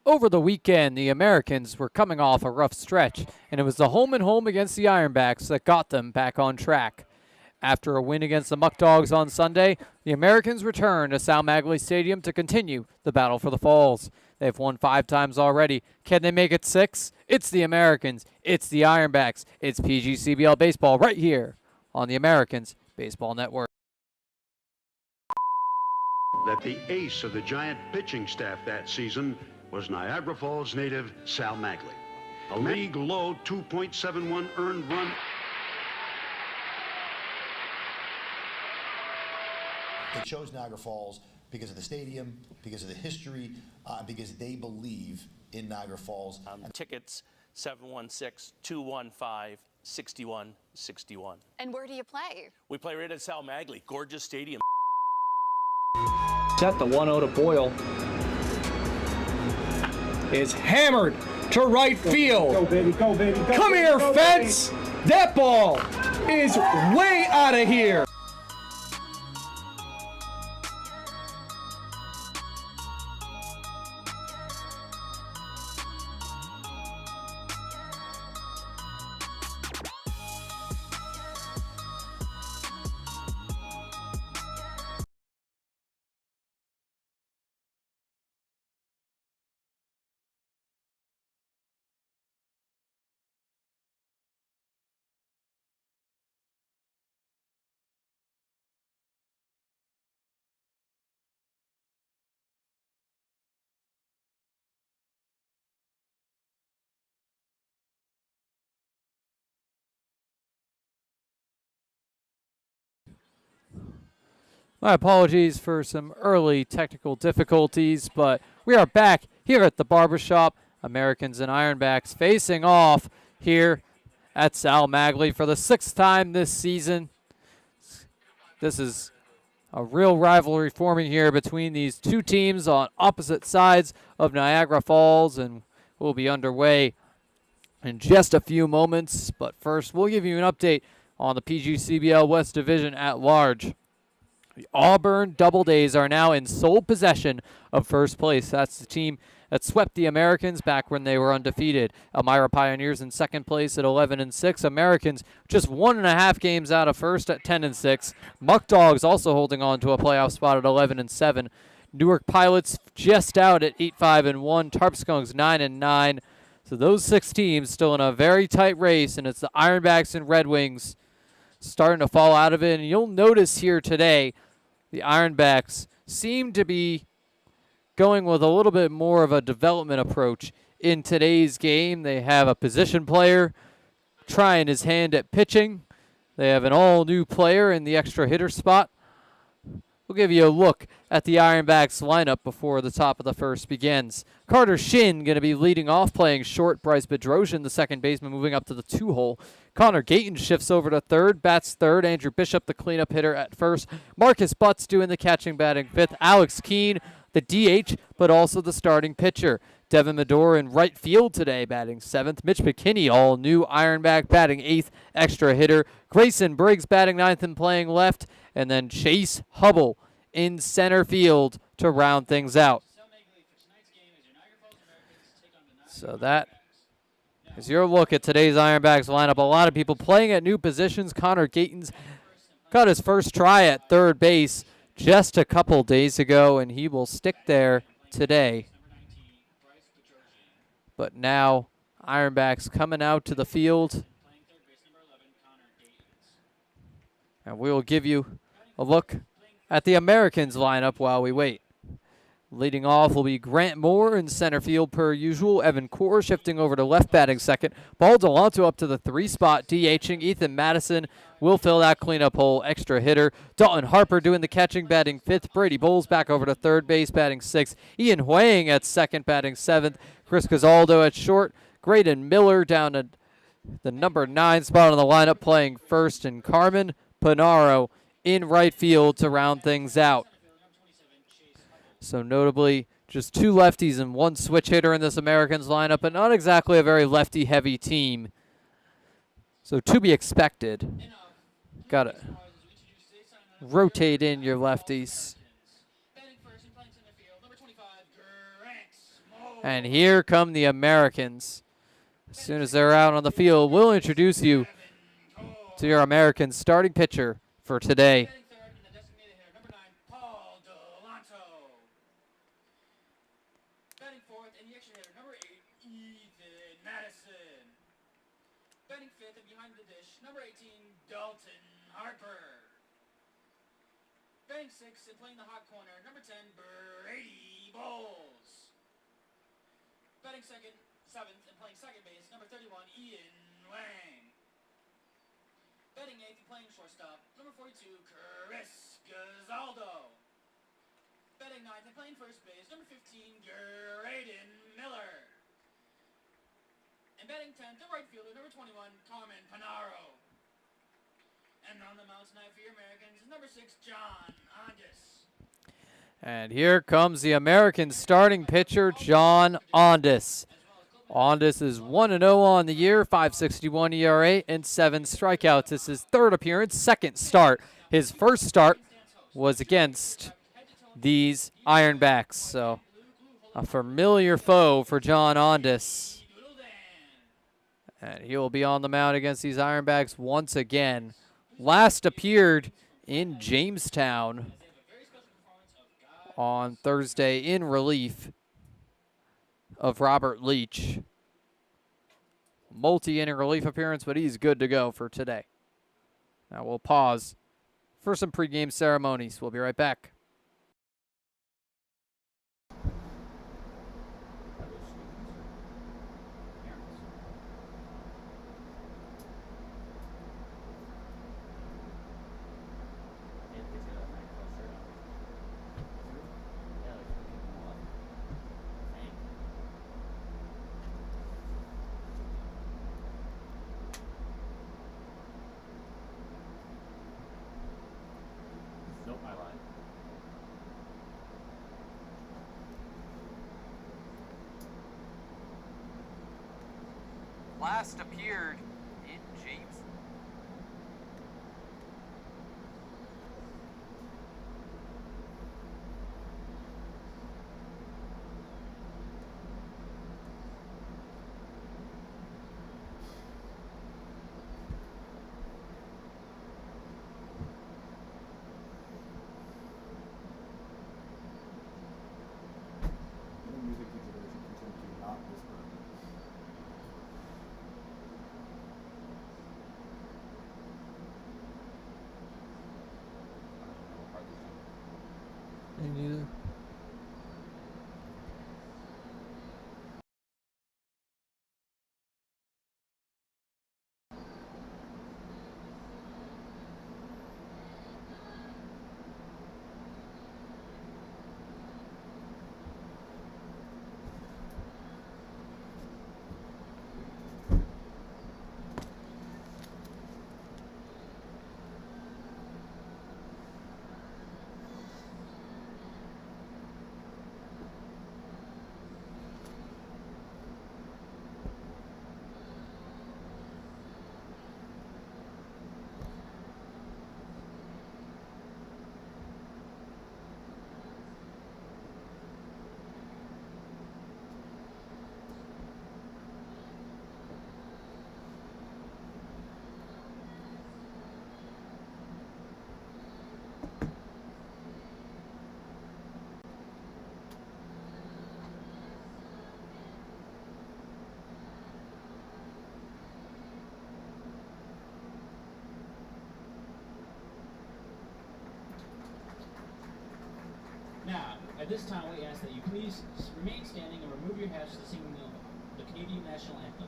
Over the weekend, the Americans were coming off a rough stretch, and it was the home and home against the Ironbacks that got them back on track. After a win against the Muck Dogs on Sunday, the Americans return to Sal Magley Stadium to continue the battle for the Falls. They've won 5 times already. Can they make it 6? It's the Americans. It's the Ironbacks. It's PGCBL Baseball right here on the Americans Baseball Network. That the ace of the Giant pitching staff that season was Niagara Falls native Sal Magley. A league-low 2.71 earned run. They chose Niagara Falls because of the stadium, because of the history, because they believe in Niagara Falls. Tickets 716-215-6161. And where do you play? We play right at Sal Magley, gorgeous stadium. Set the 1-0 to Boyle. Is hammered to right field. Go, baby, go, baby. Go, Come baby, here, go, fence. Baby. That ball is way out of here. My apologies for some early technical difficulties, but we are back here at the barbershop. Americans and Ironbacks facing off here at Sal Magley for the 6th time this season. This is a real rivalry forming here between these two teams on opposite sides of Niagara Falls, and we'll be underway in just a few moments. But first, we'll give you an update on the PGCBL West Division at large. The Auburn Double Days are now in sole possession of first place. That's the team that swept the Americans back when they were undefeated. Elmira Pioneers in second place at 11-6. Americans just 1.5 games out of first at 10-6. Muck Dogs also holding on to a playoff spot at 11-7. Newark Pilots just out at 8-5-1. Tarpskunks 9-9. So those 6 teams still in a very tight race, and it's the Ironbacks and Red Wings starting to fall out of it. And you'll notice here today, the Ironbacks seem to be going with a little bit more of a development approach in today's game. They have a position player trying his hand at pitching. They have an all-new player in the extra hitter spot. We'll give you a look at the Ironbacks lineup before the top of the first begins. Carter Shin going to be leading off, playing short. Bryce Bedrosian, the second baseman, moving up to the 2-hole. Connor Gayton shifts over to third, bats third. Andrew Bishop, the cleanup hitter, at first. Marcus Butts doing the catching, batting fifth. Alex Keene, the DH, but also the starting pitcher. Devin Medor in right field today, batting seventh. Mitch McKinney, all new Ironback, batting eighth, extra hitter. Grayson Briggs batting ninth and playing left. And then Chase Hubble in center field to round things out. So that is your look at today's Ironbacks lineup. A lot of people playing at new positions. Connor Gayton's got his first try at third base just a couple days ago, and he will stick there today. But now Ironbacks coming out to the field. And we will give you a look at the Americans lineup while we wait. Leading off will be Grant Moore in center field per usual. Evan Core shifting over to left, batting second. Paul Delanto up to the 3 spot, DHing. Ethan Madison will fill that cleanup hole, extra hitter. Dalton Harper doing the catching, batting fifth. Brady Bowles back over to third base, batting sixth. Ian Huang at second, batting seventh. Chris Casaldo at short. Graydon Miller down to the number 9 spot on the lineup, playing first. And Carmen Panaro in right field to round things out. So notably, just 2 lefties and 1 switch hitter in this Americans lineup, but not exactly a very lefty-heavy team. So to be expected. Got to rotate in your lefties. And here come the Americans. As soon as they're out on the field, we'll introduce you to your American starting pitcher for today. Batting fourth and the extra hitter, number 8, Ethan Madison. Batting fifth and behind the dish, number 18, Dalton Harper. Batting sixth and playing the hot corner, number 10, Brady Bowles. Batting seventh and playing second base, number 31, Ian Wang. Batting eighth and playing shortstop, number 42, Chris Gazaldo. Batting ninth and playing first base, number 15, Graydon Miller. And batting 10th, the right fielder, number 21, Carmen Panaro. And on the mound tonight for your Americans is number 6, John Ondas. And here comes the American starting pitcher, John Ondas. Ondas is 1-0 on the year, 5.61 ERA, and 7 strikeouts. This is his third appearance, second start. His first start was against these Ironbacks, so a familiar foe for John Ondas. And he will be on the mound against these Ironbacks once again. Last appeared in Jamestown on Thursday in relief of Robert Leach. Multi-inning relief appearance, but he's good to go for today. Now we'll pause for some pregame ceremonies. We'll be right back. Last appeared in James. Now, at this time, we ask that you please remain standing and remove your hats to sing the Canadian National Anthem.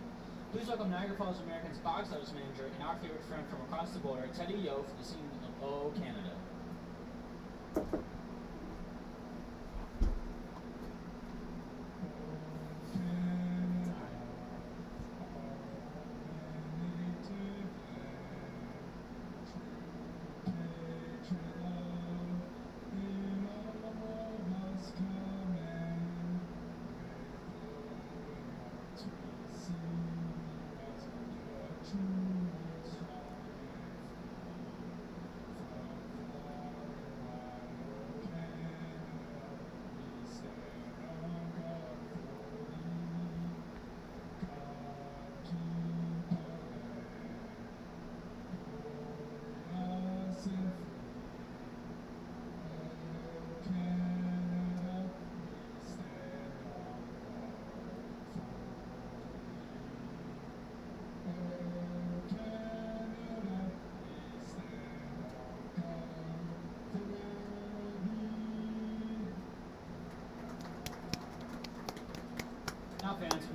Please welcome Niagara Falls Americans box office manager and our favorite friend from across the border, Teddy Yo, for the singing of Oh Canada.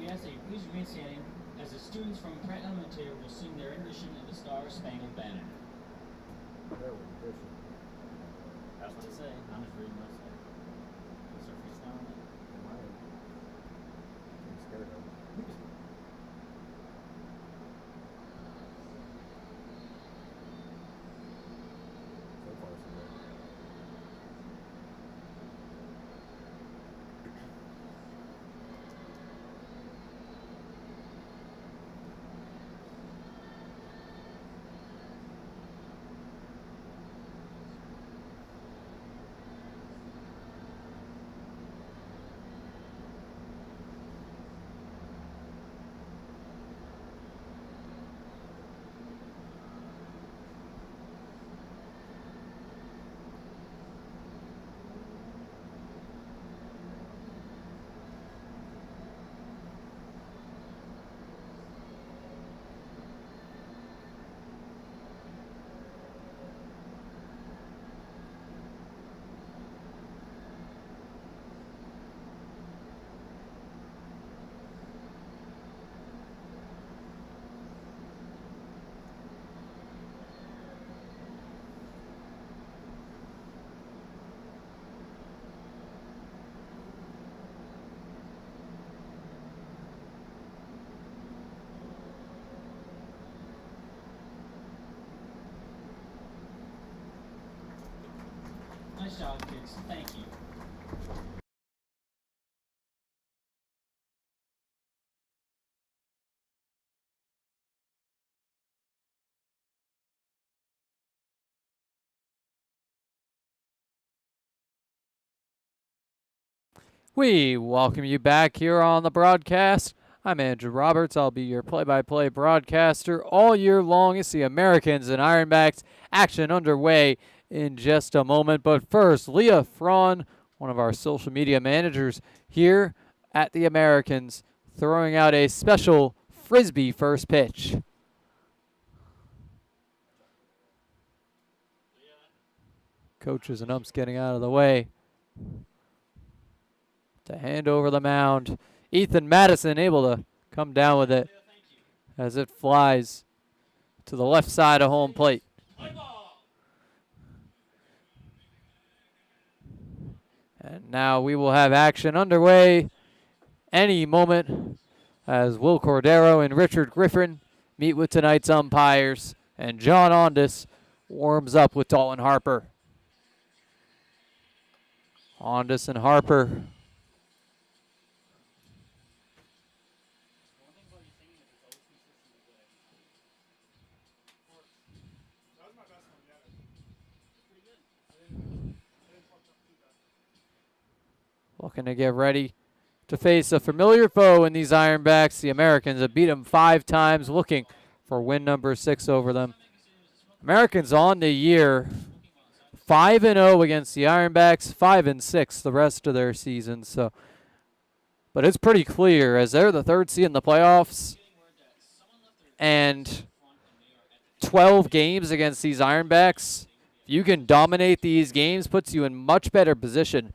We ask that you please remain standing as the students from Pratt Elementary will sing their rendition of the Star Spangled Banner. That's what it say. I'm just reading my side. What's our face now? I'm scared of it. So far, so good. Nice job, kids. Thank you. We welcome you back here on the broadcast. I'm Andrew Roberts. I'll be your play-by-play broadcaster all year long. It's the Americans and Ironbacks action underway in just a moment. But first, Leah Fraun, one of our social media managers here at the Americans, throwing out a special Frisbee first pitch. Coaches and umps getting out of the way. To hand over the mound. Ethan Madison able to come down with it as it flies to the left side of home plate. And now we will have action underway any moment as Will Cordero and Richard Griffin meet with tonight's umpires, and John Ondas warms up with Dalton Harper. Ondas and Harper looking to get ready to face a familiar foe in these Ironbacks. The Americans have beat them 5 times, looking for win number 6 over them. Americans on the year 5-0 against the Ironbacks, 5-6 the rest of their season. So, but it's pretty clear as they're the 3rd seed in the playoffs, and 12 games against these Ironbacks. If you can dominate these games, puts you in much better position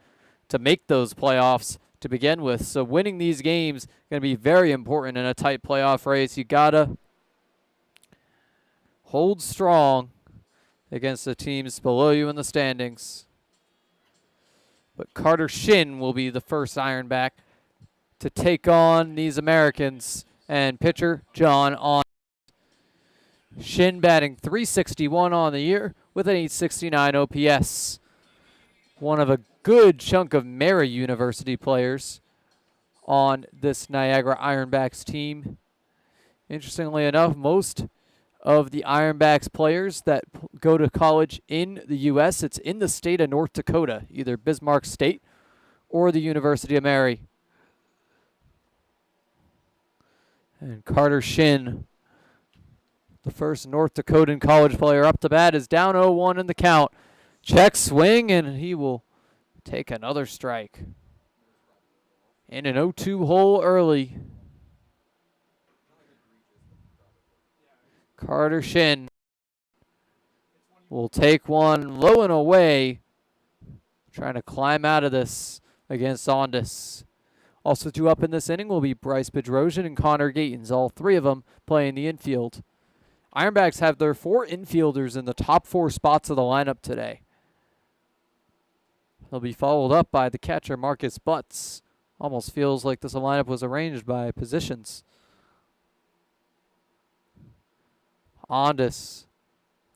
to make those playoffs to begin with. So winning these games is going to be very important in a tight playoff race. You got to hold strong against the teams below you in the standings. But Carter Shin will be the first Ironback to take on these Americans. And pitcher John On. Shin batting .361 on the year with an .869 OPS. One of a good chunk of Mary University players on this Niagara Ironbacks team. Interestingly enough, most of the Ironbacks players that go to college in the U.S., it's in the state of North Dakota, either Bismarck State or the University of Mary. And Carter Shin, the first North Dakotan college player up to bat, is down 0-1 in the count. Check swing, and he will take another strike. In an 0-2 hole early. Carter Shin will take one low and away, trying to climb out of this against Ondas. Also due up in this inning will be Bryce Bedrosian and Connor Gatens, all three of them playing the infield. Ironbacks have their 4 infielders in the top 4 spots of the lineup today. They'll be followed up by the catcher, Marcus Butts. Almost feels like this lineup was arranged by positions. Ondas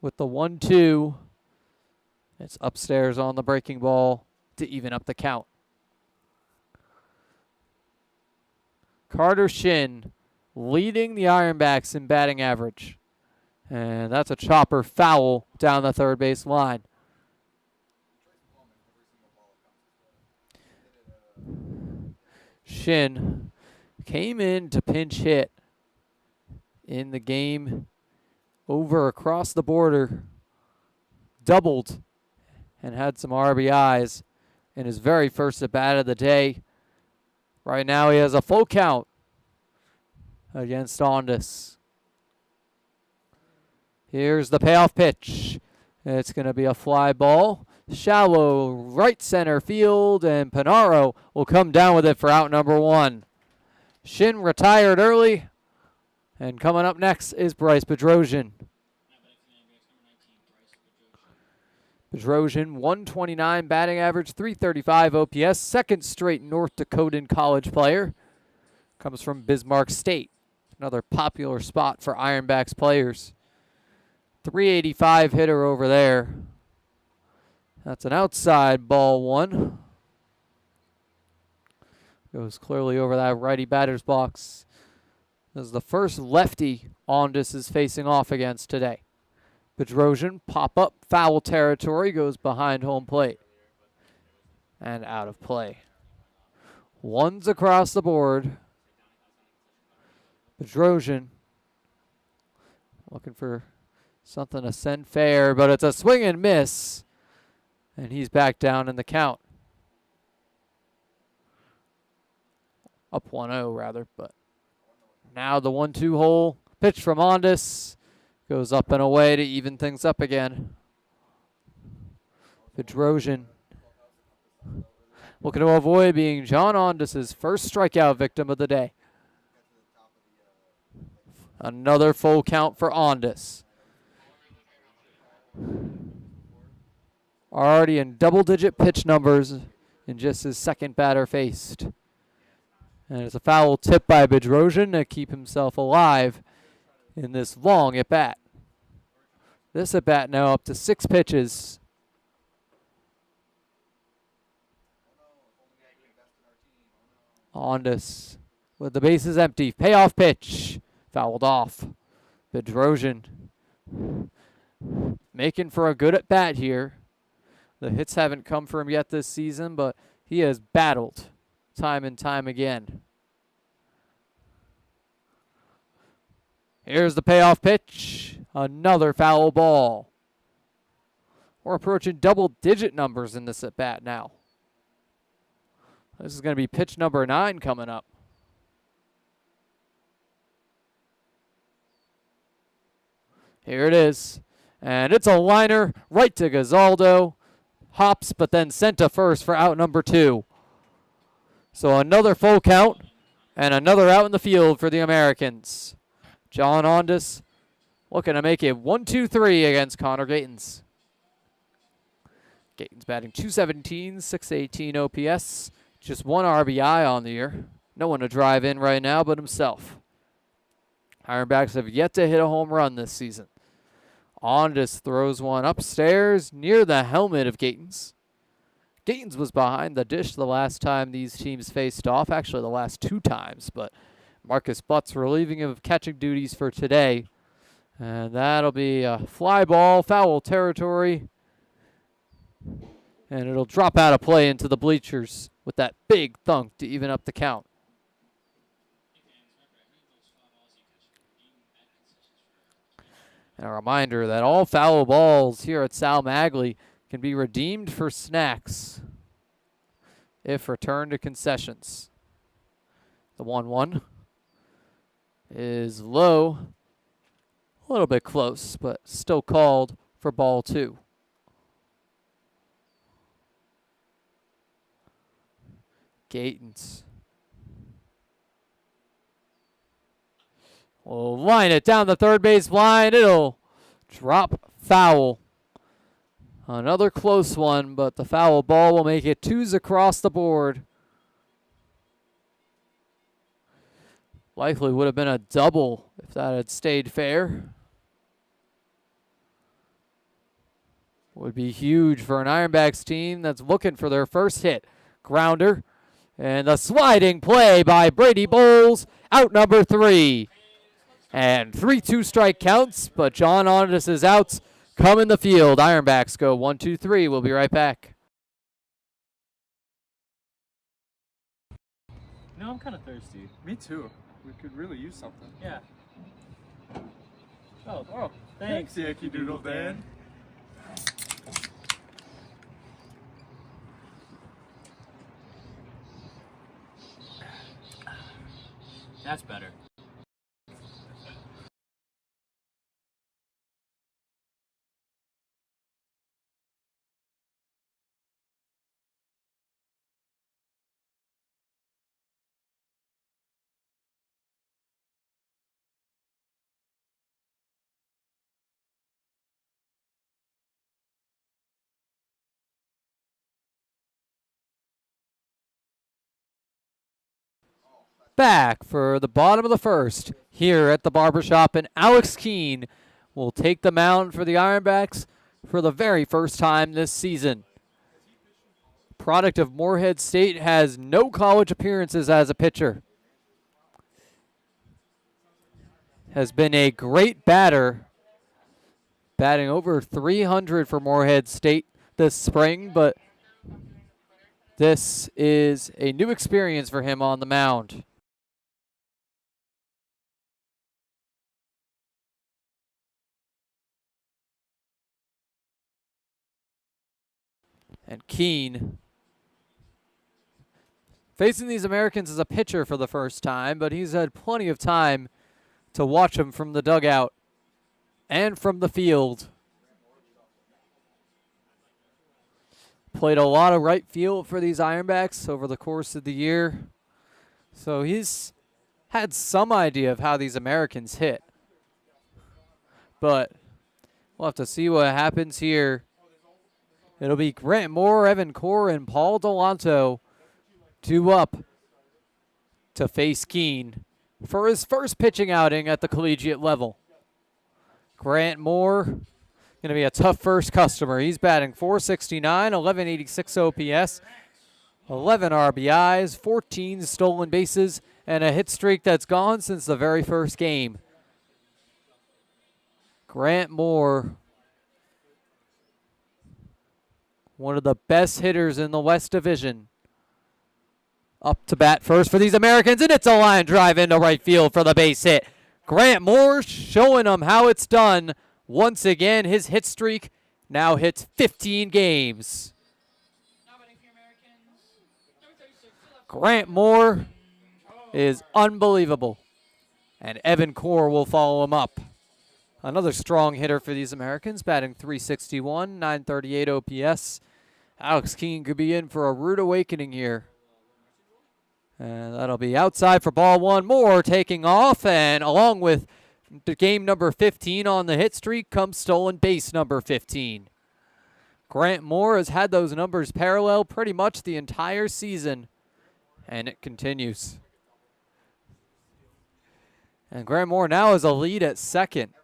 with the 1-2. It's upstairs on the breaking ball to even up the count. Carter Shin leading the Ironbacks in batting average. And that's a chopper foul down the third base line. Shin came in to pinch hit in the game over across the border, doubled, and had some RBIs in his very first at bat of the day. Right now he has a full count against Ondas. Here's the payoff pitch. It's going to be a fly ball. Shallow right center field, and Panaro will come down with it for out number 1. Shin retired early, and coming up next is Bryce Bedrosian. Bedrosian, 129 batting average, 335 OPS, second straight North Dakotan college player. Comes from Bismarck State, another popular spot for Ironbacks players. 385 hitter over there. That's an outside ball 1. Goes clearly over that righty batter's box. This is the first lefty Ondas is facing off against today. Bedrosian, pop up, foul territory, goes behind home plate. And out of play. 1s across the board. Bedrosian looking for something to send fair, but it's a swing and miss. And he's back down in the count. Up 1-0 rather, but now the 1-2 hole. Pitch from Ondas. Goes up and away to even things up again. Bedrosian looking to avoid being John Ondas' first strikeout victim of the day. Another full count for Ondas. Already in double-digit pitch numbers in just his second batter faced. And it's a foul tip by Bedrosian to keep himself alive in this long at-bat. This at-bat now up to 6 pitches. Ondas with the bases empty. Payoff pitch. Fouled off. Bedrosian making for a good at-bat here. The hits haven't come for him yet this season, but he has battled time and time again. Here's the payoff pitch. Another foul ball. We're approaching double-digit numbers in this at-bat now. This is going to be pitch number 9 coming up. Here it is. And it's a liner right to Gazaldo. Hops, but then sent to first for out number 2. So another full count and another out in the field for the Americans. John Ondas looking to make it 1-2-3 against Connor Gatens. Gatens batting .217, .618 OPS. Just 1 RBI on the year. No one to drive in right now but himself. Ironbacks have yet to hit a home run this season. Ondas throws one upstairs near the helmet of Gatens. Gatens was behind the dish the last time these teams faced off, actually the last 2 times, but Marcus Butts relieving him of catching duties for today. And that'll be a fly ball, foul territory. And it'll drop out of play into the bleachers with that big thunk to even up the count. And a reminder that all foul balls here at Sal Magley can be redeemed for snacks if returned to concessions. The 1-1 is low, a little bit close, but still called for ball 2. Gatens will line it down the third base line. It'll drop foul. Another close one, but the foul ball will make it 2s across the board. Likely would have been a double if that had stayed fair. Would be huge for an Ironbacks team that's looking for their first hit. Grounder. And the sliding play by Brady Bowles. Out number 3. And 3-2 strike counts, but John Onidis's outs come in the field. Ironbacks go 1-2-3. We'll be right back. No, I'm kind of thirsty. Me too. We could really use something. Yeah. Oh, thanks. Yankee Doodle Dan. That's better. Back for the bottom of the first here at the barbershop, and Alex Keene will take the mound for the Ironbacks for the very first time this season. Product of Morehead State, has no college appearances as a pitcher. Has been a great batter, batting over 300 for Morehead State this spring, but this is a new experience for him on the mound. And Keene facing these Americans as a pitcher for the first time, but he's had plenty of time to watch them from the dugout and from the field. Played a lot of right field for these Ironbacks over the course of the year, so he's had some idea of how these Americans hit. But we'll have to see what happens here. It'll be Grant Moore, Evan Core, and Paul Delanto due up to face Keene for his first pitching outing at the collegiate level. Grant Moore, going to be a tough first customer. He's batting .469, 1186 OPS, 11 RBIs, 14 stolen bases, and a hit streak that's gone since the very first game. Grant Moore, one of the best hitters in the West Division. Up to bat first for these Americans, and it's a line drive into right field for the base hit. Grant Moore showing them how it's done. Once again, his hit streak now hits 15 games. Grant Moore is unbelievable, and Evan Core will follow him up. Another strong hitter for these Americans, batting .361, 938 OPS. Alex Keene could be in for a rude awakening here. And that'll be outside for ball 1. Moore taking off, and along with the game number 15 on the hit streak comes stolen base number 15. Grant Moore has had those numbers parallel pretty much the entire season, and it continues. And Grant Moore now has a lead at second.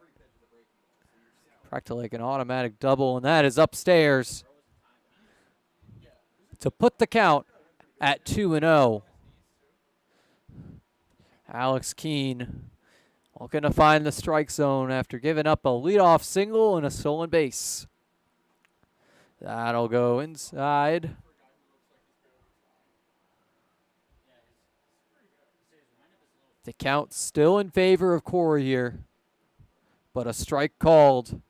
Practically like an automatic double, and that is upstairs to put the count at 2-0. Alex Keene looking to find the strike zone after giving up a leadoff single and a stolen base. That'll go inside. The count still in favor of Corey here, but a strike called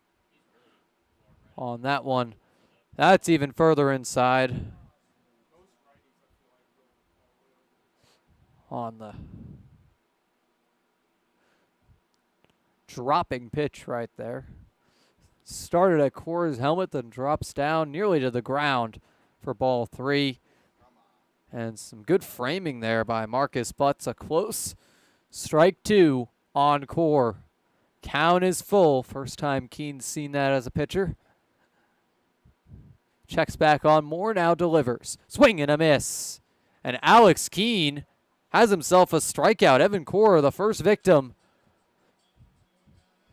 on that one. That's even further inside. On the dropping pitch right there. Started at Core's helmet, then drops down nearly to the ground for ball 3. And some good framing there by Marcus Butts. A close strike 2 encore. Count is full. First time Keene's seen that as a pitcher. Checks back on Moore, now delivers. Swing and a miss. And Alex Keene has himself a strikeout. Evan Cora, the first victim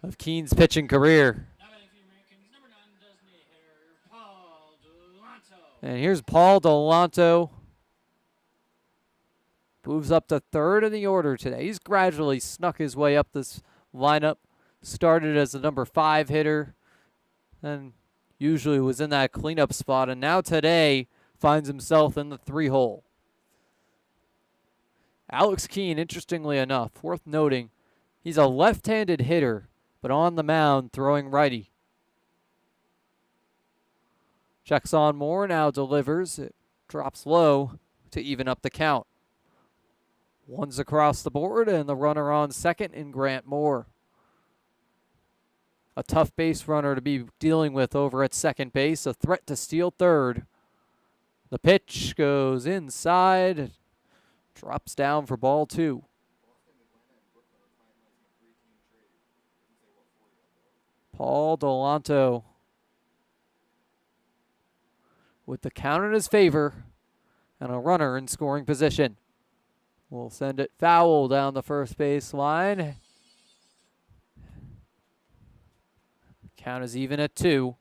of Keene's pitching career. Now batting for the Americans, number 9, designated hitter, Paul Dulanto. And here's Paul Delanto. Moves up to third in the order today. He's gradually snuck his way up this lineup. Started as the number 5 hitter, then usually was in that cleanup spot, and now today finds himself in the 3-hole. Alex Keene, interestingly enough, worth noting, he's a left-handed hitter, but on the mound throwing righty. Checks on Moore, now delivers. It drops low to even up the count. One's across the board, and the runner on second in Grant Moore. A tough base runner to be dealing with over at second base, a threat to steal third. The pitch goes inside, drops down for ball 2. Paul Delanto with the count in his favor and a runner in scoring position. We'll send it foul down the first base line. Count is even at 2.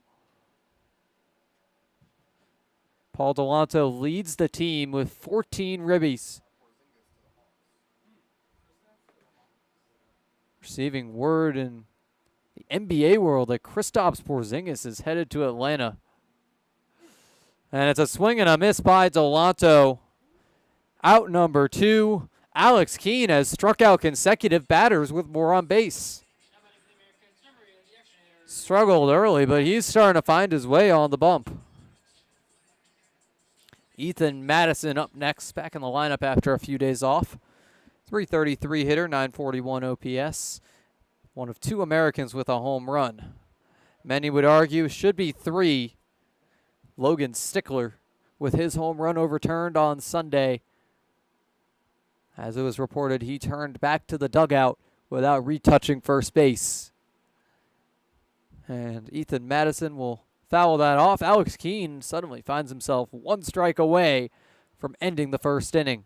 Paul Delanto leads the team with 14 ribbies. Receiving word in the NBA world that Kristaps Porzingis is headed to Atlanta. And it's a swing and a miss by Delanto. Out number 2. Alex Keene has struck out consecutive batters with more on base. Struggled early, but he's starting to find his way on the bump. Ethan Madison up next, back in the lineup after a few days off. 333 hitter, 941 OPS. One of 2 Americans with a home run. Many would argue should be 3. Logan Stickler with his home run overturned on Sunday. As it was reported, he turned back to the dugout without retouching first base. And Ethan Madison will foul that off. Alex Keene suddenly finds himself 1 strike away from ending the first inning.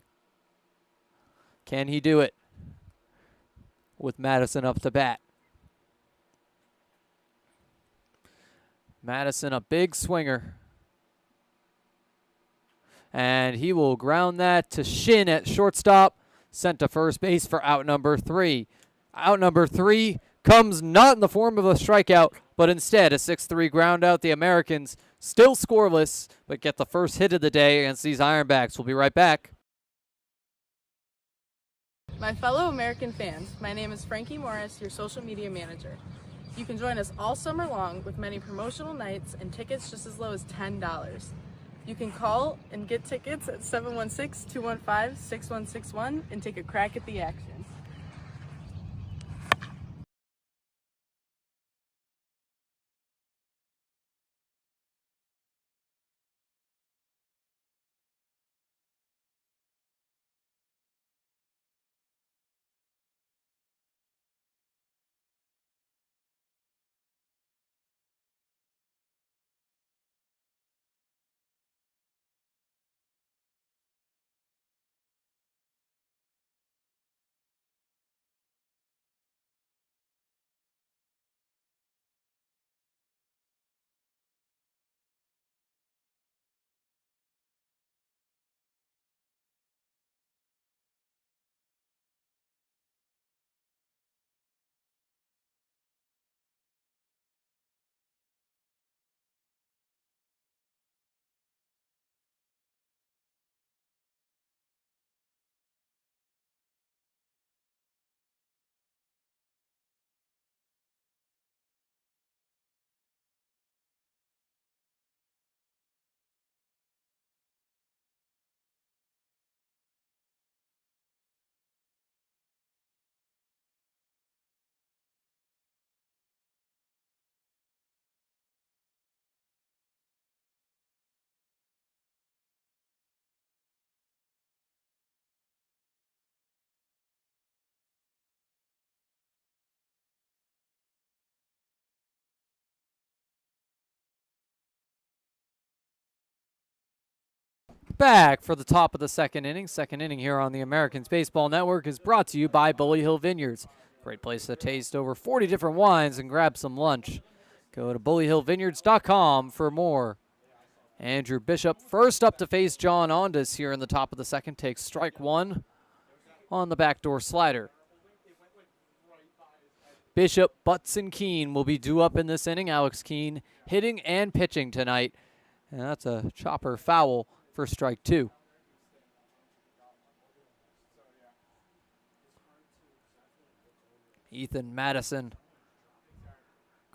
Can he do it with Madison up to bat? Madison, a big swinger. And he will ground that to Shin at shortstop. Sent to first base for out number 3. Out number 3 comes not in the form of a strikeout, but instead a 6-3 ground out. The Americans still scoreless, but get the first hit of the day against these Ironbacks. We'll be right back. My fellow American fans, my name is Frankie Morris, your social media manager. You can join us all summer long with many promotional nights and tickets just as low as $10. You can call and get tickets at 716-215-6161 and take a crack at the action. Back for the top of the second inning. Second inning here on the Americans Baseball Network is brought to you by Bully Hill Vineyards. Great place to taste over 40 different wines and grab some lunch. Go to bullyhillvineyards.com for more. Andrew Bishop first up to face John Ondas here in the top of the second. Takes strike one on the backdoor slider. Bishop, Butts, and Keene will be due up in this inning. Alex Keene hitting and pitching tonight. And that's a chopper foul for strike two. Ethan Madison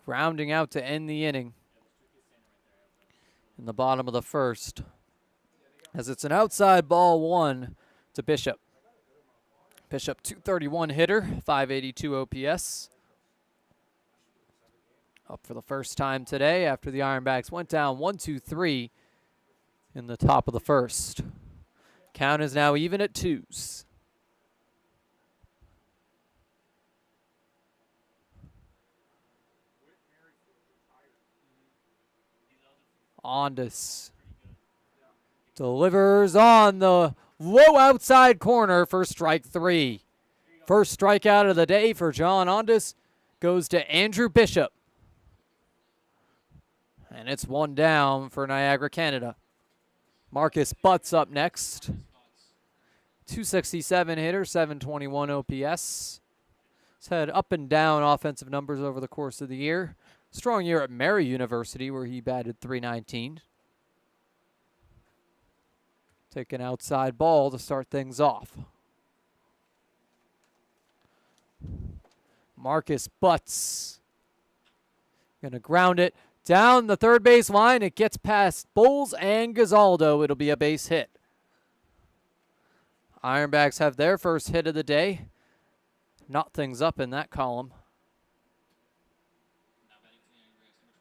grounding out to end the inning in the bottom of the first, as it's an outside ball one to Bishop. Bishop, 231 hitter, 582 OPS. Up for the first time today after the Ironbacks went down 1-2-3 in the top of the first. Count is now even at twos. Ondas delivers on the low outside corner for strike three. First strikeout of the day for John Ondas goes to Andrew Bishop. And it's one down for Niagara, Canada. Marcus Butts up next. 267 hitter, 721 OPS. He's had up and down offensive numbers over the course of the year. Strong year at Mary University where he batted .319. Take an outside ball to start things off. Marcus Butts going to ground it down the third base line. It gets past Bowles and Gazaldo. It'll be a base hit. Ironbacks have their first hit of the day. Knot things up in that column.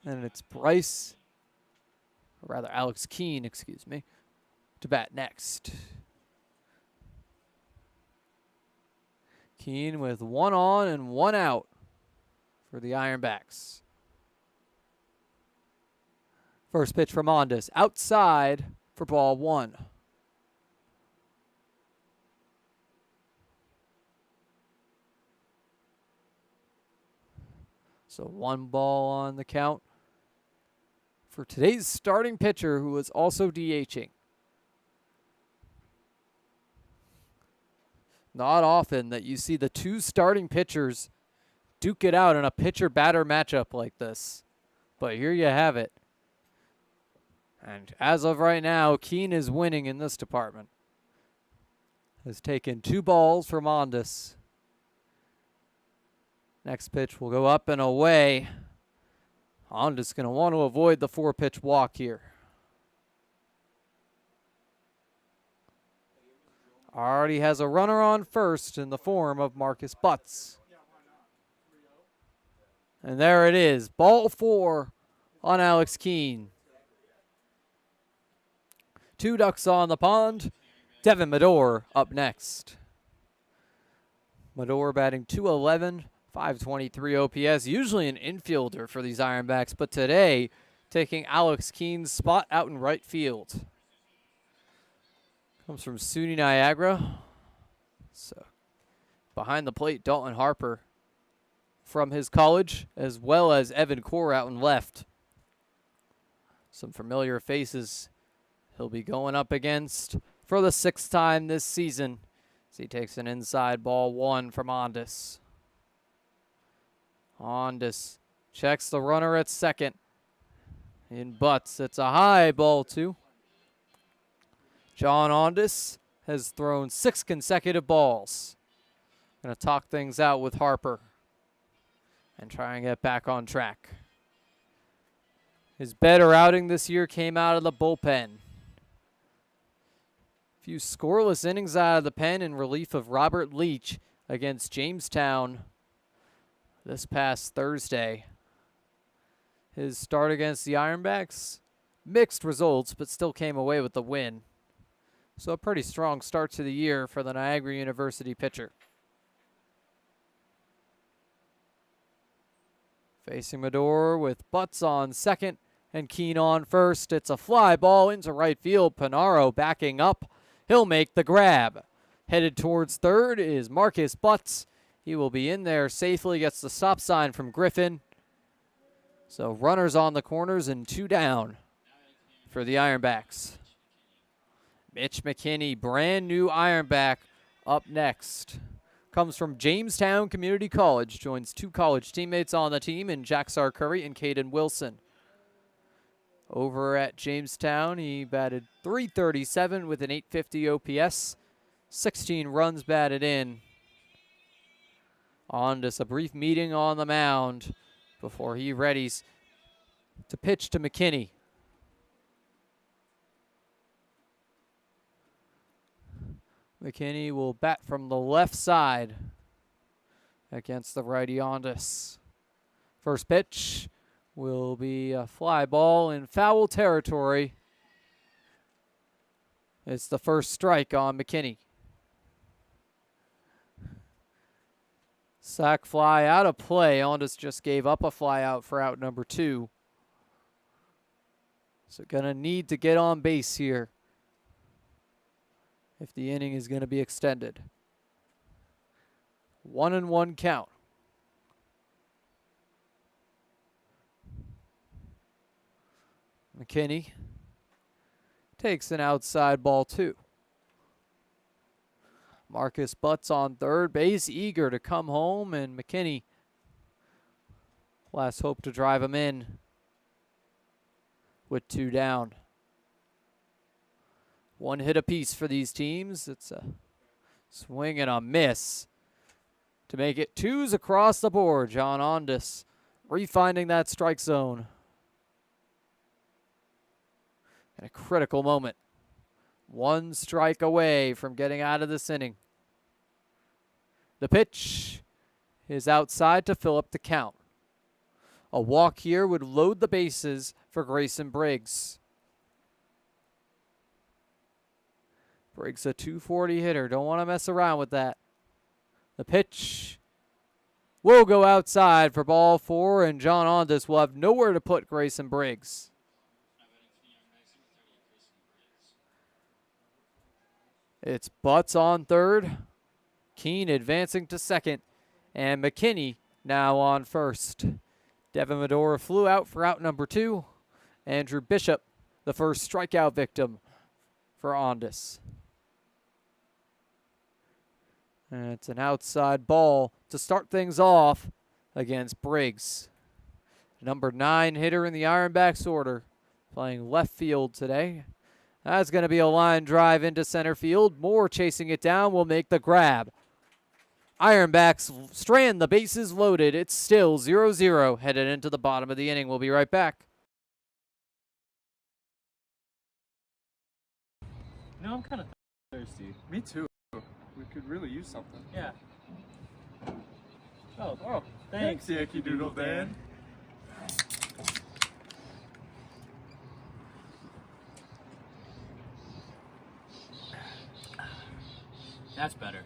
And it's Bryce, or rather Alex Keene, excuse me, to bat next. Keene with one on and one out for the Ironbacks. First pitch from Ondas, outside for ball one. So one ball on the count for today's starting pitcher, who was also DHing. Not often that you see the two starting pitchers duke it out in a pitcher-batter matchup like this. But here you have it. And as of right now, Keene is winning in this department. Has taken two balls from Ondas. Next pitch will go up and away. Ondas going to want to avoid the four-pitch walk here. Already has a runner on first in the form of Marcus Butts. And there it is, ball four on Alex Keene. Two ducks on the pond. Devin Medor up next. Medor batting .211, 523 OPS. Usually an infielder for these Ironbacks, but today taking Alex Keene's spot out in right field. Comes from SUNY Niagara. So behind the plate, Dalton Harper from his college, as well as Evan Core out in left. Some familiar faces he'll be going up against for the sixth time this season as he takes an inside ball one from Ondas. Ondas checks the runner at second. In Butts, it's a high ball two. John Ondas has thrown 6 consecutive balls. Going to talk things out with Harper and try and get back on track. His better outing this year came out of the bullpen. Few scoreless innings out of the pen in relief of Robert Leach against Jamestown this past Thursday. His start against the Ironbacks, mixed results, but still came away with the win. So a pretty strong start to the year for the Niagara University pitcher. Facing Medor with Butts on second And Keene on first. It's a fly ball into right field. Panaro backing up. He'll make the grab. Headed towards third is Marcus Butts. He will be in there safely. Gets the stop sign from Griffin. So runners on the corners and 2 down for the Ironbacks. Mitch McKinney, brand new Ironback, up next. Comes from Jamestown Community College. Joins 2 college teammates on the team in Jacksar Curry and Caden Wilson. Over at Jamestown, he batted .337 with an .850 OPS. 16 runs batted in. On just a brief meeting on the mound before he readies to pitch to McKinney. McKinney will bat from the left side against the righty Ondas. First pitch will be a fly ball in foul territory. It's the first strike on McKinney. Sack fly out of play. Ondas just gave up a fly out for out number 2. So gonna need to get on base here if the inning is going to be extended. 1-1 count. McKinney takes an outside ball 2. Marcus Butts on third base, eager to come home, and McKinney last hope to drive him in with 2 down. 1 hit apiece for these teams. It's a swing and a miss to make it 2s across the board. John Ondas refinding that strike zone in a critical moment. 1 strike away from getting out of this inning. The pitch is outside to fill up the count. A walk here would load the bases for Grayson Briggs. Briggs a .240 hitter. Don't want to mess around with that. The pitch will go outside for ball 4, and John Ondas will have nowhere to put Grayson Briggs. It's Butts on third. Keene advancing to second. And McKinney now on first. Devin Medora flew out for out number 2. Andrew Bishop, the first strikeout victim for Ondas. And it's an outside ball to start things off against Briggs. Number 9 hitter in the Ironbacks order, playing left field today. That's going to be a line drive into center field. Moore chasing it down will make the grab. Ironbacks strand the bases loaded. It's still 0-0 headed into the bottom of the inning. We'll be right back. No, I'm kind of thirsty. Me too. We could really use something. Yeah. Oh, thanks. Yankee Doodle Dan. That's better.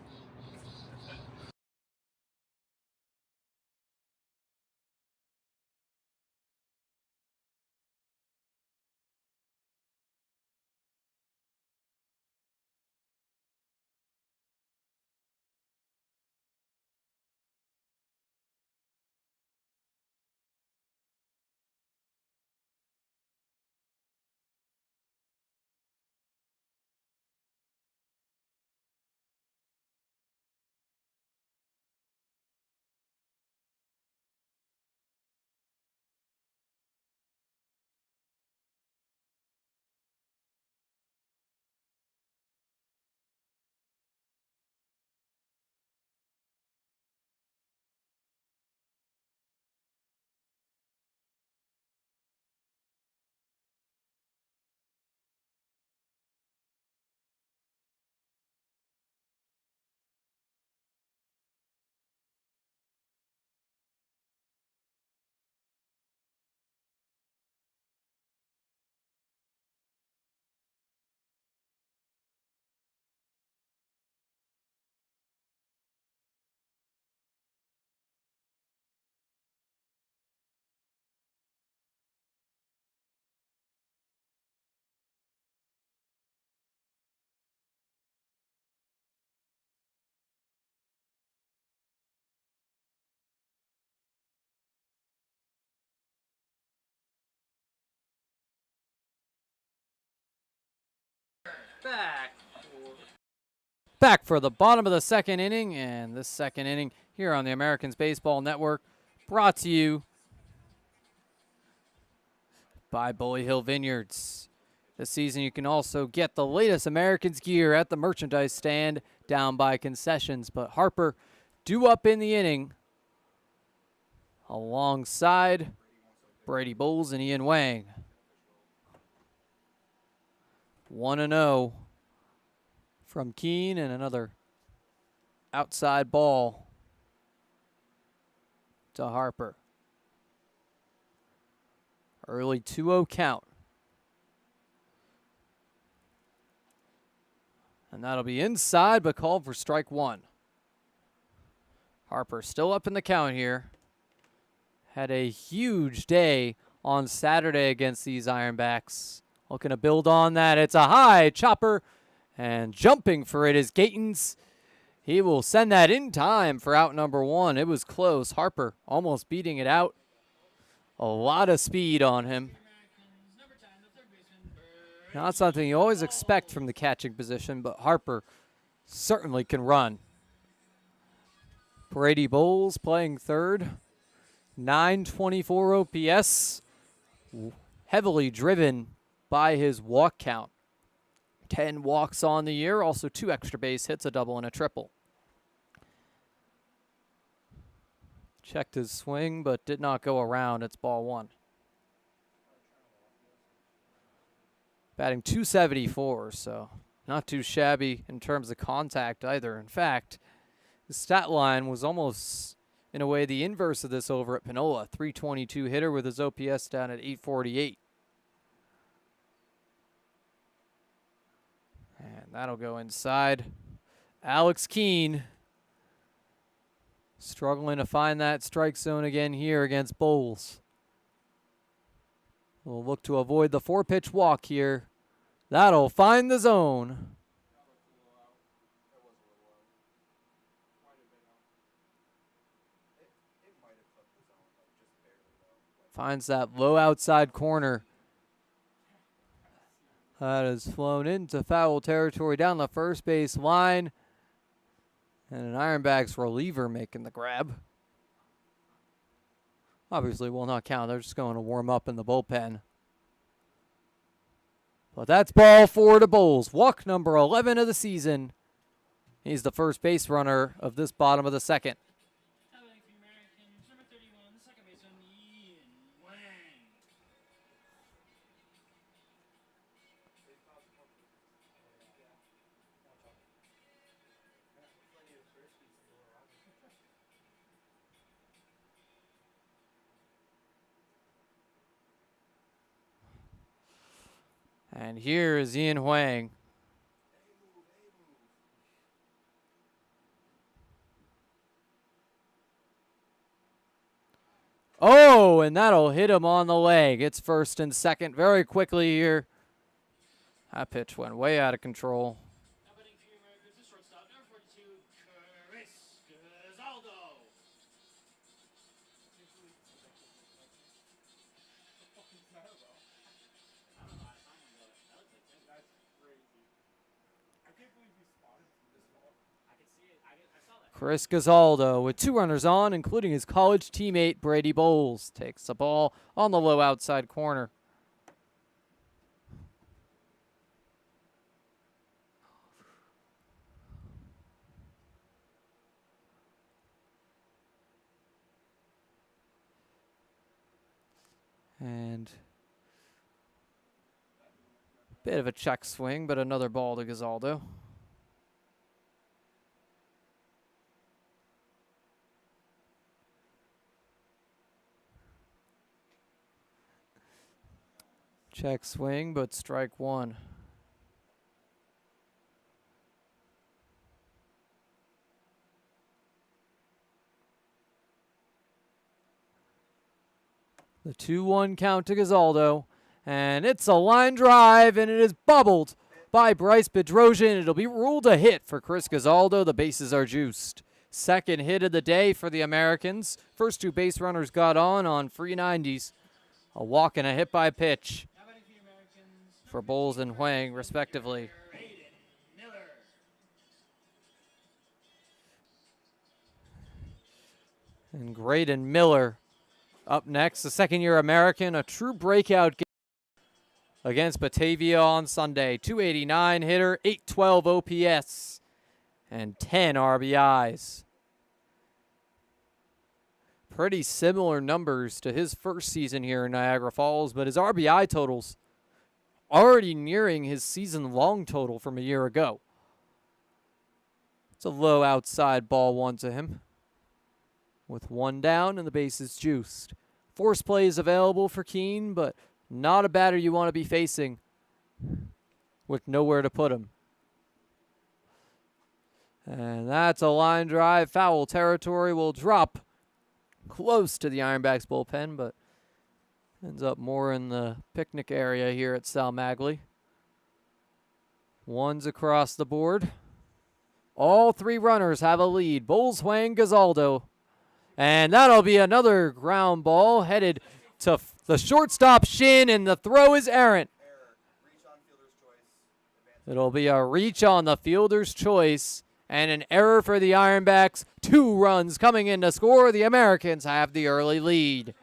Back for the bottom of the second inning, and this second inning here on the Americans Baseball Network, brought to you by Bully Hill Vineyards. This season you can also get the latest Americans gear at the merchandise stand down by concessions, but Harper due up in the inning alongside Brady Bowles and Ian Wang. 1-0 from Keene, and another outside ball to Harper. Early 2-0 count. And that'll be inside, but called for strike one. Harper still up in the count here. Had a huge day on Saturday against these Ironbacks. Looking to build on that. It's a high chopper, and jumping for it is Gatens. He will send that in time for out number one. It was close. Harper almost beating it out. A lot of speed on him. Not something you always expect from the catching position, but Harper certainly can run. Brady Bowles playing third. 924 OPS. Heavily driven by his walk count. 10 walks on the year, also 2 extra base hits, a double and a triple. Checked his swing, but did not go around. It's ball one. Batting .274, so not too shabby in terms of contact either. In fact, the stat line was almost, in a way, the inverse of this over at Panola. .322 hitter with his OPS down at .848. And that'll go inside. Alex Keene struggling to find that strike zone again here against Bowles. We'll look to avoid the 4-pitch walk here. That'll find the zone. Finds that low outside corner. That is flown into foul territory down the first base line. And an Ironbacks reliever making the grab. Obviously will not count. They're just going to warm up in the bullpen. But that's ball 4 to Bowles. Walk number 11 of the season. He's the first base runner of this bottom of the second. And here is Ian Huang. Oh, and that'll hit him on the leg. It's first and second very quickly here. That pitch went way out of control. Chris Gazaldo with 2 runners on, including his college teammate Brady Bowles. Takes the ball on the low outside corner. And bit of a check swing, but another ball to Gazaldo. Check swing, but strike one. The 2-1 count to Gazaldo. And it's a line drive, and it is bubbled by Bryce Bedrosian. It'll be ruled a hit for Chris Gazaldo. The bases are juiced. Second hit of the day for the Americans. First 2 base runners got on free 90s. A walk and a hit by pitch for Bowles and Huang, respectively. And Graydon Miller up next, the second-year American, a true breakout game against Batavia on Sunday. 289 hitter, 812 OPS, and 10 RBIs. Pretty similar numbers to his first season here in Niagara Falls, but his RBI totals already nearing his season-long total from a year ago. It's a low outside ball one to him. With one down and the bases juiced. Force play is available for Keene, but not a batter you want to be facing with nowhere to put him. And that's a line drive. Foul territory will drop close to the Ironbacks bullpen, but ends up more in the picnic area here at Sal Magley. One's across the board. All three runners have a lead. Bulls, Huang, Gazaldo. And that'll be another ground ball headed to the shortstop shin, and the throw is errant. It'll be a reach on the fielder's choice and an error for the Ironbacks. 2 runs coming in to score. The Americans have the early lead.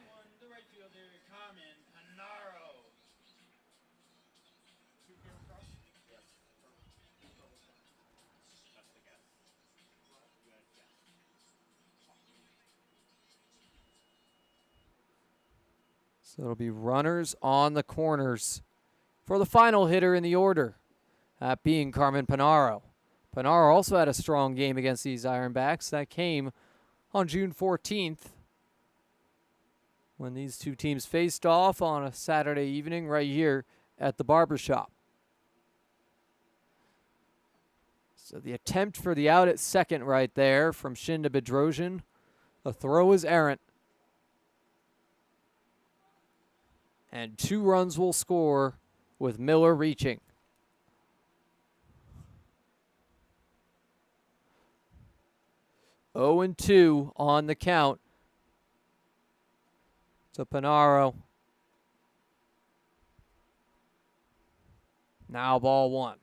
So it'll be runners on the corners for the final hitter in the order, that being Carmen Panaro. Panaro also had a strong game against these Ironbacks. That came on June 14th when these two teams faced off on a Saturday evening right here at the barbershop. So the attempt for the out at second right there from Shin to Bedrosian. The throw is errant. And 2 runs will score with Miller reaching. Oh and 2 on the count to Panaro. Now ball 1.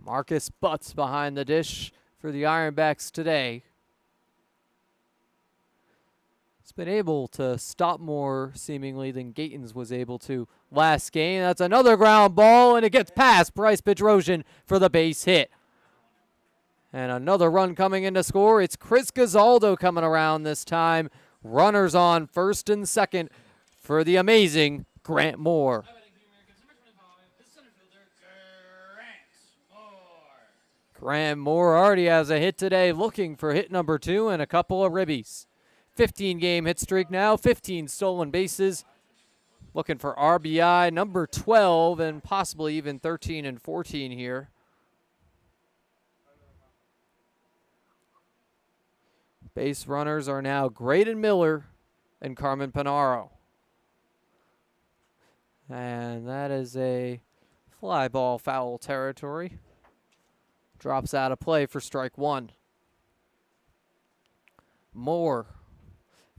Marcus Butts behind the dish for the Ironbacks today. It's been able to stop more seemingly than Gatons was able to last game. That's another ground ball, and it gets past Bryce Bedrosian for the base hit. And another run coming in to score. It's Chris Gazaldo coming around this time. Runners on first and second for the amazing Grant Moore. Grant Moore already has a hit today, looking for hit number 2 and a couple of ribbies. 15-game hit streak now, 15 stolen bases. Looking for RBI number 12 and possibly even 13 and 14 here. Base runners are now Graydon Miller and Carmen Panaro. And that is a fly ball foul territory. Drops out of play for strike 1. Moore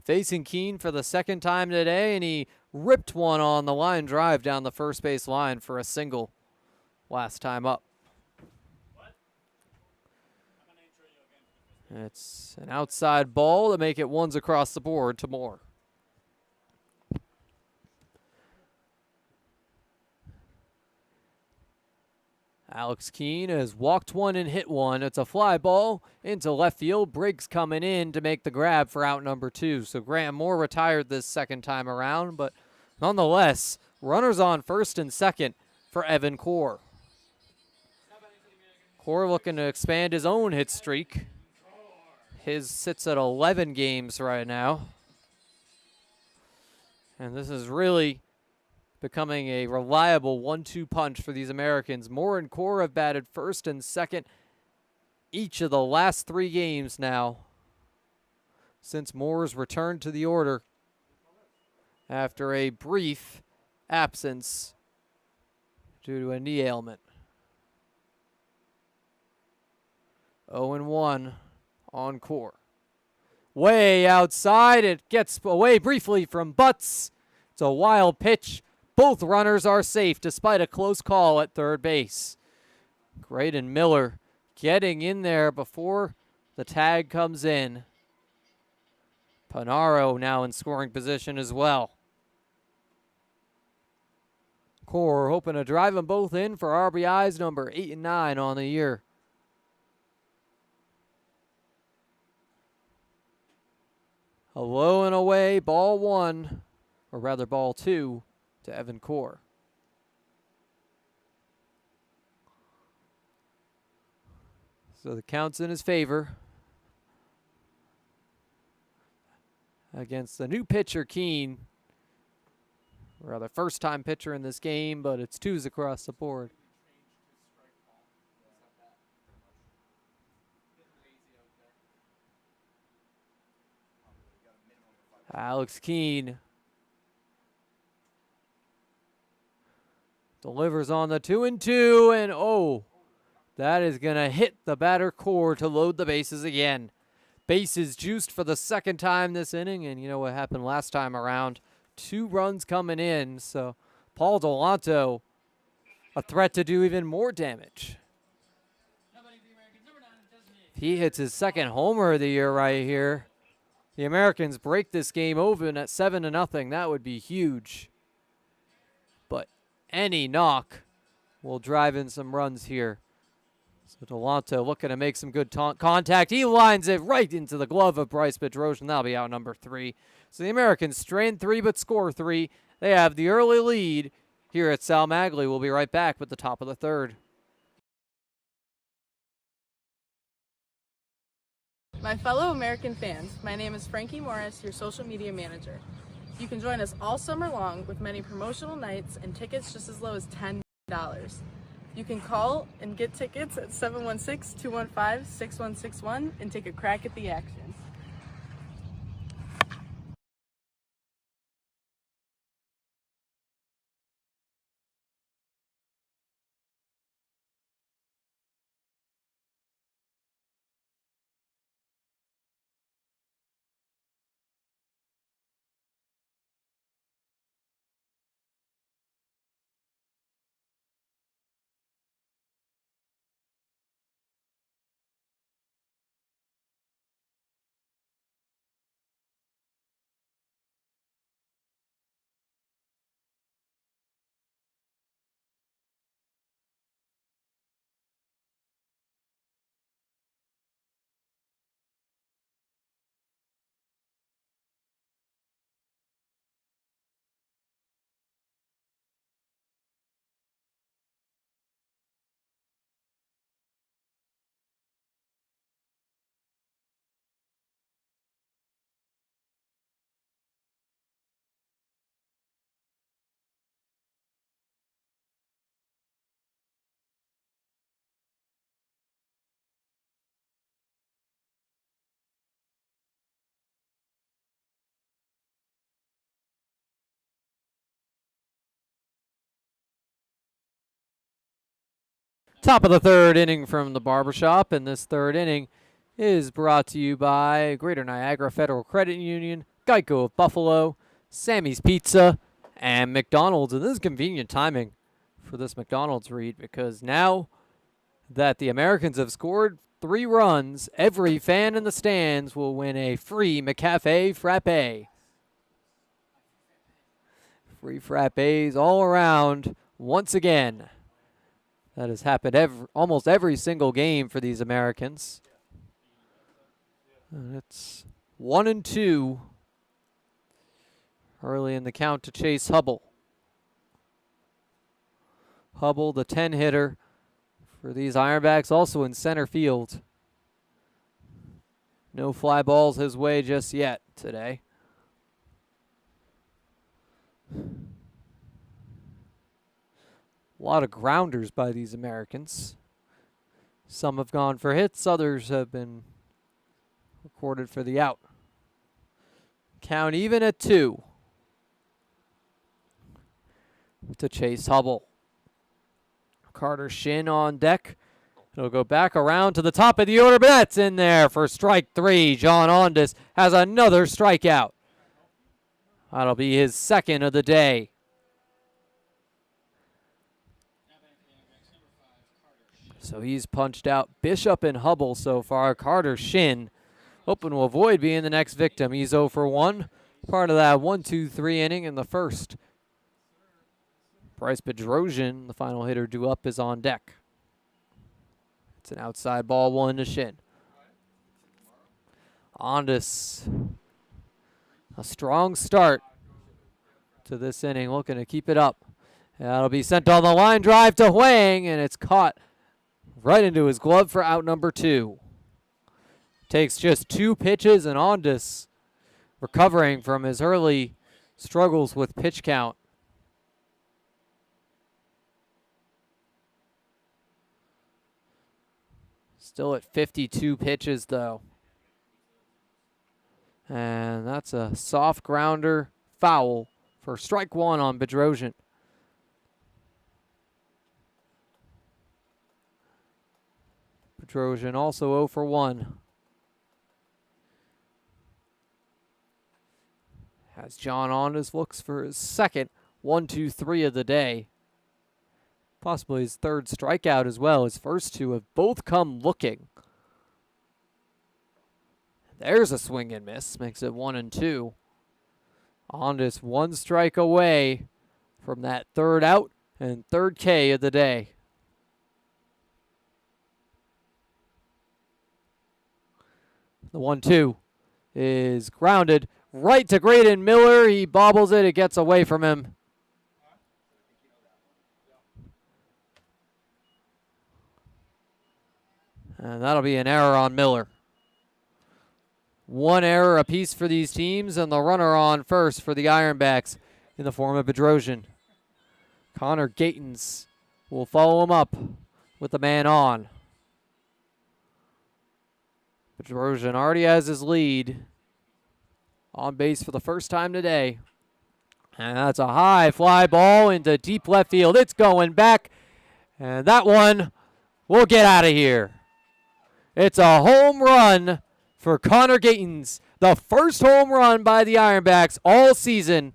facing Keene for the second time today, and he ripped one on the line drive down the first base line for a single last time up. It's an outside ball to make it ones across the board to Moore. Alex Keene has walked one and hit one. It's a fly ball into left field. Briggs coming in to make the grab for out number 2. So Grant Moore retired this second time around, but nonetheless, runners on first and second for Evan Core. Core looking to expand his own hit streak. His sits at 11 games right now. And this is really becoming a reliable 1-2 punch for these Americans. Moore and Core have batted first and second each of the last 3 games now since Moore's returned to the order after a brief absence due to a knee ailment. 0-1 on Core. Way outside, it gets away briefly from Butts. It's a wild pitch. Both runners are safe despite a close call at third base. Graydon Miller getting in there before The tag comes in. Panaro now in scoring position as well. Core hoping to drive them both in for RBIs number 8 and 9 on the year. A low and away, ball 1, or rather ball 2 to Evan Core. So the count's in his favor. Against the new pitcher, Keene. Rather first-time pitcher in this game, but it's 2s across the board. Alex Keene delivers on the 2-2, and oh, that is going to hit the batter Core to load the bases again. Bases juiced for the second time this inning, and you know what happened last time around. 2 runs coming in, so Paul Delanto a threat to do even more damage. If he hits his second homer of the year right here, the Americans break this game open at 7-0. That would be huge. But any knock will drive in some runs here. So Delanto looking to make some good contact. He lines it right into the glove of Bryce Bedrosian. That'll be out number 3. So the Americans strain 3 but score 3. They have the early lead here at Sal Maglie. We'll be right back with the top of the 3rd. My fellow American fans, my name is Frankie Morris, your social media manager. You can join us all summer long with many promotional nights and tickets just as low as $10. You can call and get tickets at 716-215-6161 and take a crack at the action. Top of the 3rd inning from the barbershop, and this 3rd inning is brought to you by Greater Niagara Federal Credit Union, Geico of Buffalo, Sammy's Pizza, and McDonald's. And this is convenient timing for this McDonald's read, because now that the Americans have scored 3 runs, every fan in the stands will win a free McCafe Frappe. Free frappes all around once again. That has happened almost every single game for these Americans. And it's 1-2 early in the count to Chase Hubble. Hubble, the 10-hitter for these Ironbacks, also in center field. No fly balls his way just yet today. A lot of grounders by these Americans. Some have gone for hits, others have been recorded for the out. Count even at 2 to Chase Hubble. Carter Shin on deck. It'll go back around to the top of the order, but that's in there for strike 3. John Ondas has another strikeout. That'll be his 2nd of the day. So he's punched out Bishop and Hubble so far. Carter Shin hoping to avoid being the next victim. He's 0 for 1. Part of that 1-2-3 inning in the first. Bryce Bedrosian, the final hitter due up, is on deck. It's an outside ball, 1 to Shin. Ondas, a strong start to this inning, looking to keep it up. That'll be sent on the line drive to Huang, and it's caught right into his glove for out number 2. Takes just 2 pitches, and Ondas recovering from his early struggles with pitch count. Still at 52 pitches, though. And that's a soft grounder foul for strike 1 on Bedrosian. Bedrosian also 0 for 1. As John Ondas looks for his second 1-2-3 of the day. Possibly his third strikeout as well. His first 2 have both come looking. There's a swing and miss. Makes it 1-2. Ondas 1 strike away from that third out and third K of the day. The 1-2 is grounded right to Graydon Miller. He bobbles it. It gets away from him. And that'll be an error on Miller. 1 error apiece for these teams, and the runner on first for the Ironbacks in the form of Bedrosian. Connor Gatens will follow him up with the man on. Bedrosian already has his lead. On base for the first time today. And that's a high fly ball into deep left field. It's going back. And that one will get out of here. It's a home run for Connor Gatens. The first home run by the Ironbacks all season.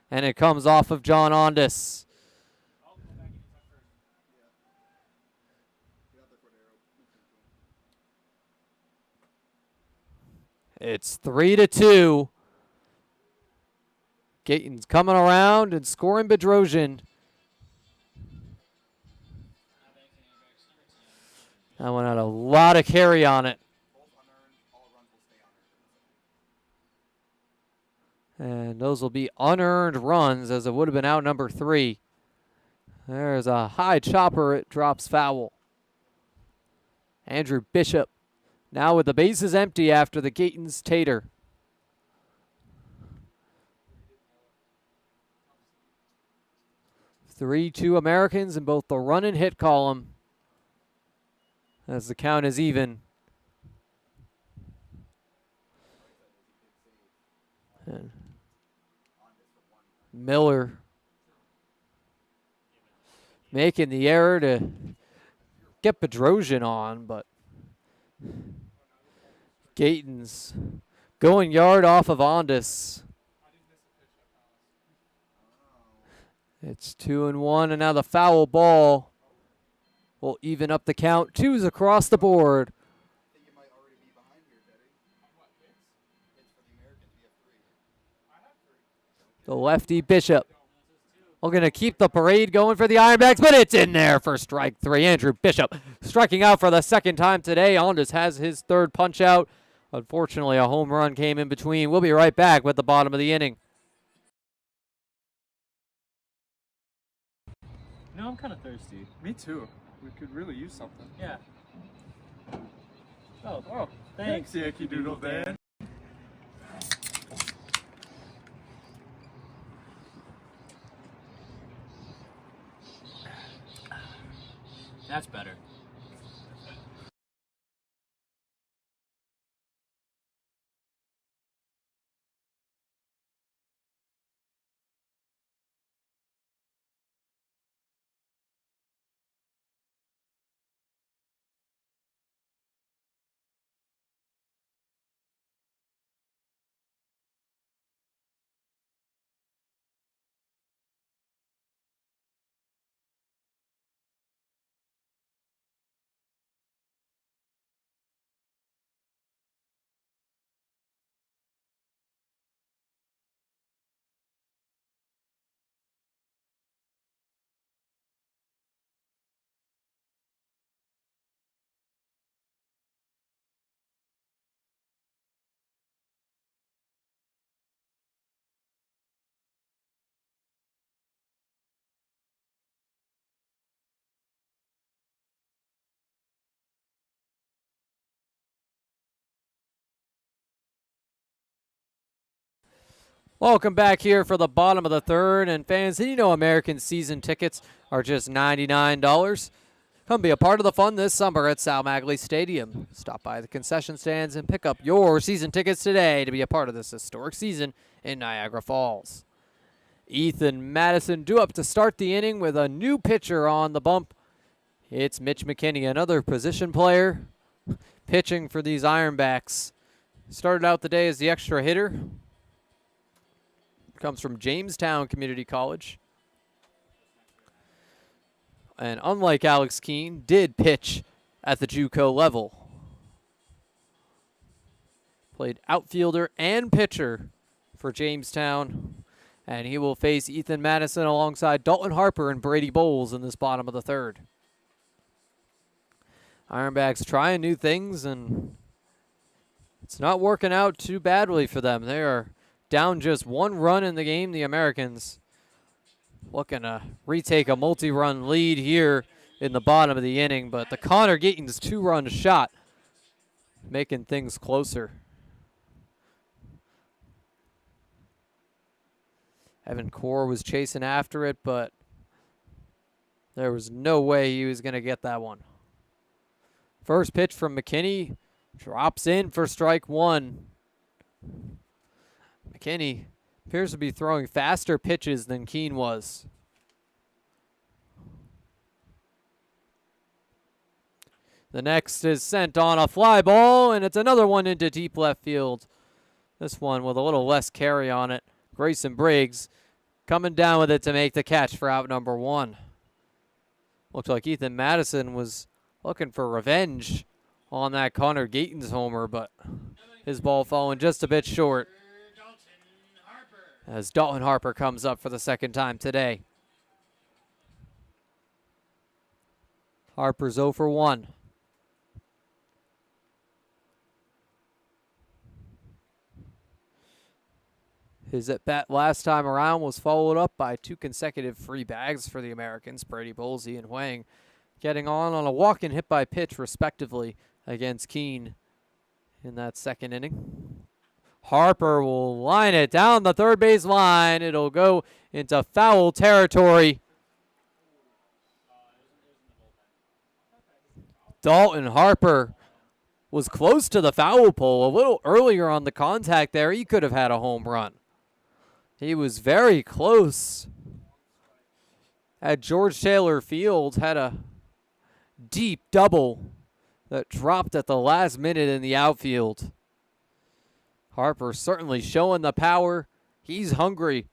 And it comes off of John Ondas. It's 3-2. Gatens coming around and scoring Bedrosian. That one had a lot of carry on it. And those will be unearned runs, as it would have been out number 3. There's a high chopper. It drops foul. Andrew Bishop now with the bases empty after the Gatens tater. 3-2 Americans in both the run and hit column as the count is even. And Miller making the error to get Bedrosian on, but Gatens going yard off of Ondas. It's 2-1, and now the foul ball will even up the count. 2's across the board. The lefty Bishop looking to keep the parade going for the Ironbacks, but it's in there for strike 3. Andrew Bishop striking out for the second time today. Ondas has his third punch out. Unfortunately, a home run came in between. We'll be right back with the bottom of the inning. No, I'm kind of thirsty. Me too. We could really use something. Yeah. Oh, thanks. Yankee Doodle Dan. That's better. Welcome back here for the bottom of the third. And fans, did you know American season tickets are just $99? Come be a part of the fun this summer at Sal Magley Stadium. Stop by the concession stands and pick up your season tickets today to be a part of this historic season in Niagara Falls. Ethan Madison due up to start the inning with a new pitcher on the bump. It's Mitch McKinney, another position player, pitching for these Ironbacks. Started out the day as the extra hitter. Comes from Jamestown Community College. And unlike Alex Keene, did pitch at the JUCO level. Played outfielder and pitcher for Jamestown. And he will face Ethan Madison alongside Dalton Harper and Brady Bowles in this bottom of the third. Ironbacks trying new things, and it's not working out too badly for them. They are down just 1 run in the game, the Americans. Looking to retake a multi-run lead here in the bottom of the inning, but the Connor Gatens 2-run shot making things closer. Evan Core was chasing after it, but there was no way he was going to get that one. First pitch from McKinney drops in for strike 1. McKinney appears to be throwing faster pitches than Keene was. The next is sent on a fly ball, and it's another one into deep left field. This one with a little less carry on it. Grayson Briggs coming down with it to make the catch for out number 1. Looked like Ethan Madison was looking for revenge on that Connor Gatens homer, but his ball falling just a bit short. As Dalton Harper comes up for the second time today. Harper's 0 for 1. His at-bat last time around was followed up by 2 consecutive free bags for the Americans, Brady Bowles and Wang, getting on a walk and hit by pitch, respectively, against Keene in that second inning. Harper will line it down the third base line. It'll go into foul territory. Dalton Harper was close to the foul pole a little earlier on the contact there. He could have had a home run. He was very close. At George Taylor Field, had a deep double that dropped at the last minute in the outfield. Harper certainly showing the power. He's hungry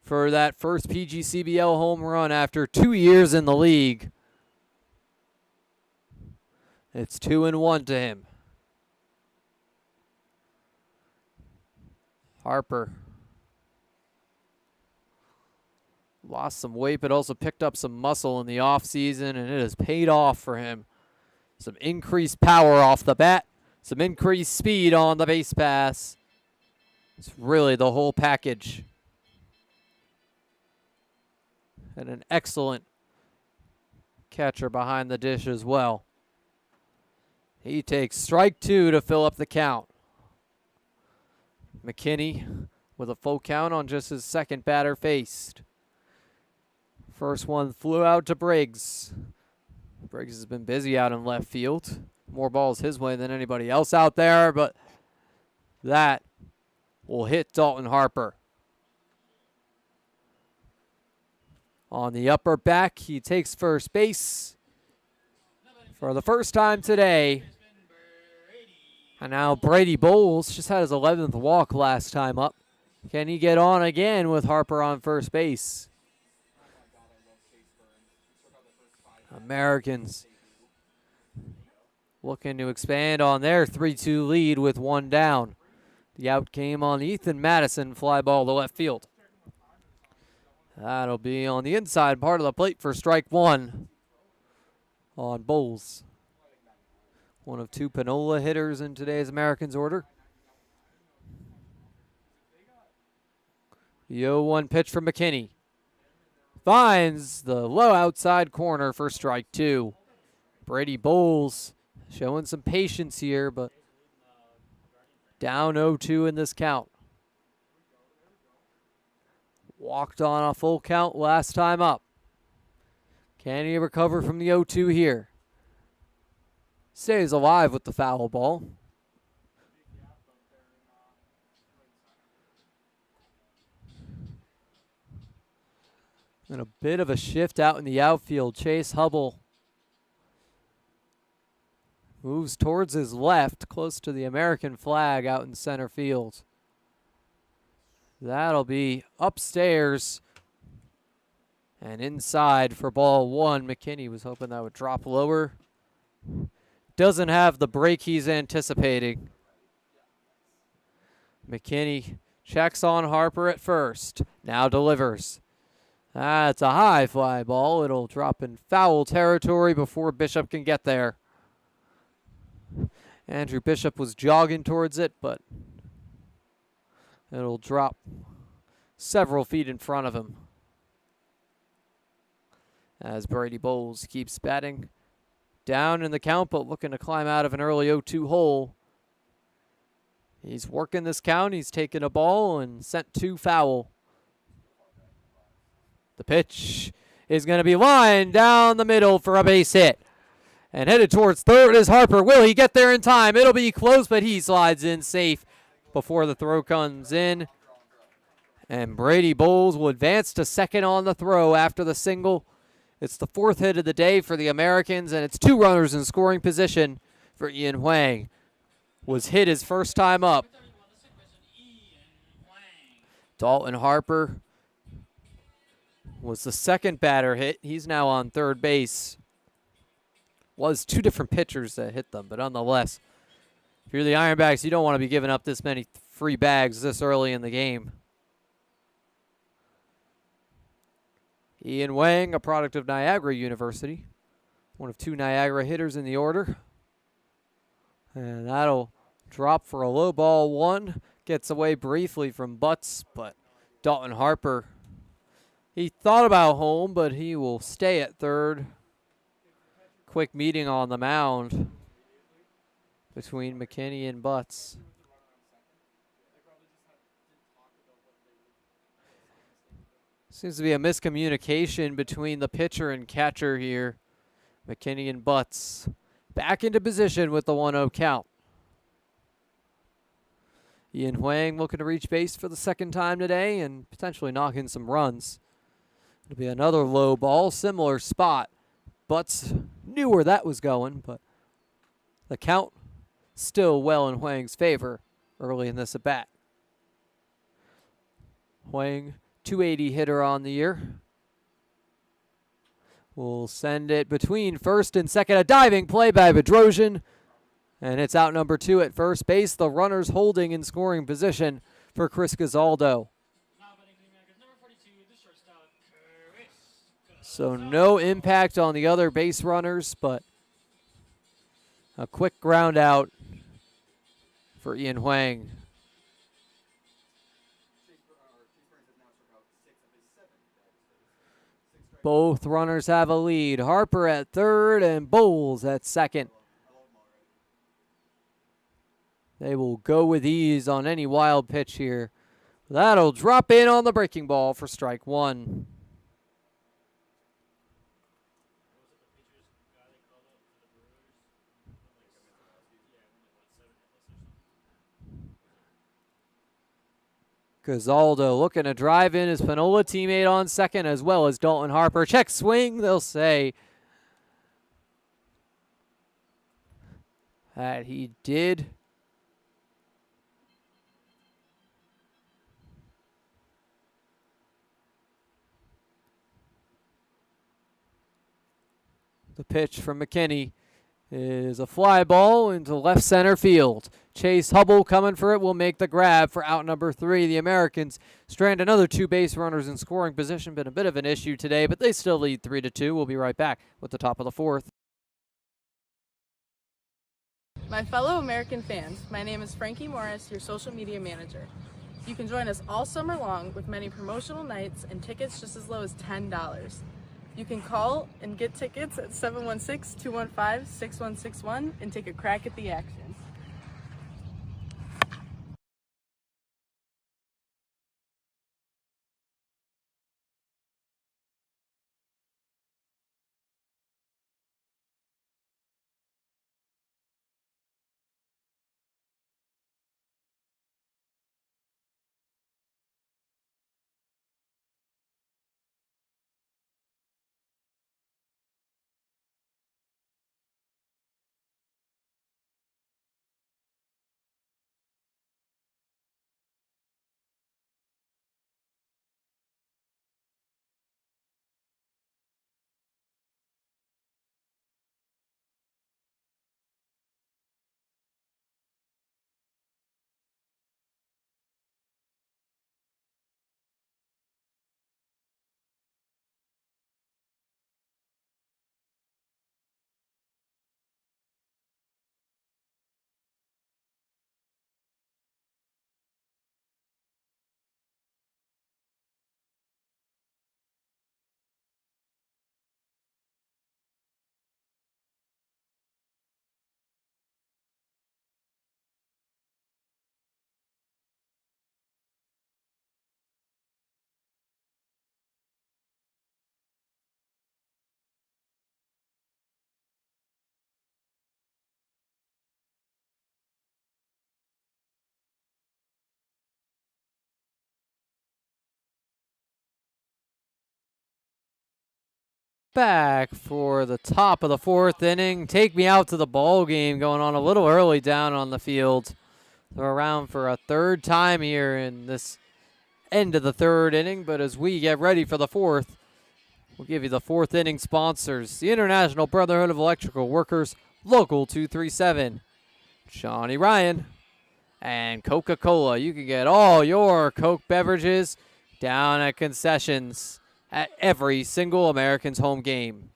for that first PGCBL home run after 2 years in the league. It's 2-1 to him. Harper lost some weight, but also picked up some muscle in the offseason, and it has paid off for him. Some increased power off the bat, some increased speed on the base pass. It's really the whole package. And an excellent catcher behind the dish as well. He takes strike 2 to fill up the count. McKinney with a full count on just his second batter faced. First one flew out to Briggs. Briggs has been busy out in left field. More balls his way than anybody else out there, but that will hit Dalton Harper. On the upper back, he takes first base for the first time today. And now Brady Bowles just had his 11th walk last time up. Can he get on again with Harper on first base? Americans looking to expand on their 3-2 lead with 1 down. The out came on Ethan Madison, fly ball to left field. That'll be on the inside part of the plate for strike 1 on Bowles. One of 2 Panola hitters in today's Americans order. The 0-1 pitch from McKinney. Finds the low outside corner for strike 2. Brady Bowles showing some patience here, but down 0-2 in this count. Walked on a full count last time up. Can he recover from the 0-2 here? Stays alive with the foul ball. And a bit of a shift out in the outfield. Chase Hubble moves towards his left, close to the American flag out in center field. That'll be upstairs and inside for ball one. McKinney was hoping that would drop lower. Doesn't have the break he's anticipating. McKinney checks on Harper at first. Now delivers. That's a high fly ball. It'll drop in foul territory before Bishop can get there. Andrew Bishop was jogging towards it, but it'll drop several feet in front of him. As Brady Bowles keeps batting down in the count, but looking to climb out of an early 0-2 hole. He's working this count. He's taken a ball and sent two foul. The pitch is going to be lined down the middle for a base hit. And headed towards third is Harper. Will he get there in time? It'll be close, but he slides in safe before the throw comes in. And Brady Bowles will advance to second on the throw after the single. It's the fourth hit of the day for the Americans, and it's two runners in scoring position for Ian Huang. Was hit his first time up. Dalton Harper was the second batter hit. He's now on third base. Was two different pitchers that hit them, but nonetheless, if you're the Ironbacks, you don't want to be giving up this many free bags this early in the game. Ian Wang, a product of Niagara University, one of two Niagara hitters in the order. And that'll drop for a low ball one. Gets away briefly from Butts, but Dalton Harper, he thought about home, but he will stay at third. Quick meeting on the mound between McKinney and Butts. Seems to be a miscommunication between the pitcher and catcher here. McKinney and Butts back into position with the 1-0 count. Ian Huang looking to reach base for the second time today and potentially knock in some runs. It'll be another low ball, similar spot. Butts knew where that was going, but the count still well in Huang's favor early in this at-bat. Huang, 280 hitter on the year. We'll send it between first and second. A diving play by Bedrosian. And it's out number two at first base. The runners holding in scoring position for Chris Gazaldo. So no impact on the other base runners, but a quick ground out for Ian Huang. Both runners have a lead. Harper at third and Bowles at second. They will go with ease on any wild pitch here. That'll drop in on the breaking ball for strike one. Gazaldo looking to drive in his Panola teammate on second, as well as Dalton Harper. Check swing, they'll say that he did. The pitch from McKinney is a fly ball into left center field. Chase Hubble coming for it will make the grab for out number three. The Americans strand another two base runners in scoring position. Been a bit of an issue today, but they still lead 3-2. We'll be right back with the top of the fourth. My fellow American fans, my name is Frankie Morris, your social media manager. You can join us all summer long with many promotional nights and tickets just as low as $10. You can call and get tickets at 716-215-6161 and take a crack at the action. back for the top of the fourth inning. Take me out to the ball game going on a little early down on the field. They're around for a third time here in this end of the third inning, but as we get ready for the fourth, we'll give you the fourth inning sponsors. The International Brotherhood of Electrical Workers, Local 237, Johnny Ryan, and Coca-Cola. You can get all your Coke beverages down at concessions at every single Americans home game.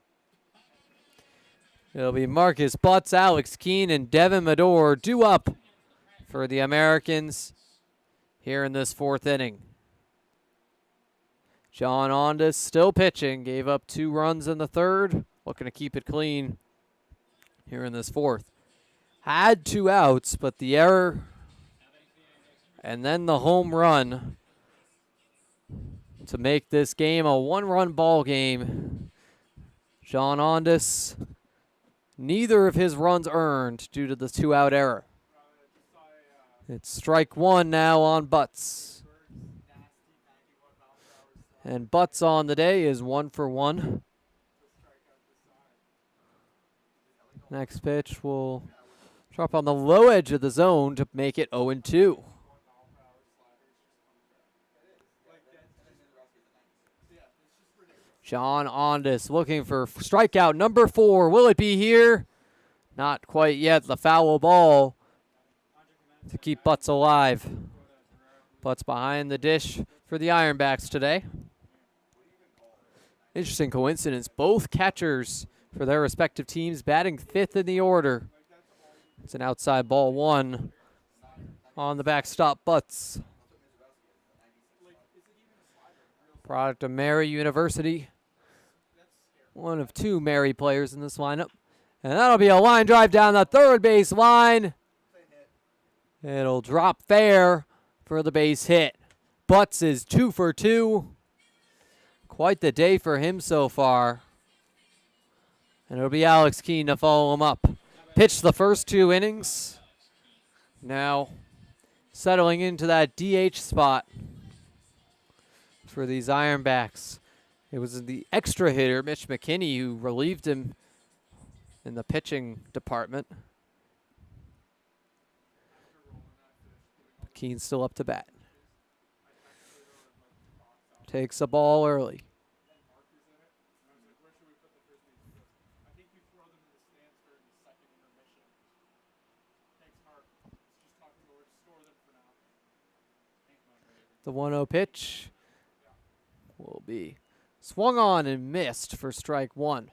It'll be Marcus Butts, Alex Keene, and Devin Medor due up for the Americans here in this fourth inning. John Ondas still pitching, gave up 2 runs in the third, looking to keep it clean here in this fourth. Had 2 outs, but the error and then the home run to make this game a 1-run ball game. John Ondas, neither of his runs earned due to the 2-out error. It's strike 1 now on Butts. And Butts on the day is 1 for 1. Next pitch will drop on the low edge of the zone to make it 0-2. John Ondas looking for strikeout number 4. Will it be here? Not quite yet. The foul ball to keep Butts alive. Butts behind the dish for the Ironbacks today. Interesting coincidence. Both catchers for their respective teams batting 5th in the order. It's an outside ball 1 on the backstop. Butts. Product of Mary University. One of 2 Mary players in this lineup. And that'll be a line drive down the third base line. It'll drop fair for the base hit. Butts is 2 for 2. Quite the day for him so far. And it'll be Alex Keene to follow him up. Pitched the first 2 innings. Now settling into that DH spot for these Ironbacks. It was the extra hitter, Mitch McKinney, who relieved him in the pitching department. Keene's still up to bat. Takes the ball early. The 1-0 pitch will be swung on and missed for strike 1.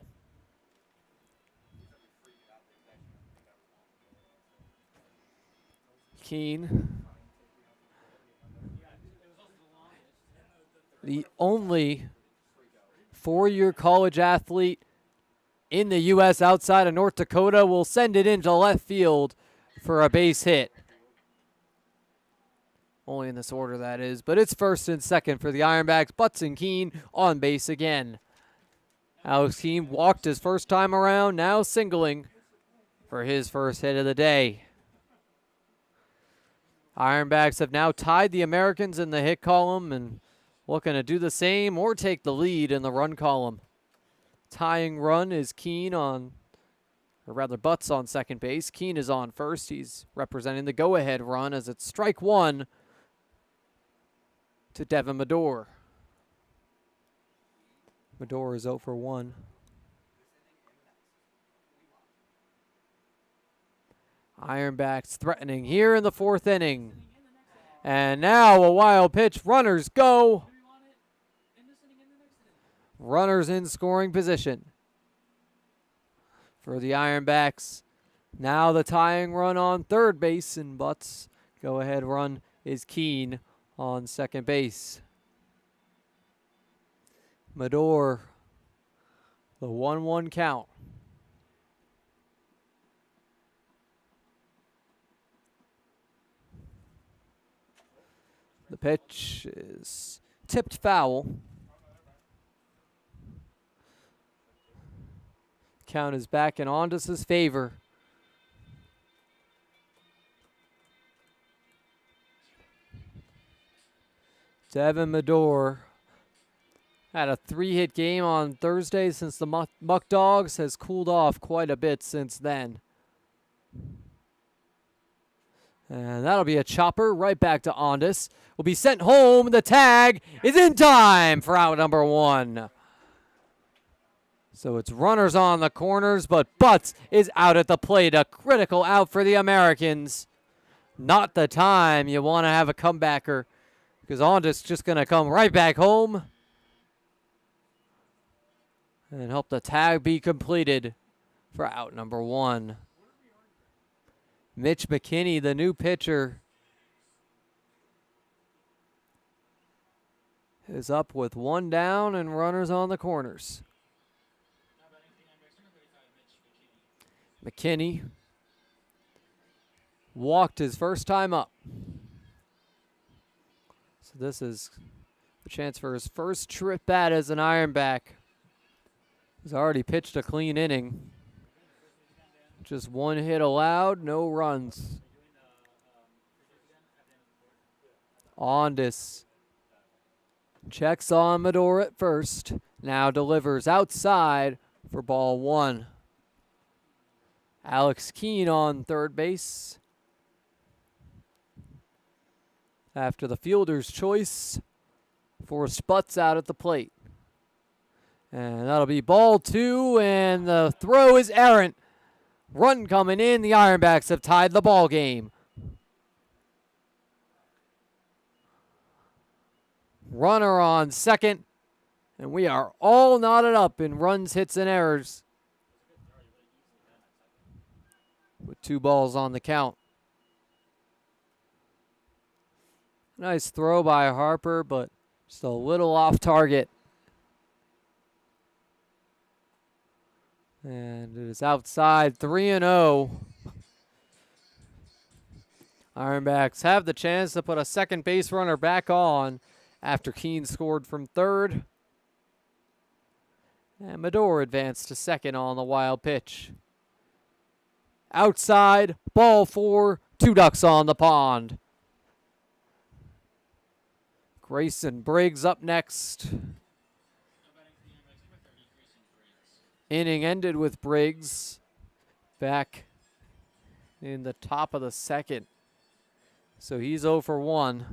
Keene, the only 4-year college athlete in the U.S. outside of North Dakota, will send it into left field for a base hit. Only in this order, that is. But it's first and second for the Ironbacks. Butts and Keene on base again. Alex Keene walked his first time around, now singling for his first hit of the day. Ironbacks have now tied the Americans in the hit column and looking to do the same or take the lead in the run column. Tying run is Keene on, or rather Butts on second base. Keene is on first. He's representing the go-ahead run as it's strike 1 to Devin Medor. Medor is 0 for 1. Ironbacks threatening here in the fourth inning. And now a wild pitch. Runners go. Runners in scoring position for the Ironbacks. Now the tying run on third base, and Butts' go-ahead run is Keene on second base. Medor, the 1-1 count. The pitch is tipped foul. Count is back in Ondas' favor. Devin Medor Had a 3-hit game on Thursday since the Muck Dogs has cooled off quite a bit since then. And that'll be a chopper right back to Ondas. Will be sent home. The tag is in time for out number 1. So it's runners on the corners, but Butts is out at the plate. A critical out for the Americans. Not the time you want to have a comebacker, because Ondas just going to come right back home and help the tag be completed for out number 1. Mitch McKinney, the new pitcher, is up with 1 down and runners on the corners. McKinney walked his first time up. So this is a chance for his first true at bat as an Ironback. He's already pitched a clean inning. Just 1 hit allowed, no runs. Ondas checks on Medor at first. Now delivers outside for ball 1. Alex Keene on third base. After the fielder's choice, forced Butts out at the plate. And that'll be ball 2, and the throw is errant. Run coming in. The Ironbacks have tied the ball game. Runner on second, and we are all knotted up in runs, hits, and errors, with 2 balls on the count. Nice throw by Harper, but just a little off target. And it is outside, 3-0. Ironbacks have the chance to put a second base runner back on after Keene scored from third. And Medor advanced to second on the wild pitch. Outside, ball 4, 2 ducks on the pond. Grayson Briggs up next. Inning ended with Briggs back in the top of the second. So he's 0 for 1.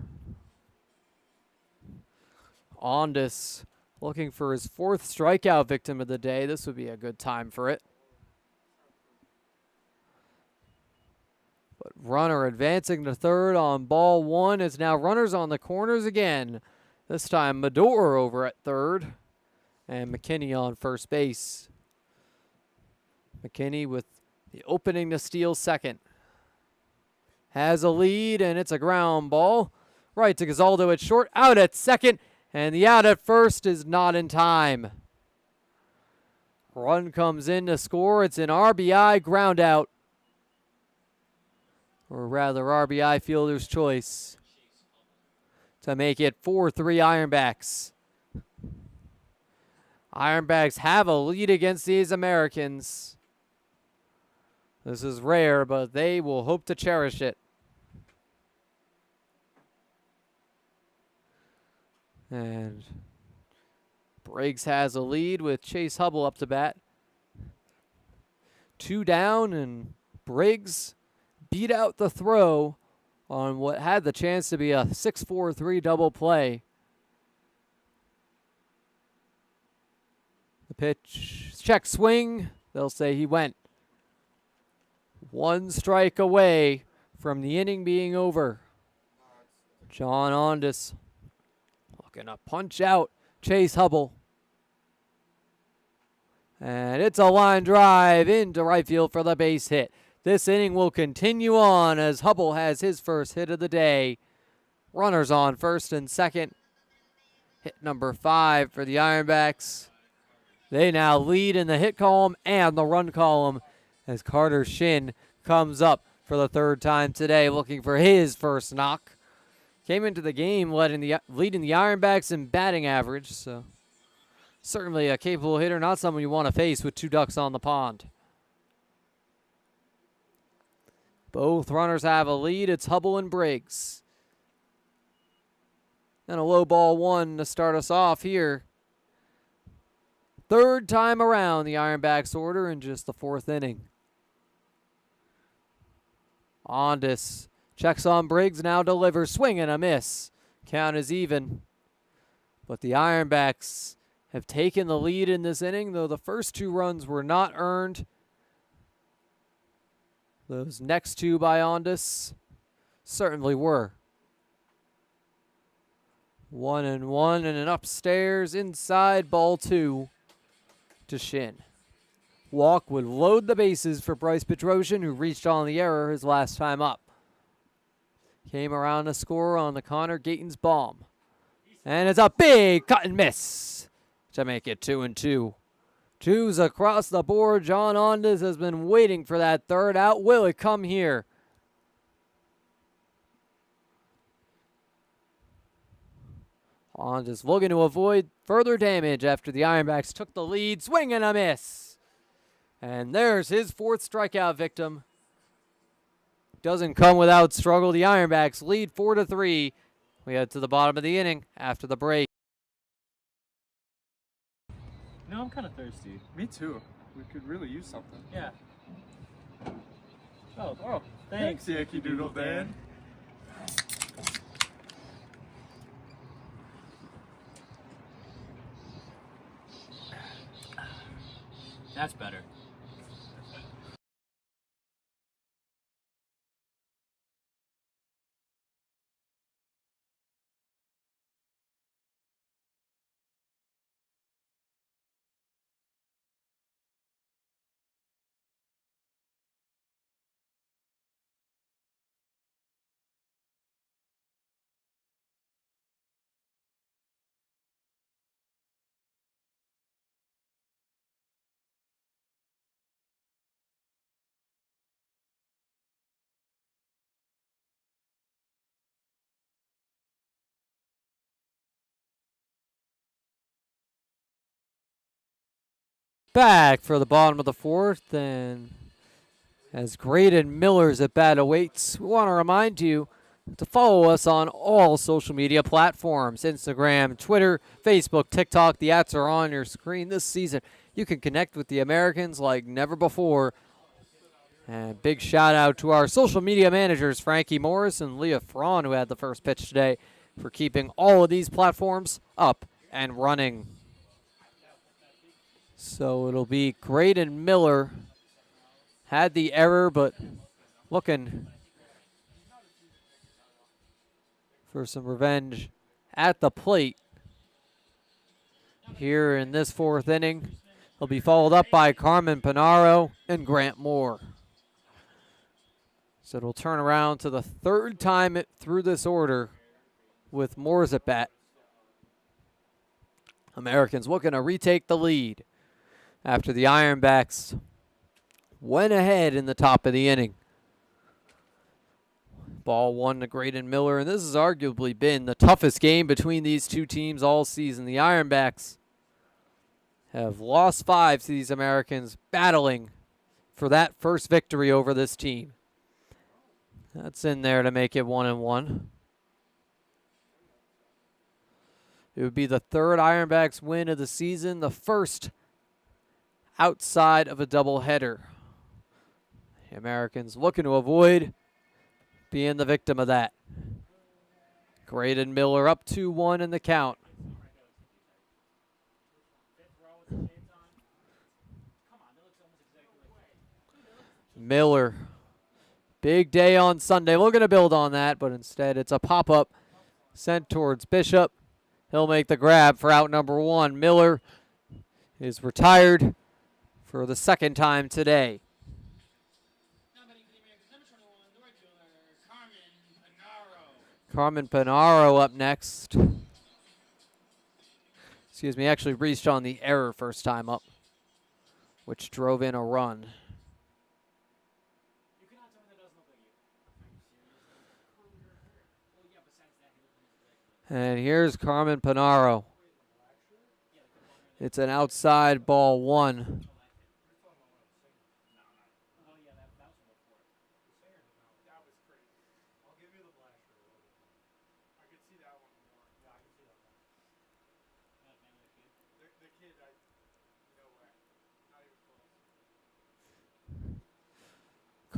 Ondas looking for his 4th strikeout victim of the day. This would be a good time for it. But runner advancing to third on ball 1 is now runners on the corners again. This time Medor over at third and McKinney on first base. McKinney with the opening to steal second. Has a lead, and it's a ground ball. Right to Gazaldo at short, out at second, and the out at first is not in time. Run comes in to score. It's an RBI ground out. Or rather, RBI fielder's choice to make it 4-3 Ironbacks. Ironbacks have a lead against these Americans. This is rare, but they will hope to cherish it. And Briggs has a lead with Chase Hubble up to bat. 2 down, and Briggs beat out the throw on what had the chance to be a 6-4-3 double play. The pitch, check swing. They'll say he went. 1 strike away from the inning being over. John Ondas looking to punch out Chase Hubble. And it's a line drive into right field for the base hit. This inning will continue on as Hubble has his first hit of the day. Runners on first and second. Hit number 5 for the Ironbacks. They now lead in the hit column and the run column as Carter Shin comes up for the 3rd time today looking for his first knock. Came into the game leading the Ironbacks in batting average, so certainly a capable hitter, not someone you want to face with 2 ducks on the pond. Both runners have a lead. It's Hubble and Briggs. And a low ball 1 to start us off here third time around the Ironbacks order in just the fourth inning. Ondas checks on Briggs, now delivers, swing and a miss. Count is even. But the Ironbacks have taken the lead in this inning, though the first 2 runs were not earned. Those next 2 by Ondas certainly were. 1-1 and an upstairs inside ball 2 to Shin. Walk would load the bases for Bryce Petrosian, who reached on the error his last time up. Came around to score on the Connor Gatens bomb. And it's a big cut and miss to make it 2-2. 2s across the board. John Ondas has been waiting for that third out. Will it come here? Ondas looking to avoid further damage after the Ironbacks took the lead. Swing and a miss. And there's his 4th strikeout victim. Doesn't come without struggle. The Ironbacks lead 4-3. We head to the bottom of the inning after the break. No, I'm kind of thirsty. Me too. We could really use something. Yeah. Oh, thanks. Yankee Doodle Dan. That's better. Back for the bottom of the 4th, and as Graydon Miller's at bat awaits, we want to remind you to follow us on all social media platforms, Instagram, Twitter, Facebook, TikTok. The ats are on your screen this season. You can connect with the Americans like never before. And big shout out to our social media managers, Frankie Morris and Leah Fraun, who had the first pitch today, for keeping all of these platforms up and running. So it'll be Graydon Miller. Had the error, but looking for some revenge at the plate here in this 4th inning. He'll be followed up by Carmen Panaro and Grant Moore. So it'll turn around to the 3rd time through this order with Moore's at bat. Americans looking to retake the lead after the Ironbacks went ahead in the top of the inning. Ball 1 to Graydon Miller, and this has arguably been the toughest game between these 2 teams all season. The Ironbacks have lost 5 to these Americans, battling for that first victory over this team. That's in there to make it 1-1. It would be the 3rd Ironbacks win of the season, the first outside of a doubleheader. The Americans looking to avoid being the victim of that. Graydon Miller up 2-1 in the count. Miller, big day on Sunday. Looking to build on that, but instead it's a pop-up sent towards Bishop. He'll make the grab for out number 1. Miller is retired for the 2nd time today. Carmen Panaro up next. Excuse me, actually reached on the error first time up, which drove in a run. And here's Carmen Panaro. It's an outside ball 1.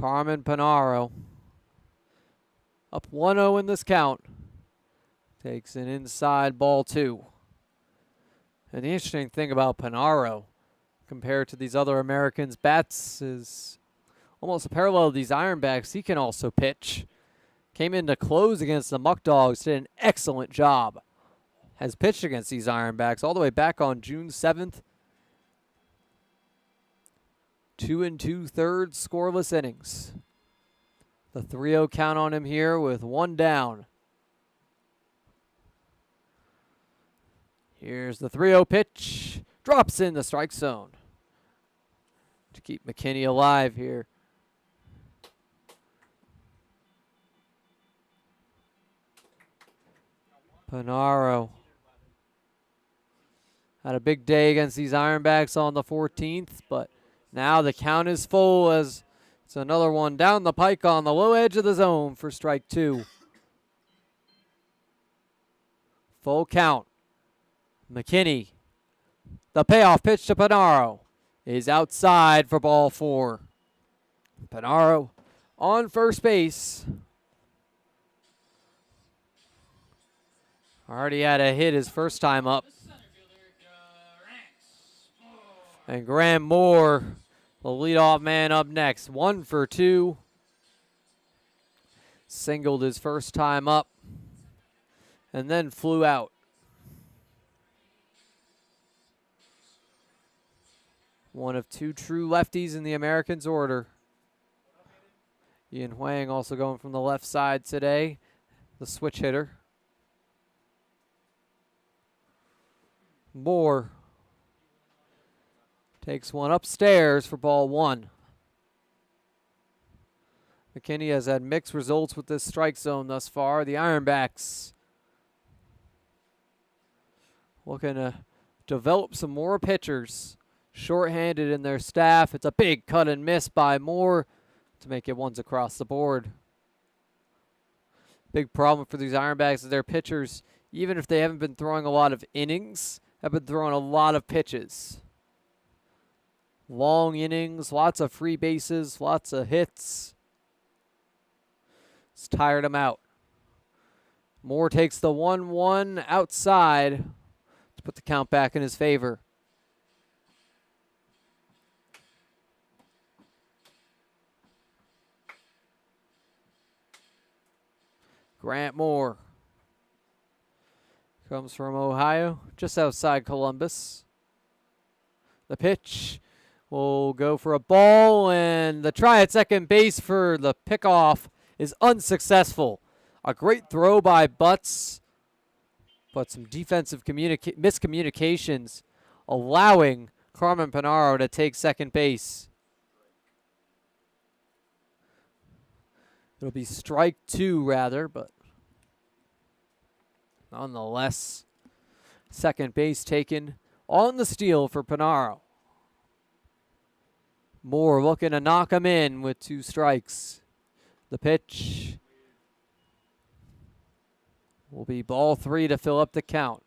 Carmen Panaro up 1-0 in this count. Takes an inside ball 2. And the interesting thing about Panaro compared to these other Americans' bats is almost a parallel to these Ironbacks. He can also pitch. Came in to close against the Muck Dogs, did an excellent job. Has pitched against these Ironbacks all the way back on June 7th. 2 2/3 scoreless innings. The 3-0 count on him here with 1 down. Here's the 3-0 pitch. Drops in the strike zone to keep McKinney alive here. Panaro had a big day against these Ironbacks on the 14th, but now the count is full as it's another one down the pike on the low edge of the zone for strike 2. Full count. McKinney, the payoff pitch to Panaro, is outside for ball 4. Panaro on first base. Already had a hit his first time up. And Graham Moore, the leadoff man, up next. 1 for 2. Singled his first time up and then flew out. One of 2 true lefties in the Americans' order. Ian Huang also going from the left side today, the switch hitter. Moore takes one upstairs for ball 1. McKinney has had mixed results with this strike zone thus far. The Ironbacks looking to develop some more pitchers. Short-handed in their staff. It's a big cut and miss by Moore to make it ones across the board. Big problem for these Ironbacks is their pitchers, even if they haven't been throwing a lot of innings, have been throwing a lot of pitches. Long innings, lots of free bases, lots of hits. It's tired them out. Moore takes the 1-1 outside to put the count back in his favor. Grant Moore comes from Ohio, just outside Columbus. The pitch will go for a ball, and the try at second base for the pickoff is unsuccessful. A great throw by Butts, but some defensive miscommunications allowing Carmen Panaro to take second base. It'll be strike 2 rather, but nonetheless, second base taken on the steal for Panaro. Moore looking to knock him in with 2 strikes. The pitch will be ball 3 to fill up the count.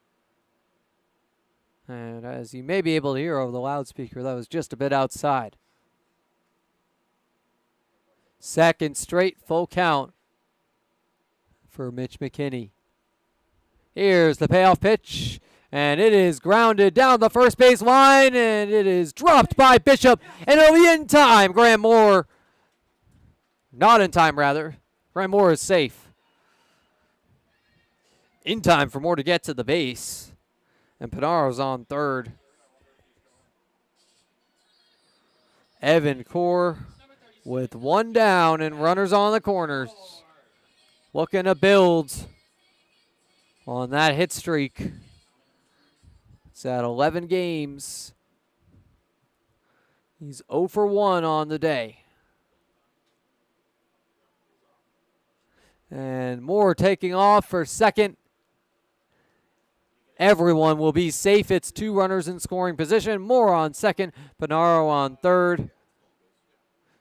And as you may be able to hear over the loudspeaker, that was just a bit outside. Second straight full count for Mitch McKinney. Here's the payoff pitch, and it is grounded down the first base line, and it is dropped by Bishop, and it'll be in time. Graham Moore, not in time rather. Graham Moore is safe. In time for Moore to get to the base, and Panaro's on third. Evan Core with 1 down and runners on the corners. Looking to build on that hit streak. It's at 11 games. He's 0 for 1 on the day. And Moore taking off for second. Everyone will be safe. It's 2 runners in scoring position. Moore on second, Panaro on third.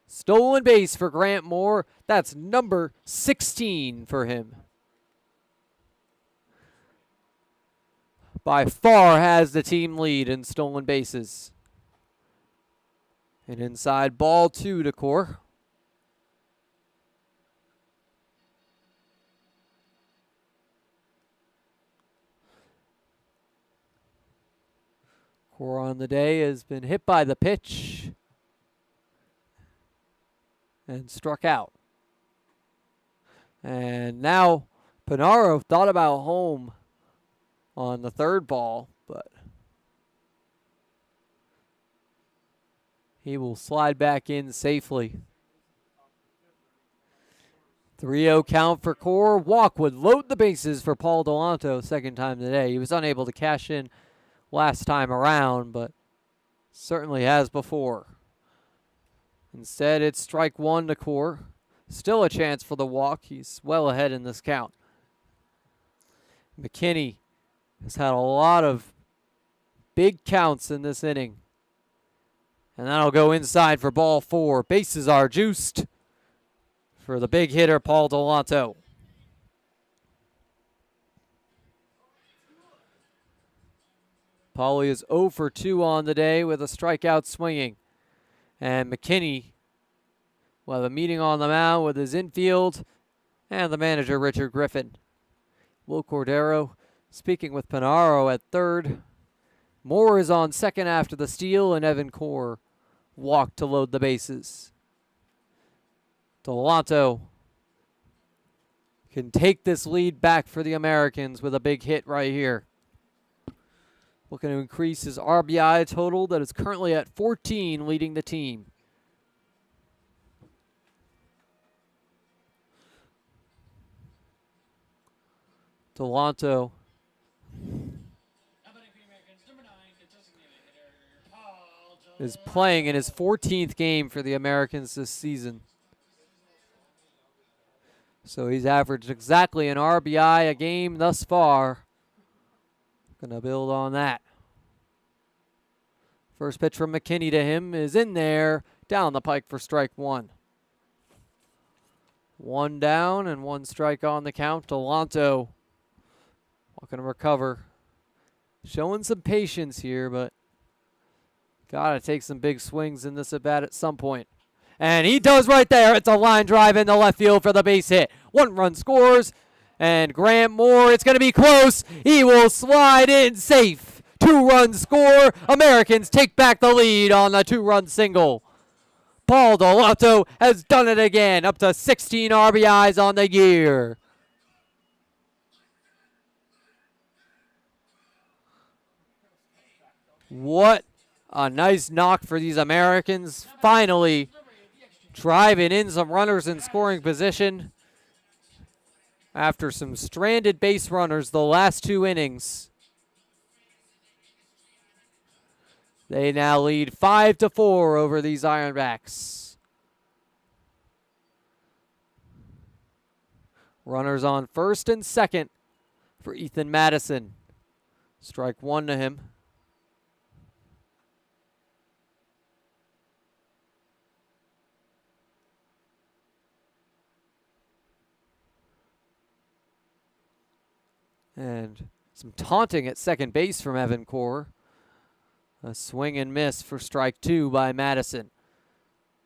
Stolen base for Grant Moore. That's number 16 for him. By far has the team lead in stolen bases. And inside ball 2 to Core. Core on the day has been hit by the pitch and struck out. And now Panaro thought about home on the third ball, but he will slide back in safely. 3-0 count for Core. Walk would load the bases for Paul Delanto second time today. He was unable to cash in last time around, but certainly has before. Instead, it's strike one to Core. Still a chance for the walk. He's well ahead in this count. McKinney has had a lot of big counts in this inning. And that'll go inside for ball 4. Bases are juiced for the big hitter, Paul Delanto. Paulie is 0 for 2 on the day with a strikeout swinging. And McKinney will have a meeting on the mound with his infield and the manager, Richard Griffin. Will Cordero speaking with Panaro at third. Moore is on second after the steal, and Evan Core walked to load the bases. Delanto can take this lead back for the Americans with a big hit right here. Looking to increase his RBI total that is currently at 14, leading the team. Delanto is playing in his 14th game for the Americans this season. So he's averaged exactly an RBI a game thus far. Gonna build on that. First pitch from McKinney to him is in there, down the pike for strike one. One down and one strike on the count. Delanto looking to recover. Showing some patience here, but gotta take some big swings in this at bat at some point. And he does right there. It's a line drive in the left field for the base hit. 1 run scores. And Grant Moore, it's going to be close. He will slide in safe. 2-run score. Americans take back the lead on the 2-run single. Paul Delanto has done it again, up to 16 RBIs on the year. What a nice knock for these Americans. Finally driving in some runners in scoring position after some stranded base runners the last 2 innings. They now lead 5-4 over these Ironbacks. Runners on first and second for Ethan Madison. Strike one to him. And some taunting at second base from Evan Core. A swing and miss for strike two by Madison.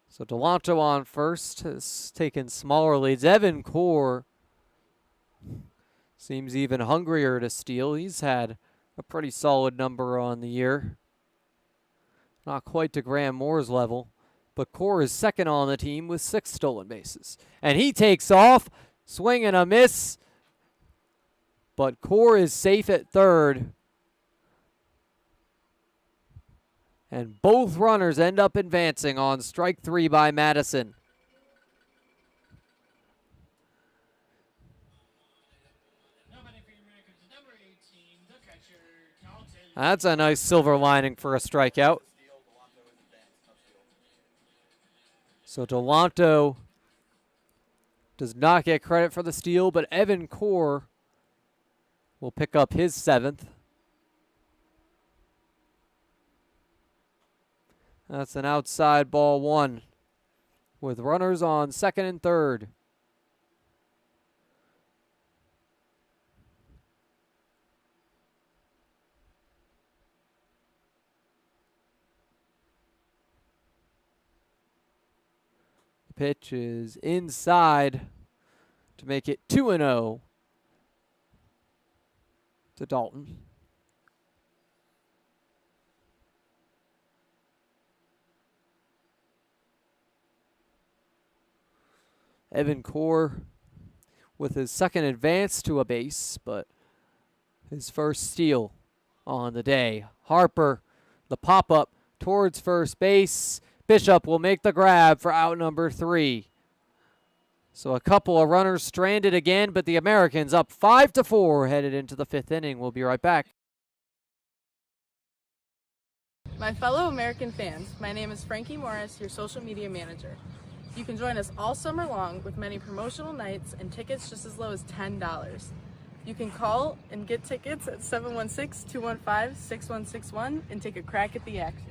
So Delanto on first has taken smaller leads. Evan Core seems even hungrier to steal. He's had a pretty solid number on the year. Not quite to Graham Moore's level, but Core is second on the team with 6 stolen bases. And he takes off, swing and a miss. But Core is safe at third. And both runners end up advancing on strike 3 by Madison. That's a nice silver lining for a strikeout. So Delanto does not get credit for the steal, but Evan Core will pick up his 7th. That's an outside ball 1 with runners on second and third. The pitch is inside to make it 2-0 to Dalton. Evan Core with his second advance to a base, but his first steal on the day. Harper, the pop-up towards first base. Bishop will make the grab for out number 3. So a couple of runners stranded again, but the Americans up 5-4 headed into the 5th inning. We'll be right back. My fellow American fans, my name is Frankie Morris, your social media manager. You can join us all summer long with many promotional nights and tickets just as low as $10. You can call and get tickets at 716-215-6161 and take a crack at the action.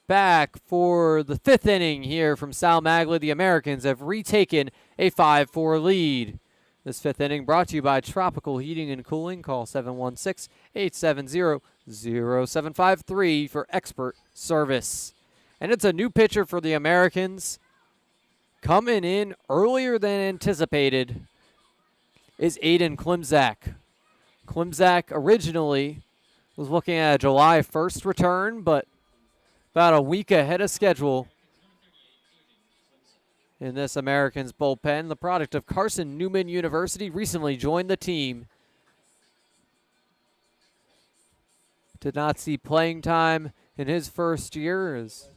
Back for the 5th inning here from Sal Magli. The Americans have retaken a 5-4 lead. This 5th inning brought to you by Tropical Heating and Cooling. Call 716-870-0753 for expert service. And it's a new pitcher for the Americans. Coming in earlier than anticipated is Aiden Klimzak. Klimzak originally was looking at a July 1st return, but about a week ahead of schedule in this Americans bullpen. The product of Carson Newman University, recently joined the team. Did not see playing time in his first year, as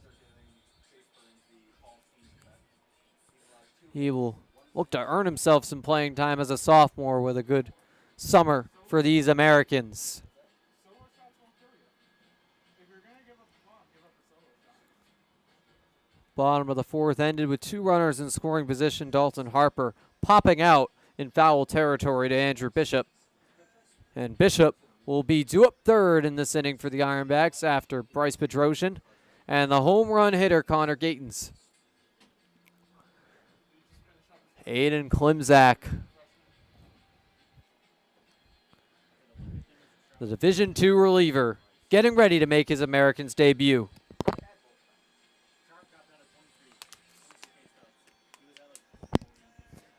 he will look to earn himself some playing time as a sophomore with a good summer for these Americans. Bottom of the 4th ended with 2 runners in scoring position. Dalton Harper popping out in foul territory to Andrew Bishop. And Bishop will be due up 3rd in this inning for the Ironbacks after Bryce Bedrosian and the home run hitter Connor Gatens. Aiden Klimzak, the Division II reliever, getting ready to make his Americans debut.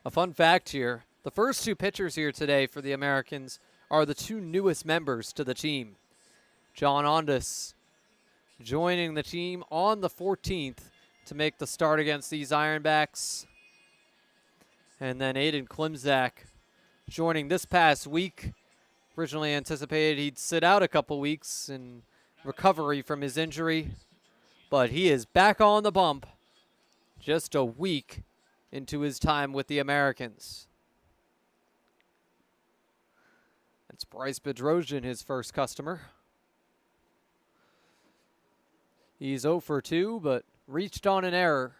A fun fact here, the first 2 pitchers here today for the Americans are the 2 newest members to the team. John Ondas joining the team on the 14th to make the start against these Ironbacks. And then Aiden Klimzak joining this past week. Originally anticipated he'd sit out a couple weeks in recovery from his injury, but he is back on the bump just a week into his time with the Americans. It's Bryce Bedrosian, his first customer. He's 0 for 2, but reached on an error.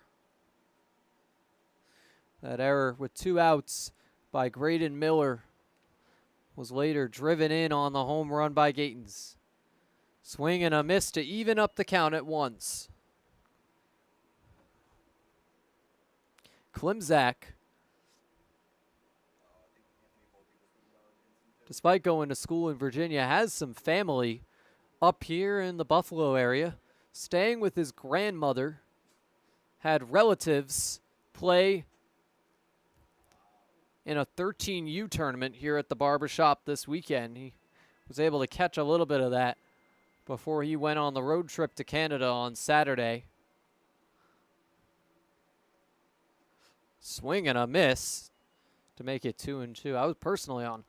That error with 2 outs by Graydon Miller was later driven in on the home run by Gatens. Swing and a miss to even up the count at once. Klimzak, despite going to school in Virginia, has some family up here in the Buffalo area, staying with his grandmother, had relatives play in a 13U tournament here at the barbershop this weekend. He was able to catch a little bit of that before he went on the road trip to Canada on Saturday. Swing and a miss to make it 2-2. I was personally on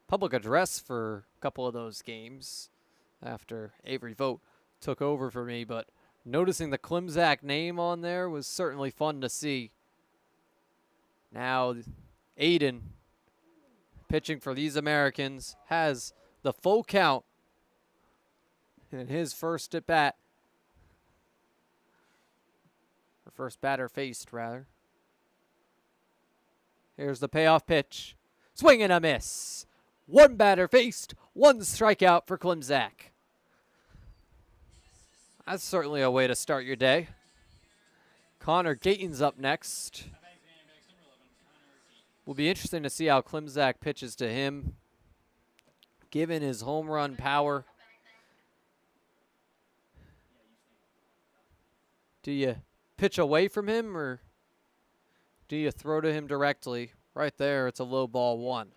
public address for a couple of those games after Avery Vogt took over for me, but noticing the Klimzak name on there was certainly fun to see. Now, Aiden, pitching for these Americans, has the full count in his first at bat. Or first batter faced, rather. Here's the payoff pitch. Swing and a miss. 1 batter faced, 1 strikeout for Klimzak. That's certainly a way to start your day. Connor Gatens up next. Will be interesting to see how Klimzak pitches to him, given his home run power. Do you pitch away from him or do you throw to him directly? Right there, it's a low ball 1.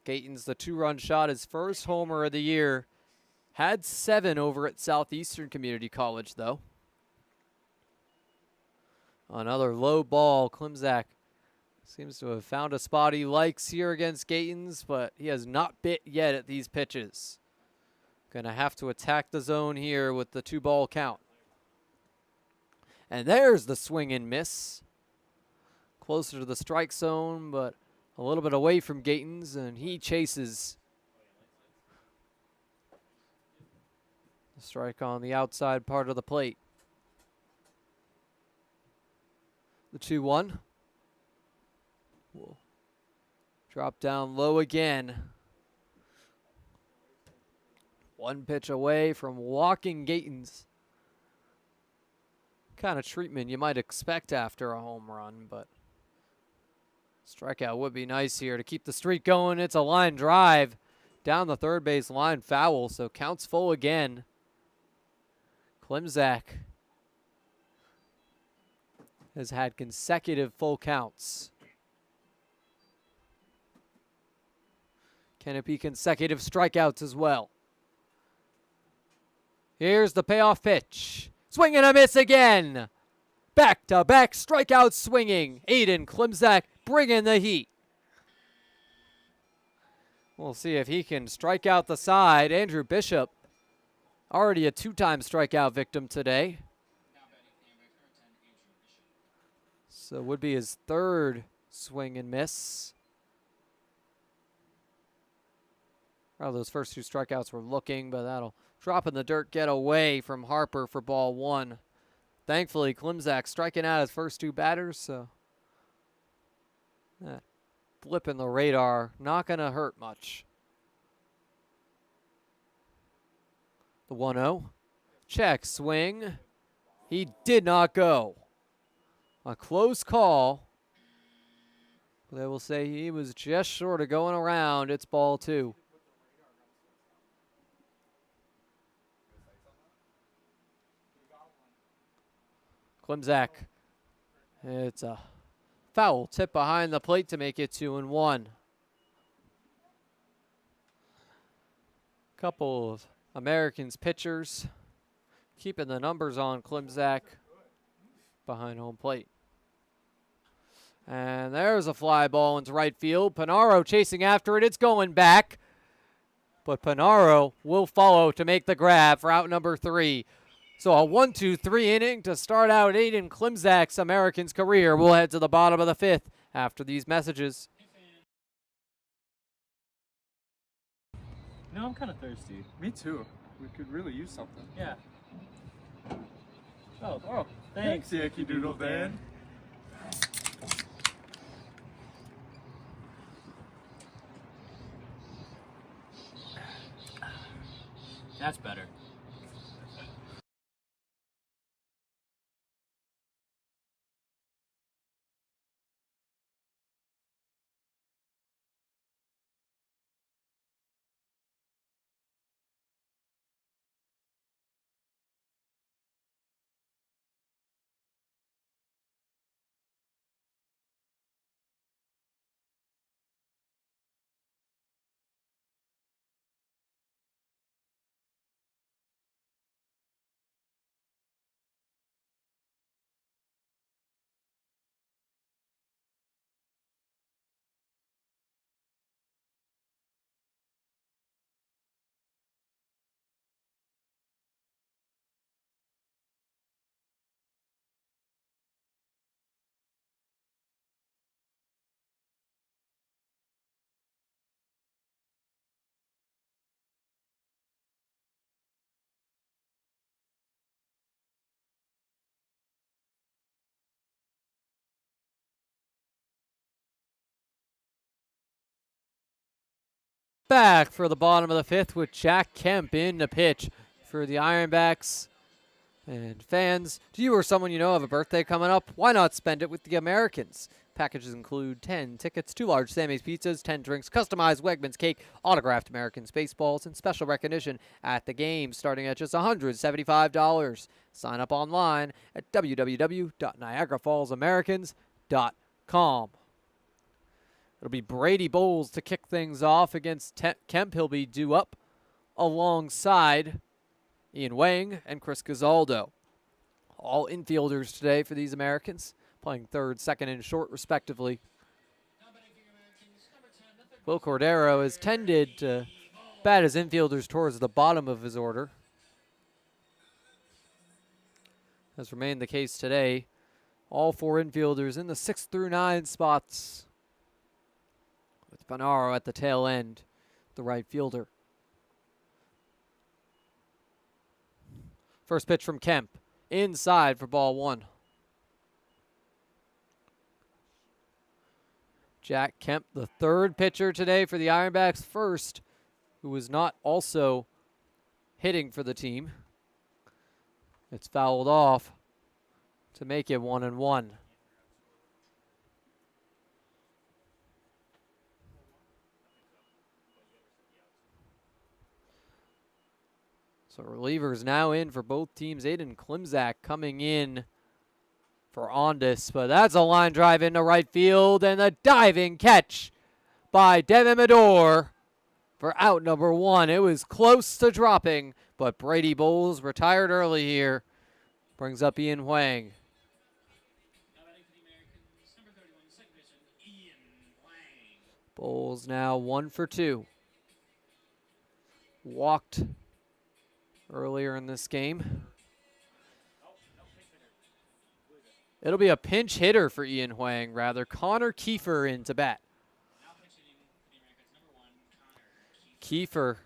Gayton's the 2-run shot, his first homer of the year. Had 7 over at Southeastern Community College, though. Another low ball. Klimzak seems to have found a spot he likes here against Gayton's, but he has not bit yet at these pitches. Gonna have to attack the zone here with the 2-ball count. And there's the swing and miss. Closer to the strike zone, but a little bit away from Gayton's, and he chases. The strike on the outside part of the plate. The 2-1. Will drop down low again. 1 pitch away from walking Gayton's. Kind of treatment you might expect after a home run, but strikeout would be nice here to keep the streak going. It's a line drive down the third base line, foul, so counts full again. Klimzak has had consecutive full counts. Can it be consecutive strikeouts as well? Here's the payoff pitch. Swing and a miss again. Back-to-back strikeouts swinging. Aiden Klimzak bringing the heat. We'll see if he can strike out the side. Andrew Bishop, already a 2-time strikeout victim today. So would be his 3rd swing and miss. Well, those first 2 strikeouts were looking, but that'll drop in the dirt, get away from Harper for ball 1. Thankfully, Klimzak striking out his first 2 batters, so that blip in the radar not going to hurt much. The 1-0. Check, swing. He did not go. A close call. They will say he was just short of going around. It's ball 2. Klimzak. It's a foul tip behind the plate to make it 2-1. Couple of Americans pitchers keeping the numbers on Klimzak behind home plate. And there's a fly ball into right field. Panaro chasing after it. It's going back. But Panaro will follow to make the grab for out number 3. So a 1-2-3 inning to start out Aiden Klimzak's Americans career. We'll head to the bottom of the 5th after these messages. No, I'm kind of thirsty. Me too. We could really use something. Yeah. Oh, thanks. Yankee Doodle Dan. That's better. Back for the bottom of the 5th with Jack Kemp in the pitch for the Ironbacks. And fans, do you or someone you know have a birthday coming up? Why not spend it with the Americans? Packages include 10 tickets, 2 large Sammy's pizzas, 10 drinks, customized Wegmans cake, autographed Americans baseballs, and special recognition at the game starting at just $175. Sign up online at www.niagarafallsamericans.com. It'll be Brady Bowles to kick things off against Kemp. He'll be due up alongside Ian Wang and Chris Gazaldo. All infielders today for these Americans, playing third, second, and short respectively. Will Cordero has tended to bat his infielders towards the bottom of his order. Has remained the case today. All 4 infielders in the 6 through 9 spots, with Bonaro at the tail end, the right fielder. First pitch from Kemp, inside for ball 1. Jack Kemp, the third pitcher today for the Ironbacks, first who was not also hitting for the team. It's fouled off to make it 1-1. So relievers now in for both teams. Aiden Klimzak coming in for Ondas, but that's a line drive into right field and a diving catch by Devin Medor for out number 1. It was close to dropping, but Brady Bowles retired early here. Brings up Ian Wang. Bowles now 1 for 2. Walked earlier in this game. It'll be a pinch hitter for Ian Wang, rather. Connor Kiefer in to bat. Kiefer,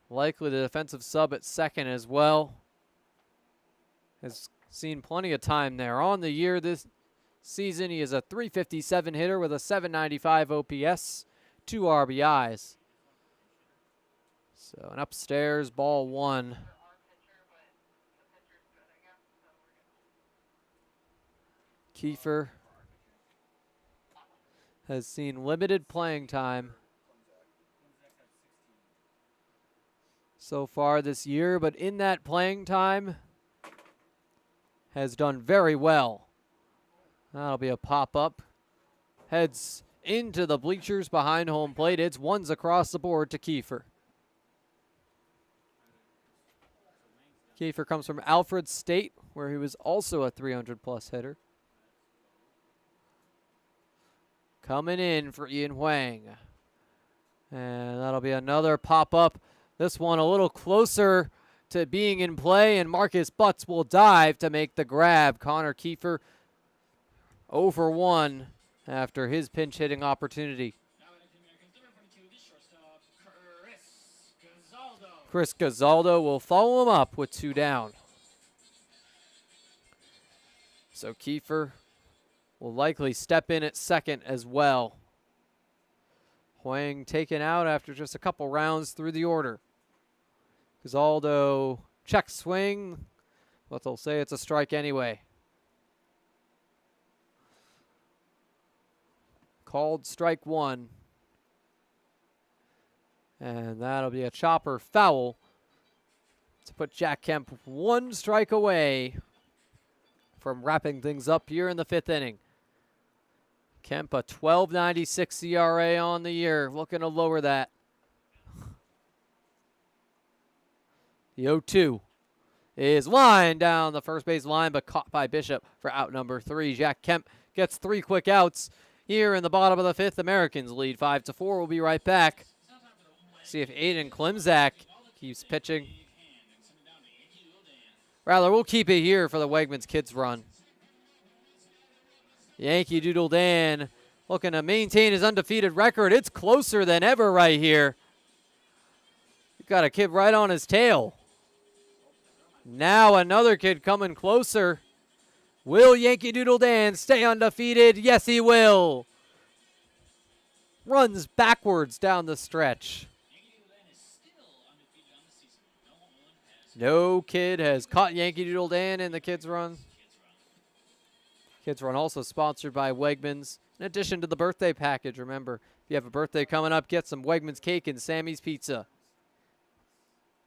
likely the defensive sub at second as well. Has seen plenty of time there. On the year this season, he is a .357 hitter with a .795 OPS, 2 RBIs. So an upstairs, ball 1. Kiefer has seen limited playing time so far this year, but in that playing time has done very well. That'll be a pop-up. Heads into the bleachers behind home plate. It's ones across the board to Kiefer. Kiefer comes from Alfred State, where he was also a 300-plus hitter. Coming in for Ian Wang. And that'll be another pop-up. This one a little closer to being in play, and Marcus Butts will dive to make the grab. Connor Kiefer 0 for 1 after his pinch-hitting opportunity. Chris Gazaldo will follow him up with 2 down. So Kiefer will likely step in at second as well. Huang taken out after just a couple rounds through the order. Gazaldo check swing, but they'll say it's a strike anyway. Called strike 1. And that'll be a chopper foul to put Jack Kemp 1 strike away from wrapping things up here in the 5th inning. Kemp a 12.96 ERA on the year, looking to lower that. The 0-2 is lined down the first base line, but caught by Bishop for out number 3. Jack Kemp gets 3 quick outs here in the bottom of the 5th. Americans lead 5-4. We'll be right back. See if Aiden Klimzak keeps pitching. Rather, we'll keep it here for the Wegmans Kids run. Yankee Doodle Dan looking to maintain his undefeated record. It's closer than ever right here. You've got a kid right on his tail. Now another kid coming closer. Will Yankee Doodle Dan stay undefeated? Yes, he will. Runs backwards down the stretch. No kid has caught Yankee Doodle Dan in the Kids Run. Kids Run also sponsored by Wegmans. In addition to the birthday package, remember, if you have a birthday coming up, get some Wegmans cake and Sammy's Pizza.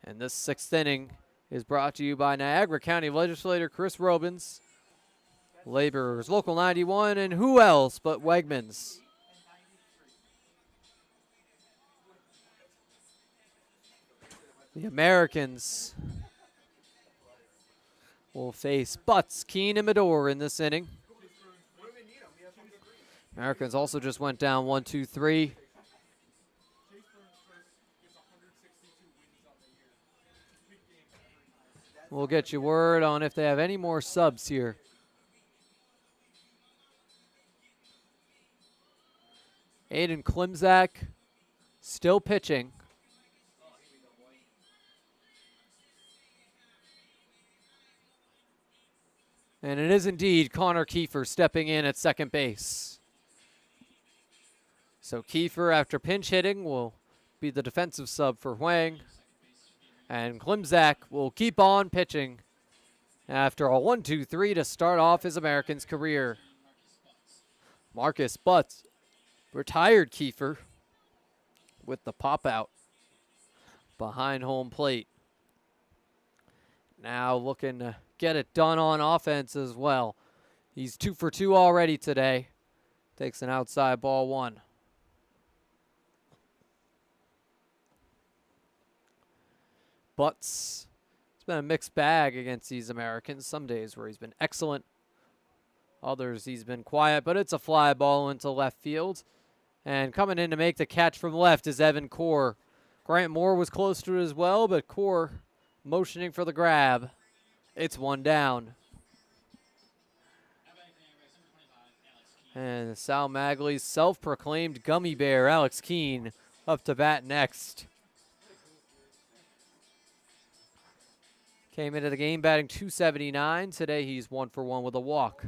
And this 6th inning is brought to you by Niagara County Legislator Chris Robins, Laborers Local 91, and who else but Wegmans. The Americans will face Butts, Keene, and Medor in this inning. Americans also just went down 1-2-3. We'll get you word on if they have any more subs here. Aiden Klimzak still pitching. And it is indeed Connor Kiefer stepping in at second base. So Kiefer, after pinch hitting, will be the defensive sub for Huang. And Klimzak will keep on pitching after a 1-2-3 to start off his Americans career. Marcus Butts retired Kiefer with the pop out behind home plate. Now looking to get it done on offense as well. He's 2 for 2 already today. Takes an outside ball 1. Butts, it's been a mixed bag against these Americans. Some days where he's been excellent. Others he's been quiet, but it's a fly ball into left field. And coming in to make the catch from left is Evan Core. Grant Moore was close to it as well, but Core motioning for the grab. It's 1 down. And Sal Magley's self-proclaimed gummy bear, Alex Keene, up to bat next. Came into the game batting .279. Today he's 1 for 1 with a walk.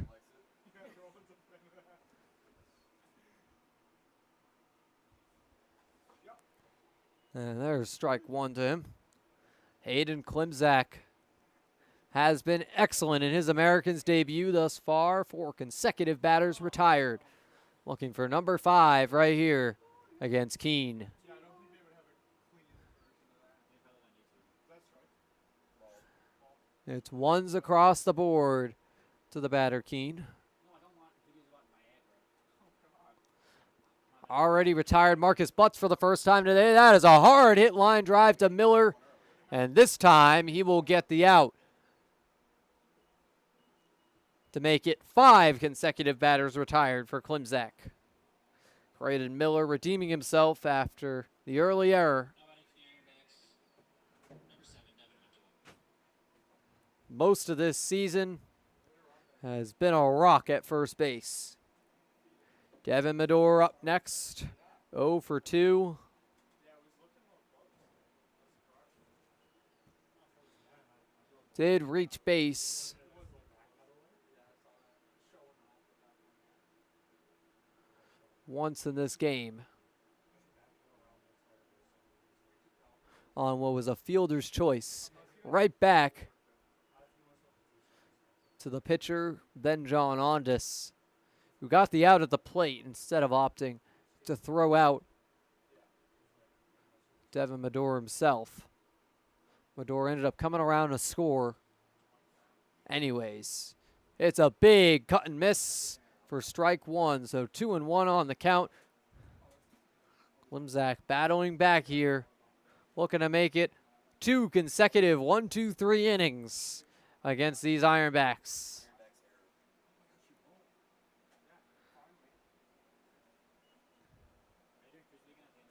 And there's strike 1 to him. Hayden Klimzak has been excellent in his Americans debut thus far. 4 consecutive batters retired. Looking for number 5 right here against Keene. It's 1s across the board to the batter, Keene. Already retired Marcus Butts for the first time today. That is a hard hit line drive to Miller. And this time he will get the out to make it 5 consecutive batters retired for Klimzak. Braden Miller redeeming himself after the early error. Most of this season has been a rock at first base. Devin Medor up next, 0 for 2. Did reach base. Once in this game. On what was a fielder's choice. Right back to the pitcher, then John Ondas, who got the out at the plate instead of opting to throw out Devin Medor himself. Medor ended up coming around to score. Anyways, it's a big cut and miss for strike 1, so 2-1 on the count. Klimzak battling back here, looking to make it 2 consecutive 1-2-3 innings against these Ironbacks.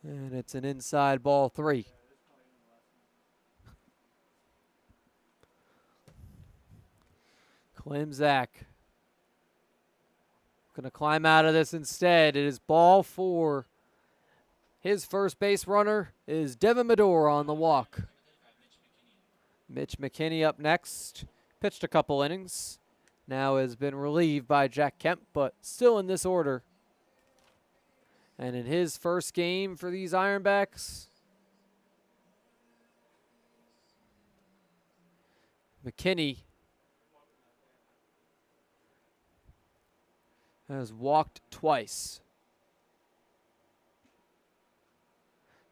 And it's an inside ball 3. Klimzak going to climb out of this instead. It is ball 4. His first base runner is Devin Medor on the walk. Mitch McKinney up next. Pitched a couple innings. Now has been relieved by Jack Kemp, but still in this order. And in his first game for these Ironbacks, McKinney has walked twice.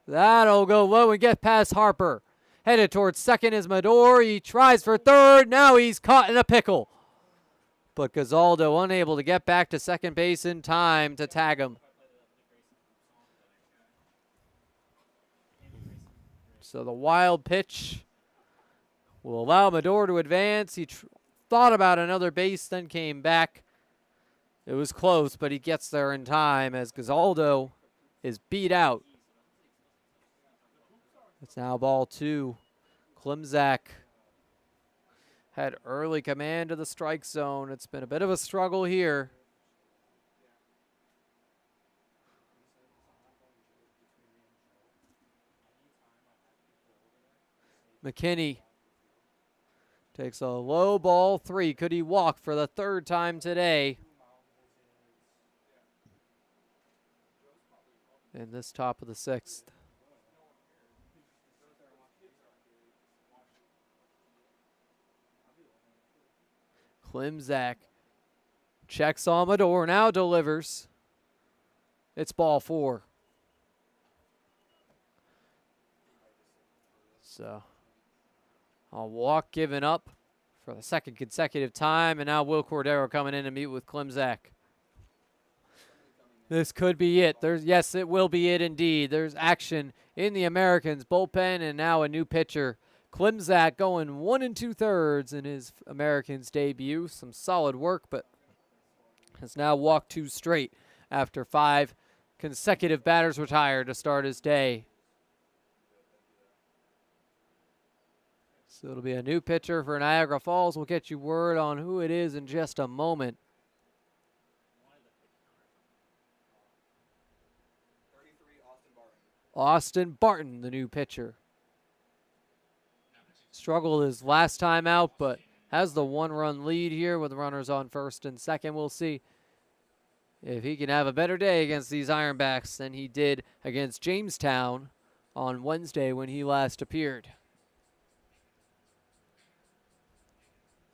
That'll go low and get past Harper. Headed towards second is Medor. He tries for third. Now he's caught in a pickle. But Gazaldo unable to get back to second base in time to tag him. So the wild pitch will allow Medor to advance. He thought about another base, then came back. It was close, but he gets there in time as Gazaldo is beat out. It's now ball 2. Klimzak had early command of the strike zone. It's been a bit of a struggle here. McKinney takes a low ball 3. Could he walk for the third time today? In this top of the 6th. Klimzak checks on Medor, now delivers. It's ball 4. So, a walk given up for the second consecutive time, and now Will Cordero coming in to meet with Klimzak. This could be it. Yes, it will be it indeed. There's action in the Americans bullpen, and now a new pitcher. Klimzak going 1 2/3 in his Americans debut. Some solid work, but has now walked 2 straight after 5 consecutive batters retired to start his day. So it'll be a new pitcher for Niagara Falls. We'll get you word on who it is in just a moment. Austin Barton, the new pitcher. Struggled his last time out, but has the 1-run lead here with runners on first and second. We'll see if he can have a better day against these Ironbacks than he did against Jamestown on Wednesday when he last appeared.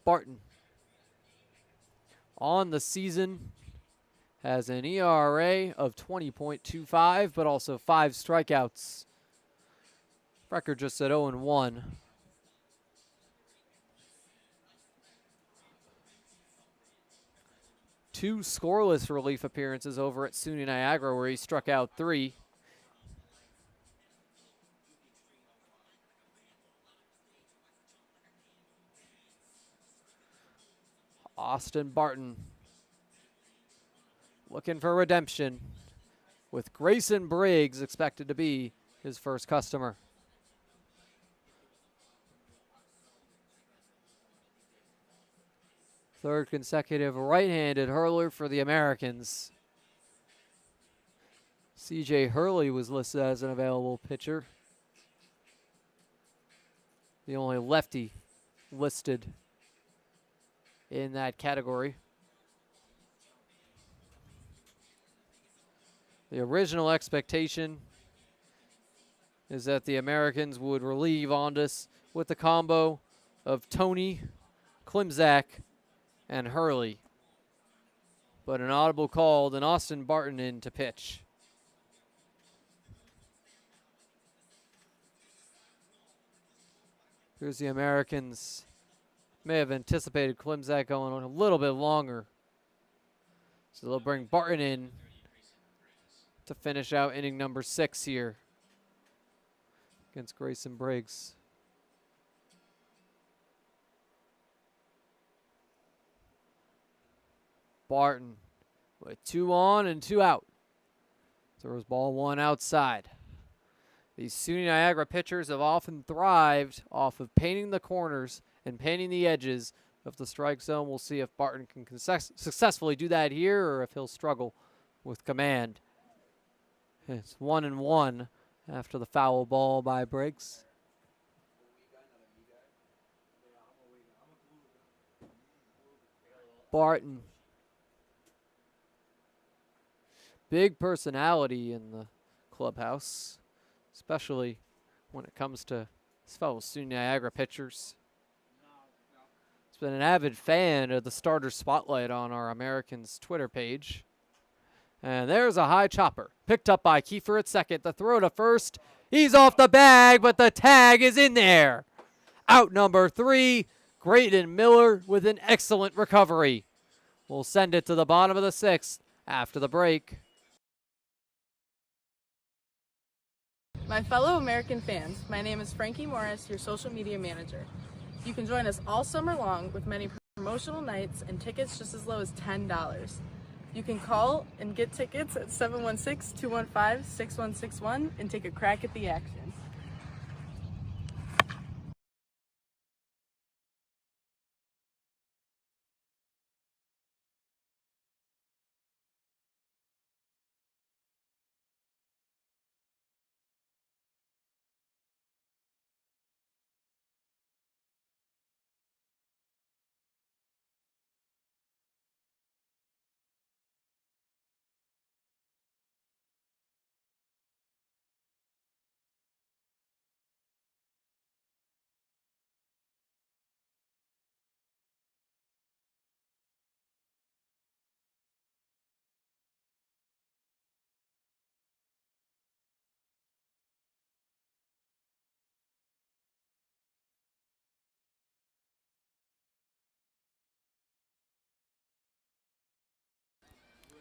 Barton on the season has an ERA of 20.25, but also 5 strikeouts. Record just at 0-1. Two scoreless relief appearances over at SUNY Niagara where he struck out 3. Austin Barton looking for redemption with Grayson Briggs expected to be his first customer. Third consecutive right-handed hurler for the Americans. C.J. Hurley was listed as an available pitcher. The only lefty listed in that category. The original expectation is that the Americans would relieve Ondas with the combo of Tony, Klimzak, and Hurley. But an audible called and Austin Barton in to pitch. Here's the Americans. May have anticipated Klimzak going on a little bit longer. So they'll bring Barton in to finish out inning number 6 here against Grayson Briggs. Barton with 2 on and 2 out. Throws ball 1 outside. These SUNY Niagara pitchers have often thrived off of painting the corners and painting the edges of the strike zone. We'll see if Barton can successfully do that here or if he'll struggle with command. It's 1-1 after the foul ball by Briggs. Barton. Big personality in the clubhouse, especially when it comes to his fellow SUNY Niagara pitchers. He's been an avid fan of the starter spotlight on our Americans Twitter page. And there's a high chopper. Picked up by Kiefer at second. The throw to first. He's off the bag, but the tag is in there. Out number 3, Graydon Miller with an excellent recovery. We'll send it to the bottom of the 6th after the break. My fellow American fans, my name is Frankie Morris, your social media manager. You can join us all summer long with many promotional nights and tickets just as low as $10. You can call and get tickets at 716-215-6161 and take a crack at the action.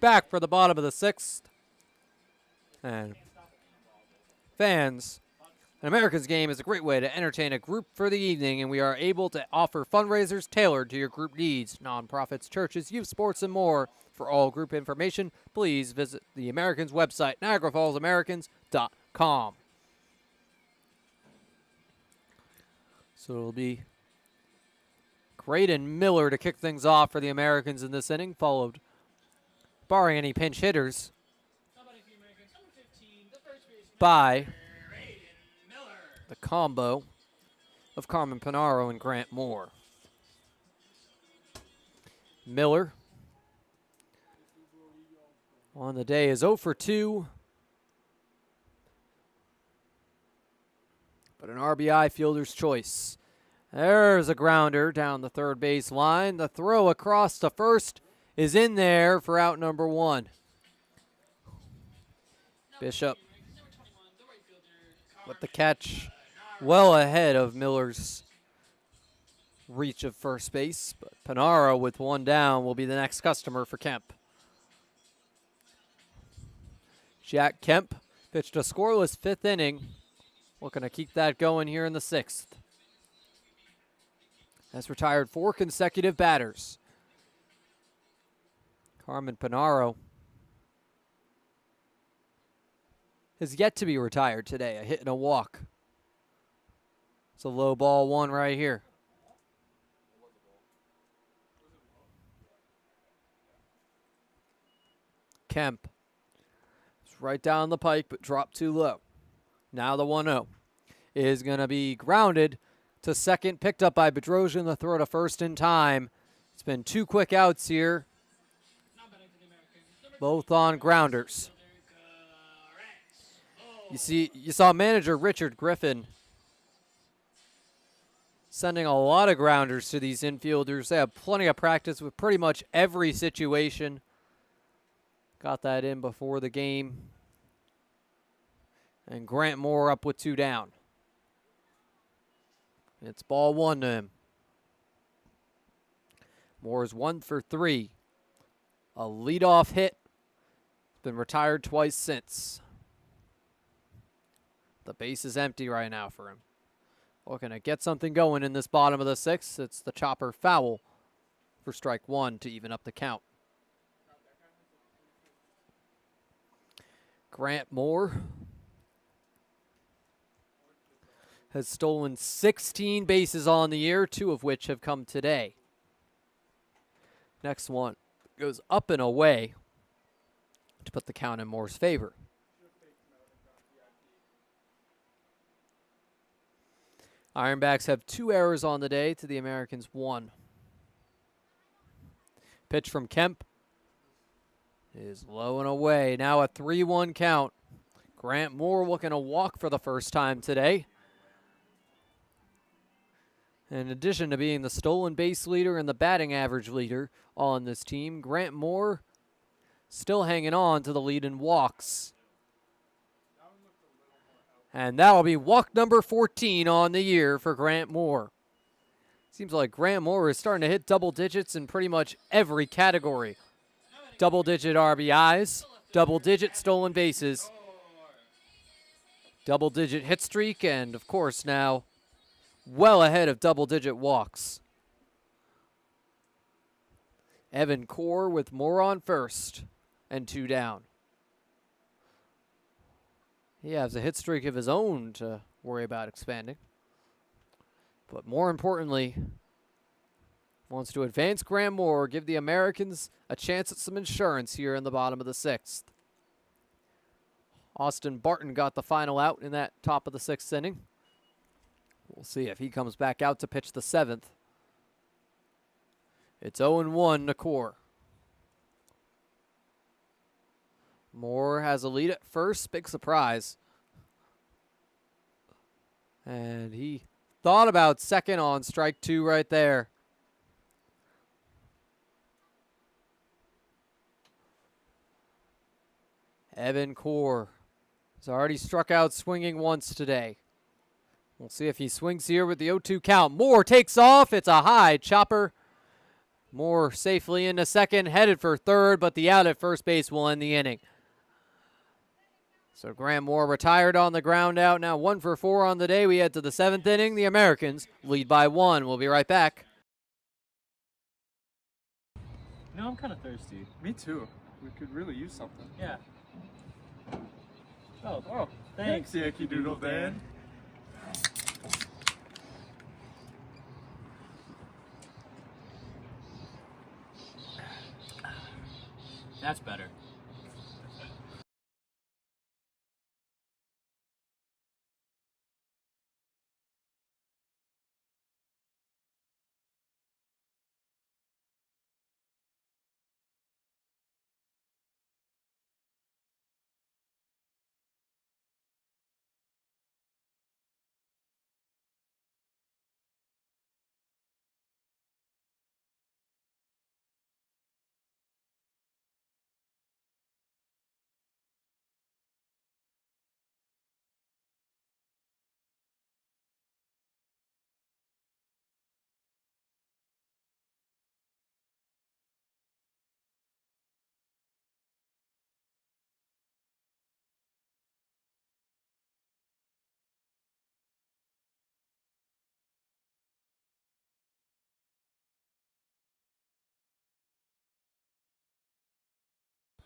Back for the bottom of the 6th. And fans, an America's Game is a great way to entertain a group for the evening, and we are able to offer fundraisers tailored to your group needs, nonprofits, churches, youth sports, and more. For all group information, please visit the Americans website, NiagaraFallsAmericans.com. So it'll be Graydon Miller to kick things off for the Americans in this inning, followed, barring any pinch hitters, by the combo of Carmen Pinaro and Grant Moore. Miller on the day is 0 for 2, but an RBI fielder's choice. There's a grounder down the third base line. The throw across to first is in there for out number 1. Bishop with the catch well ahead of Miller's reach of first base, but Pinaro with one down will be the next customer for Kemp. Jack Kemp pitched a scoreless 5th inning. Looking to keep that going here in the 6th. Has retired 4 consecutive batters. Carmen Pinaro has yet to be retired today. A hit and a walk. It's a low ball 1 right here. Kemp. It's right down the pike, but dropped too low. Now the 1-0 is going to be grounded to second, picked up by Bedrosian. The throw to first in time. It's been 2 quick outs here, both on grounders. You saw manager Richard Griffin sending a lot of grounders to these infielders. They have plenty of practice with pretty much every situation. Got that in before the game. And Grant Moore up with 2 down. It's ball 1 to him. Moore's 1 for 3. A leadoff hit. Been retired twice since. The base is empty right now for him. Looking to get something going in this bottom of the 6th. It's the chopper foul for strike 1 to even up the count. Grant Moore has stolen 16 bases on the year, 2 of which have come today. Next one goes up and away to put the count in Moore's favor. Ironbacks have 2 errors on the day to the Americans 1. Pitch from Kemp is low and away. Now a 3-1 count. Grant Moore looking to walk for the first time today. In addition to being the stolen base leader and the batting average leader on this team, Grant Moore still hanging on to the lead in walks. And that'll be walk number 14 on the year for Grant Moore. Seems like Grant Moore is starting to hit double digits in pretty much every category. Double-digit RBIs, double-digit stolen bases, double-digit hit streak, and, of course, now well ahead of double-digit walks. Evan Core with Moore on first and 2 down. He has a hit streak of his own to worry about expanding. But more importantly, wants to advance Grant Moore, give the Americans a chance at some insurance here in the bottom of the 6th. Austin Barton got the final out in that top of the 6th inning. We'll see if he comes back out to pitch the 7th. It's 0-1 to Core. Moore has a lead at first. Big surprise. And he thought about second on strike 2 right there. Evan Core has already struck out swinging once today. We'll see if he swings here with the 0-2 count. Moore takes off. It's a high chopper. Moore safely into second, headed for third, but the out at first base will end the inning. So Grant Moore retired on the ground out. Now 1 for 4 on the day. We head to the 7th inning. The Americans lead by 1. We'll be right back. No, I'm kind of thirsty. Me too. We could really use something. Yeah. Oh, thanks. Yankee Doodle Dan. That's better.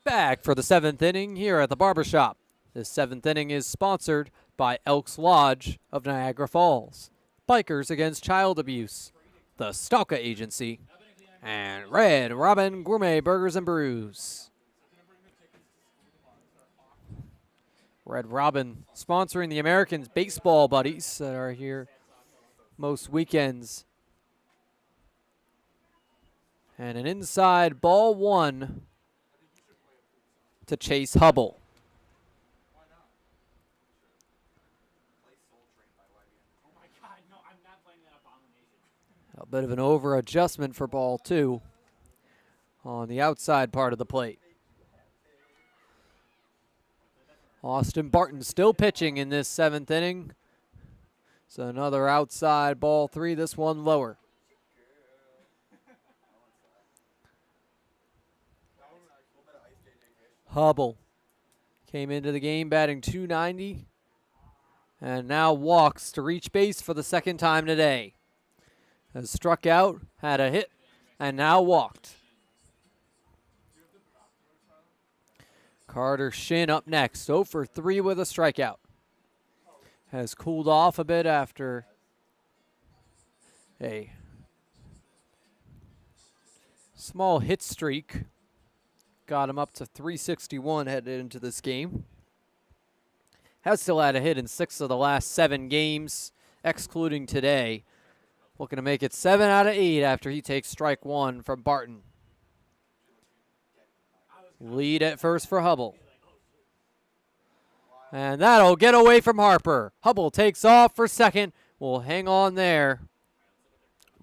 Back for the 7th inning here at the Barbershop. This 7th inning is sponsored by Elks Lodge of Niagara Falls, Bikers Against Child Abuse, the Stalka Agency, and Red Robin Gourmet Burgers and Brews. Red Robin sponsoring the Americans baseball buddies that are here most weekends. And an inside ball 1 to Chase Hubble. A bit of an over adjustment for ball 2 on the outside part of the plate. Austin Barton still pitching in this 7th inning. So another outside ball 3, this one lower. Hubble came into the game batting .290 and now walks to reach base for the 2nd time today. Has struck out, had a hit, and now walked. Carter Shin up next, 0 for 3 with a strikeout. Has cooled off a bit after a small hit streak. Got him up to 361 headed into this game. Has still had a hit in 6 of the last 7 games, excluding today. Looking to make it 7 out of 8 after he takes strike 1 from Barton. Lead at first for Hubble. And that'll get away from Harper. Hubble takes off for second. Will hang on there.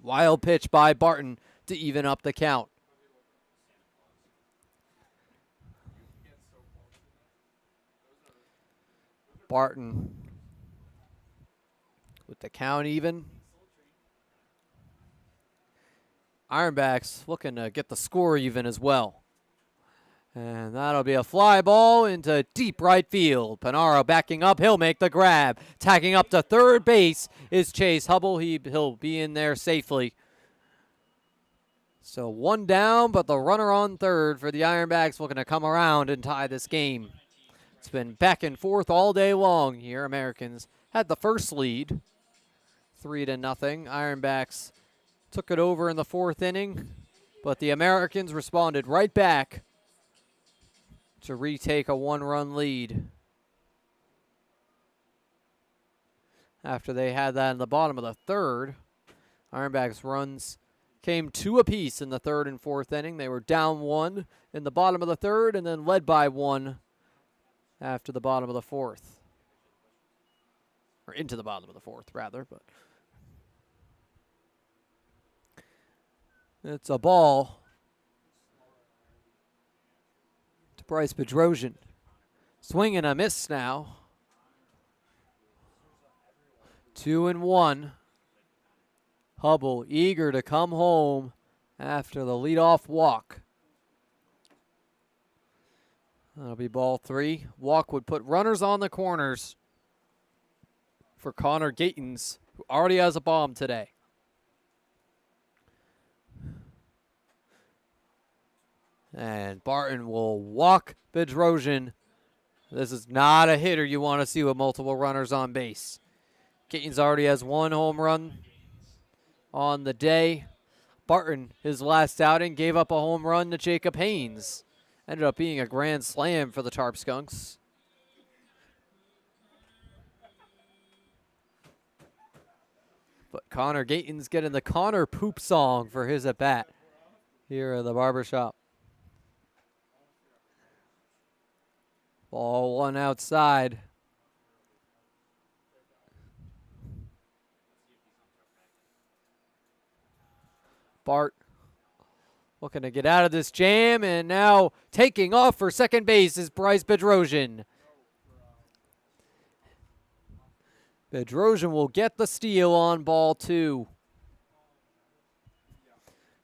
Wild pitch by Barton to even up the count. Barton with the count even. Ironbacks looking to get the score even as well. And that'll be a fly ball into deep right field. Panaro backing up. He'll make the grab. Tagging up to third base is Chase Hubble. He'll be in there safely. So one down, but the runner on third for the Ironbacks looking to come around and tie this game. It's been back and forth all day long here. Americans had the first lead, 3-0. Ironbacks took it over in the fourth inning, but the Americans responded right back to retake a one-run lead after they had that in the bottom of the third. Ironbacks runs came 2 apiece in the third and fourth inning. They were down 1 in the bottom of the third and then led by 1 after the bottom of the fourth. Or into the bottom of the fourth, rather. But it's a ball to Bryce Bedrosian. Swing and a miss now. 2-1. Hubble eager to come home after the leadoff walk. That'll be ball 3. Walk would put runners on the corners for Connor Gatens, who already has a bomb today. And Barton will walk Bedrosian. This is not a hitter you want to see with multiple runners on base. Gatens already has 1 home run on the day. Barton, his last outing, gave up a home run to Jacob Haynes. Ended up being a grand slam for the Tarp Skunks. But Connor Gatens getting the Connor Poop song for his at-bat here at the barbershop. Ball 1 outside. Bart looking to get out of this jam, and now taking off for second base is Bryce Bedrosian. Bedrosian will get the steal on ball 2.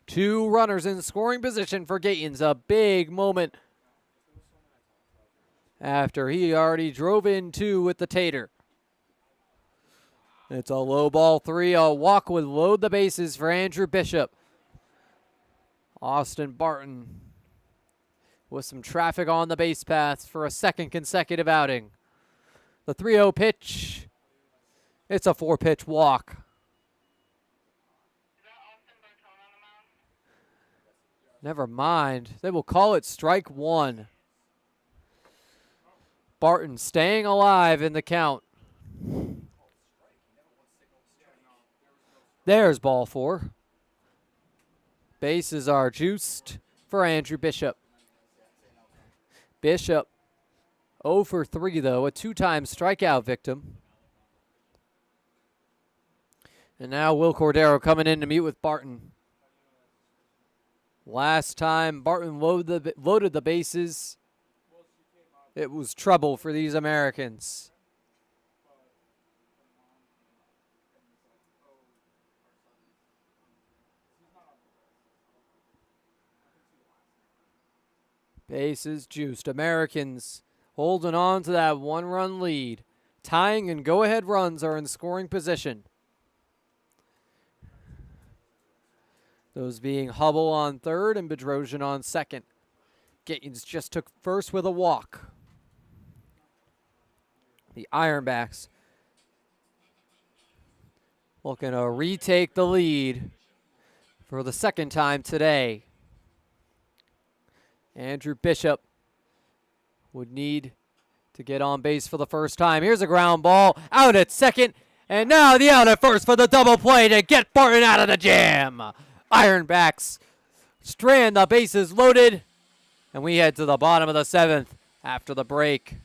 2 runners in scoring position for Gatens. A big moment after he already drove in 2 with the tater. It's a low ball 3. A walk would load the bases for Andrew Bishop. Austin Barton with some traffic on the base paths for a second consecutive outing. The 3-0 pitch. It's a 4-pitch walk. Never mind. They will call it strike 1. Barton staying alive in the count. There's ball 4. Bases are juiced for Andrew Bishop. Bishop 0 for 3, though, a 2-time strikeout victim. And now Will Cordero coming in to meet with Barton. Last time Barton loaded the bases, it was trouble for these Americans. Bases juiced. Americans holding on to that 1-run lead. Tying and go-ahead runs are in scoring position. Those being Hubble on third and Bedrosian on second. Gatens just took first with a walk. The Ironbacks looking to retake the lead for the second time today. Andrew Bishop would need to get on base for the first time. Here's a ground ball out at second, and now the out at first for the double play to get Barton out of the jam. Ironbacks strand the bases loaded, and we head to the bottom of the 7th after the break.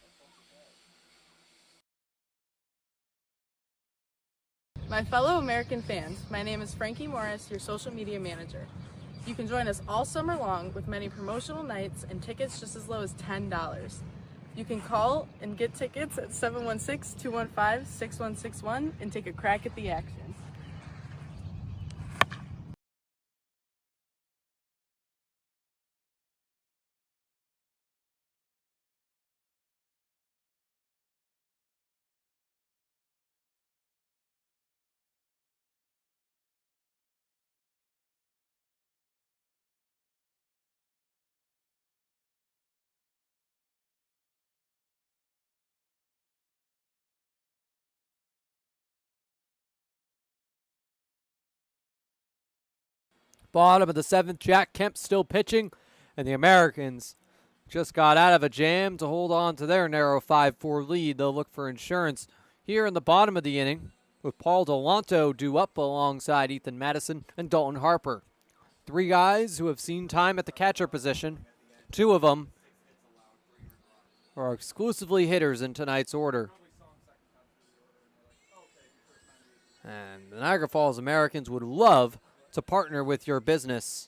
My fellow American fans, my name is Frankie Morris, your social media manager. You can join us all summer long with many promotional nights and tickets just as low as $10. You can call and get tickets at 716-215-6161 and take a crack at the action. Bottom of the seventh, Jack Kemp still pitching, and the Americans just got out of a jam to hold on to their narrow 5-4 lead. They'll look for insurance here in the bottom of the inning with Paul Delanto due up alongside Ethan Madison and Dalton Harper. Three guys who have seen time at the catcher position. Two of them are exclusively hitters in tonight's order. And the Niagara Falls Americans would love to partner with your business.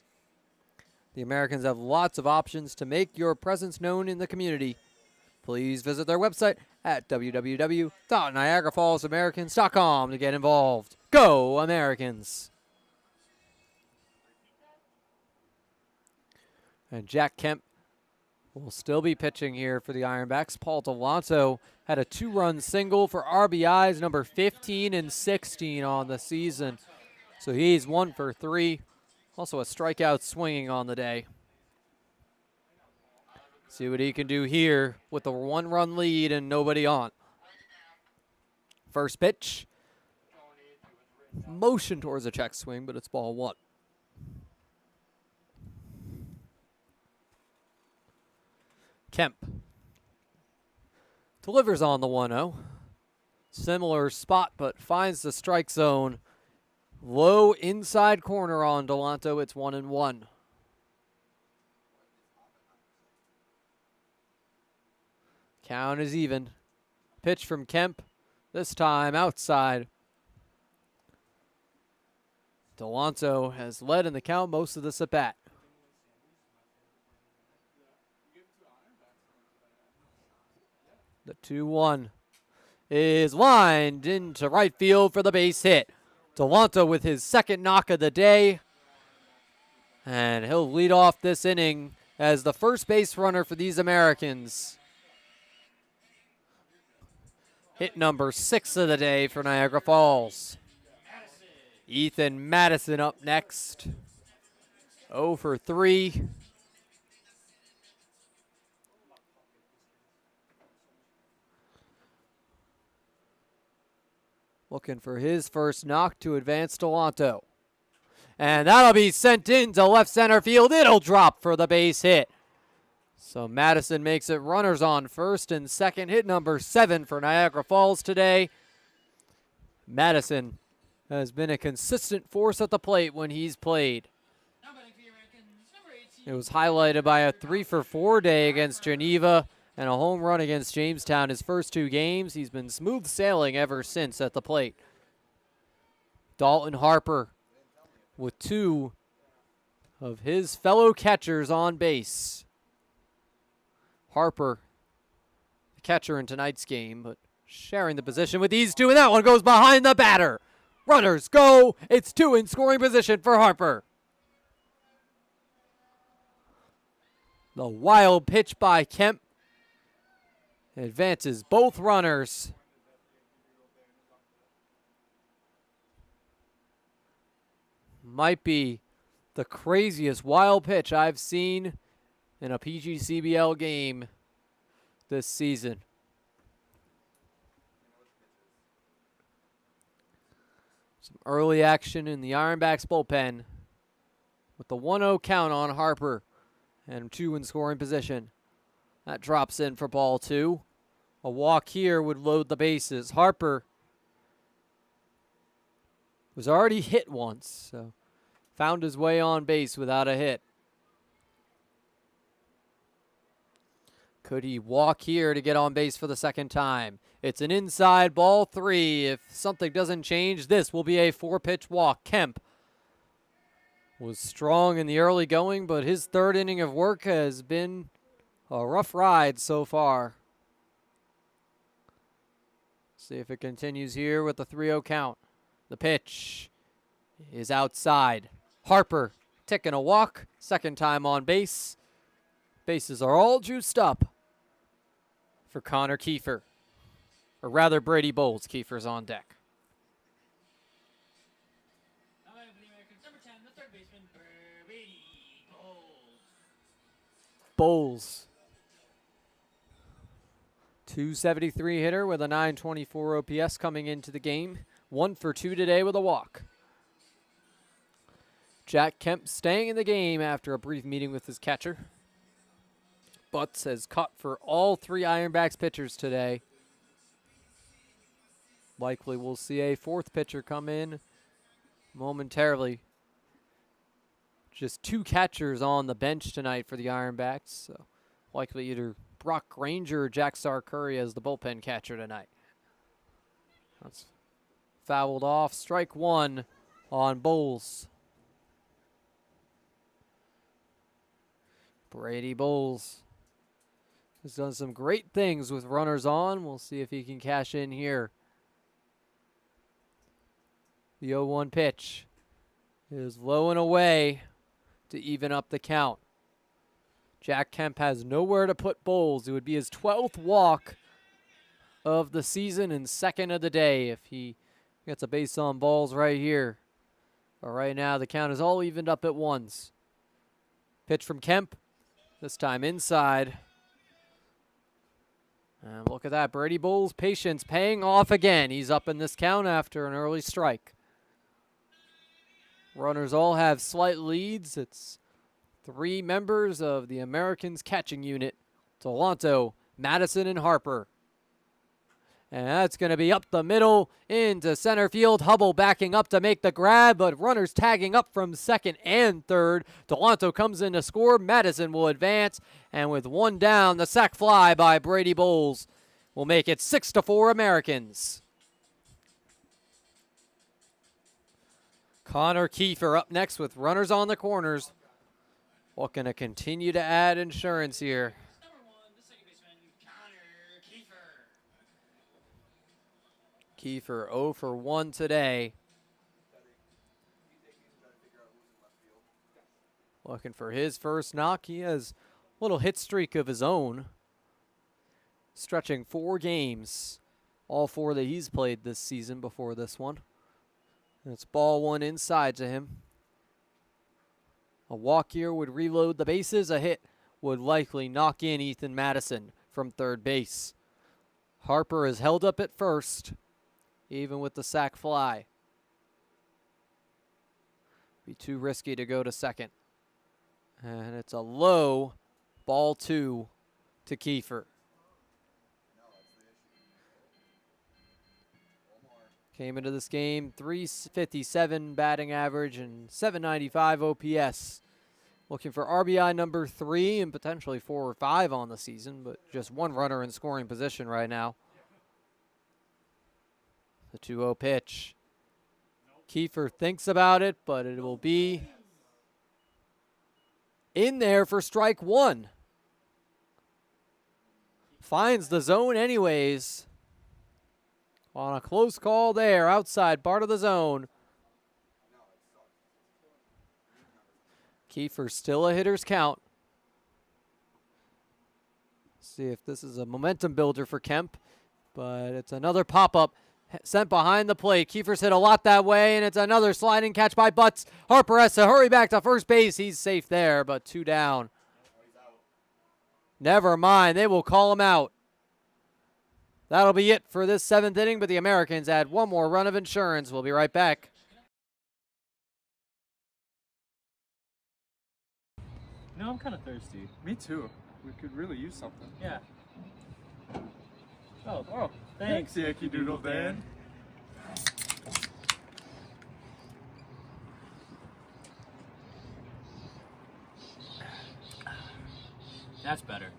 The Americans have lots of options to make your presence known in the community. Please visit their website at www.niagarafallsamericans.com to get involved. Go Americans! And Jack Kemp will still be pitching here for the Ironbacks. Paul Delanto had a 2-run single for RBIs, number 15 and 16 on the season. So he's 1 for 3. Also a strikeout swinging on the day. See what he can do here with a 1-run lead and nobody on. First pitch. Motion towards a check swing, but it's ball 1. Kemp delivers on the 1-0. Similar spot, but finds the strike zone. Low inside corner on Delanto. It's 1-1. Count is even. Pitch from Kemp. This time outside. Delanto has led in the count most of this at bat. The 2-1 is lined into right field for the base hit. Delanto with his second knock of the day. And he'll lead off this inning as the first base runner for these Americans. Hit number 6 of the day for Niagara Falls. Ethan Madison up next. 0 for 3. Looking for his first knock to advance Delanto. And that'll be sent into left center field. It'll drop for the base hit. So Madison makes it runners on first and second. Hit number 7 for Niagara Falls today. Madison has been a consistent force at the plate when he's played. It was highlighted by a 3 for 4 day against Geneva and a home run against Jamestown his first 2 games. He's been smooth sailing ever since at the plate. Dalton Harper with 2 of his fellow catchers on base. Harper, the catcher in tonight's game, but sharing the position with these 2, and that one goes behind the batter. Runners go. It's 2 in scoring position for Harper. The wild pitch by Kemp advances both runners. Might be the craziest wild pitch I've seen in a PGCBL game this season. Some early action in the Ironbacks bullpen with the 1-0 count on Harper and 2 in scoring position. That drops in for ball 2. A walk here would load the bases. Harper was already hit once, so found his way on base without a hit. Could he walk here to get on base for the second time? It's an inside ball 3. If something doesn't change, this will be a 4-pitch walk. Kemp was strong in the early going, but his third inning of work has been a rough ride so far. See if it continues here with the 3-0 count. The pitch is outside. Harper taking a walk, second time on base. Bases are all juiced up for Connor Kiefer. Or rather, Brady Bowles. Kiefer's on deck. Now I have the Americans, number 10, the third baseman, Brady Bowles. Bowles. 273 hitter with a 924 OPS coming into the game. 1 for 2 today with a walk. Jack Kemp staying in the game after a brief meeting with his catcher. Butts has caught for all 3 Ironbacks pitchers today. Likely we'll see a 4th pitcher come in momentarily. Just 2 catchers on the bench tonight for the Ironbacks. So likely either Brock Granger or Jack Sarkuri as the bullpen catcher tonight. That's fouled off. Strike 1 on Bowles. Brady Bowles has done some great things with runners on. We'll see if he can cash in here. The 0-1 pitch is low and away to even up the count. Jack Kemp has nowhere to put Bowles. It would be his 12th walk of the season and 2nd of the day if he gets a base on balls right here. But right now the count is all evened up at 1s. Pitch from Kemp. This time inside. And look at that. Brady Bowles' patience paying off again. He's up in this count after an early strike. Runners all have slight leads. It's 3 members of the Americans catching unit. Toronto, Madison, and Harper. And that's going to be up the middle into center field. Hubble backing up to make the grab, but runners tagging up from second and third. Toronto comes in to score. Madison will advance, and with 1 down, the sac fly by Brady Bowles will make it 6-4 Americans. Connor Kiefer up next with runners on the corners. Looking to continue to add insurance here. Number 1, the second baseman, Connor Kiefer. Kiefer 0 for 1 today. Looking for his first knock. He has a little hit streak of his own. Stretching 4 games. All 4 that he's played this season before this one. And it's ball 1 inside to him. A walk here would reload the bases. A hit would likely knock in Ethan Madison from third base. Harper is held up at first, even with the sac fly. Be too risky to go to second. And it's a low ball 2 to Kiefer. Came into this game, 357 batting average and 795 OPS. Looking for RBI number 3 and potentially 4 or 5 on the season, but just 1 runner in scoring position right now. The 2-0 pitch. Kiefer thinks about it, but it will be in there for strike 1. Finds the zone anyways. On a close call there, outside part of the zone. Kiefer still a hitter's count. See if this is a momentum builder for Kemp, but it's another pop-up sent behind the plate. Kiefer's hit a lot that way, and it's another sliding catch by Butts. Harper has to hurry back to first base. He's safe there, but 2 down. Never mind, they will call him out. That'll be it for this 7th inning, but the Americans add 1 more run of insurance. We'll be right back. No, I'm kind of thirsty. Me too. We could really use something. Yeah. Oh, thanks. Yankee Doodle Dan. That's better.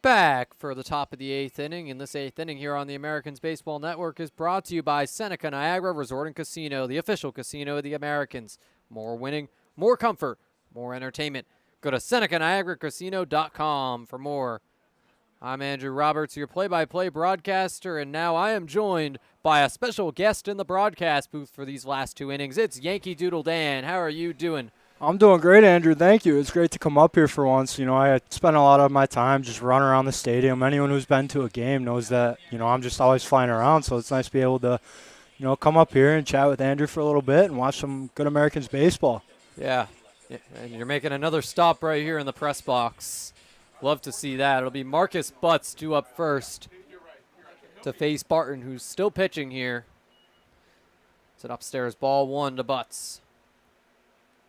back for the top of the 8th inning. And this 8th inning here on the Americans Baseball Network is brought to you by Seneca Niagara Resort and Casino, the official casino of the Americans. More winning, more comfort, more entertainment. Go to SenecaNiagaraCasino.com for more. I'm Andrew Roberts, your play-by-play broadcaster, and now I am joined by a special guest in the broadcast booth for these last 2 innings. It's Yankee Doodle Dan. How are you doing? I'm doing great, Andrew. Thank you. It's great to come up here for once. I spend a lot of my time just running around the stadium. Anyone who's been to a game knows that, I'm just always flying around, so it's nice to be able to, come up here and chat with Andrew for a little bit and watch some good Americans baseball. Yeah, and you're making another stop right here in the press box. Love to see that. It'll be Marcus Butts due up first to face Barton, who's still pitching here. It's an upstairs ball 1 to Butts.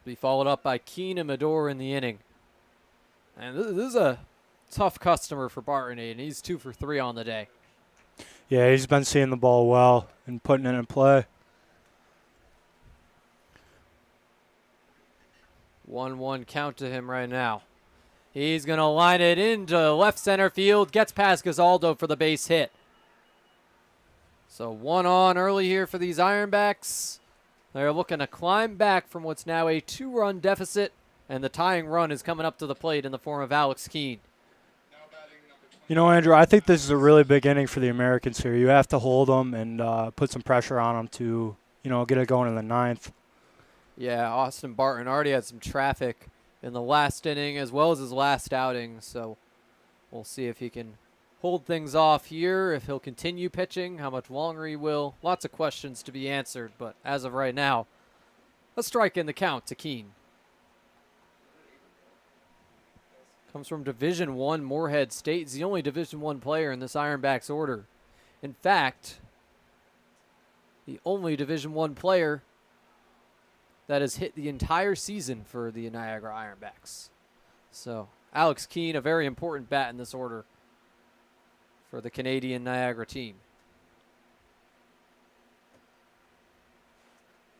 Be followed up by Keene and Medor in the inning. And this is a tough customer for Barton, and he's 2 for 3 on the day. Yeah, he's been seeing the ball well and putting it in play. 1-1 count to him right now. He's going to line it into left center field, gets past Gasaldo for the base hit. So 1 on early here for these Ironbacks. They're looking to climb back from what's now a 2-run deficit, and the tying run is coming up to the plate in the form of Alex Keene. Andrew, I think this is a really big inning for the Americans here. You have to hold them and put some pressure on them to, get it going in the 9th. Yeah, Austin Barton already had some traffic in the last inning as well as his last outing, so we'll see if he can hold things off here, if he'll continue pitching, how much longer he will. Lots of questions to be answered, but as of right now, a strike in the count to Keene. Comes from Division I Moorhead State. He's the only Division I player in this Ironbacks order. In fact, the only Division I player that has hit the entire season for the Niagara Ironbacks. So Alex Keene, a very important bat in this order for the Canadian Niagara team.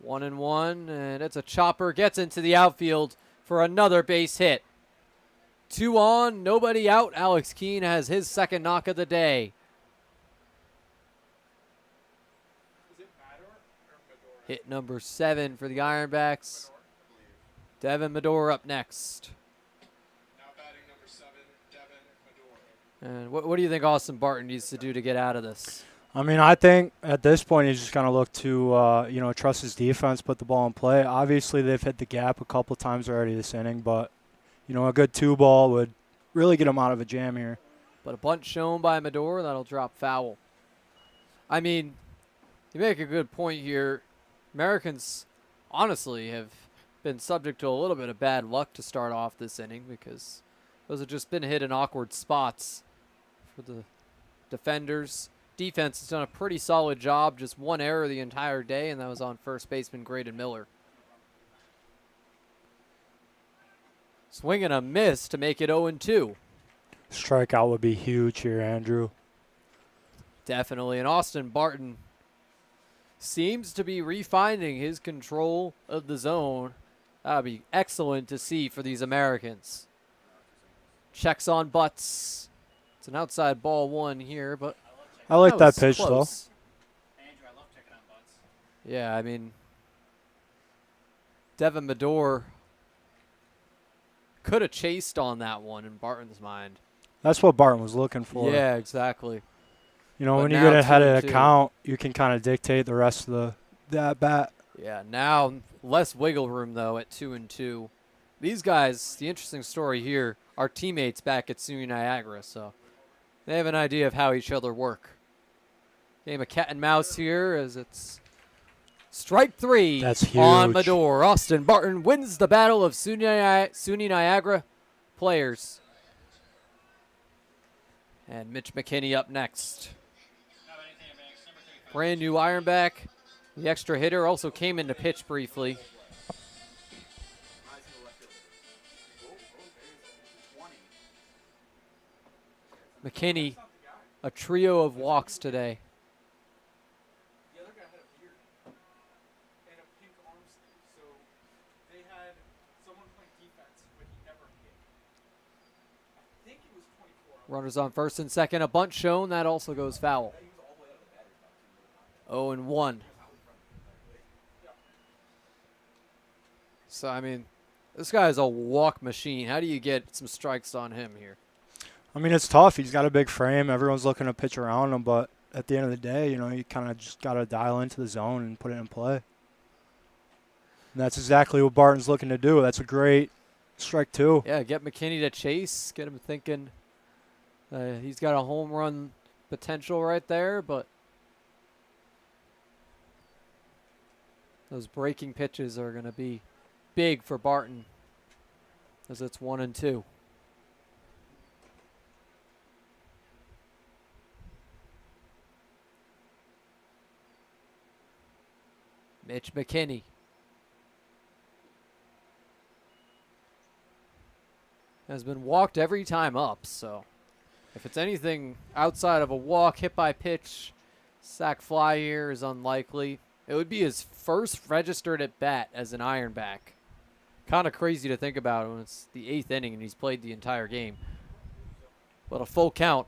1-1, and it's a chopper. Gets into the outfield for another base hit. 2 on, nobody out. Alex Keene has his second knock of the day. Hit number 7 for the Ironbacks. Devin Medor up next. And what do you think Austin Barton needs to do to get out of this? I think at this point he's just going to look to, trust his defense, put the ball in play. Obviously, they've hit the gap a couple times already this inning, but, a good 2-ball would really get him out of a jam here. But a bunt shown by Medor, that'll drop foul. You make a good point here. Americans, honestly, have been subject to a little bit of bad luck to start off this inning because those have just been hit in awkward spots for the defenders. Defense has done a pretty solid job, just 1 error the entire day, and that was on first baseman Graydon Miller. Swing and a miss to make it 0-2. Strikeout would be huge here, Andrew. Definitely, and Austin Barton seems to be refining his control of the zone. That would be excellent to see for these Americans. Checks on Butts. It's an outside ball 1 here, but I like that was pitch, close. though. Andrew, I love checking on Butts. Yeah, Devin Medor could have chased on that one in Barton's mind. That's what Barton was looking for. Yeah, exactly. When you now get ahead of 2-2. the count, you can kind of dictate the rest of the at-bat. Yeah, now less wiggle room, though, at 2-2. These guys, the interesting story here, are teammates back at SUNY Niagara, so they have an idea of how each other work. Game of cat and mouse here as it's strike 3 That's huge. on Medor. Austin Barton wins the battle of SUNY Niagara players. And Mitch McKinney up next. Brand new Ironback. The extra hitter also came in to pitch briefly. McKinney, a trio of walks today. The other guy had a beard and a pink arm sleeve, so they had someone playing defense, but he never hit. I think it was 24 Runners on first and second. A bunt shown. That also goes foul. 0-1. So, I mean, this guy is a walk machine. How do you get some strikes on him here? I mean, it's tough. He's got a big frame. Everyone's looking to pitch around him, but at the end of the day, you know, you kind of just got to dial into the zone and put it in play. And that's exactly what Barton's looking to do. That's a great strike, too. Yeah, get McKinney to chase, get him thinking he's got a home run potential right there, but those breaking pitches are going to be big for Barton as it's 1-2. Mitch McKinney. Has been walked every time up, so if it's anything outside of a walk, hit by pitch, sac fly here is unlikely. It would be his first registered at bat as an Ironback. Kind of crazy to think about when it's the 8th inning and he's played the entire game. But a full count.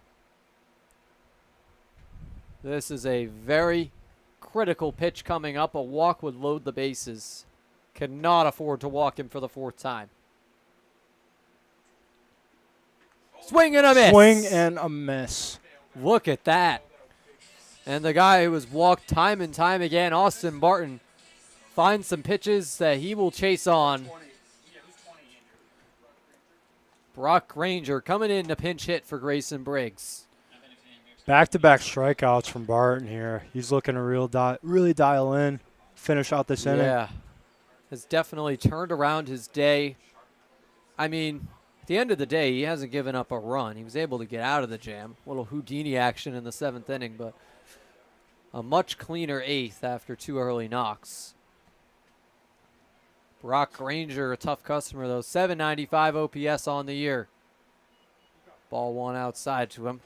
This is a very critical pitch coming up. A walk would load the bases. Cannot afford to walk him for the 4th time. Swing and a miss. Swing and a miss. Look at that. And the guy who was walked time and time again, Austin Barton, finds some pitches that he will chase on. Brock Granger coming in to pinch hit for Grayson Briggs. Back-to-back strikeouts from Barton here. He's looking to really dial in, finish out this inning. Yeah, has definitely turned around his day. I mean, at the end of the day, he hasn't given up a run. He was able to get out of the jam. A little Houdini action in the 7th inning, but a much cleaner 8th after 2 early knocks. Brock Granger, a tough customer, though. 795 OPS on the year. Ball 1 outside to him.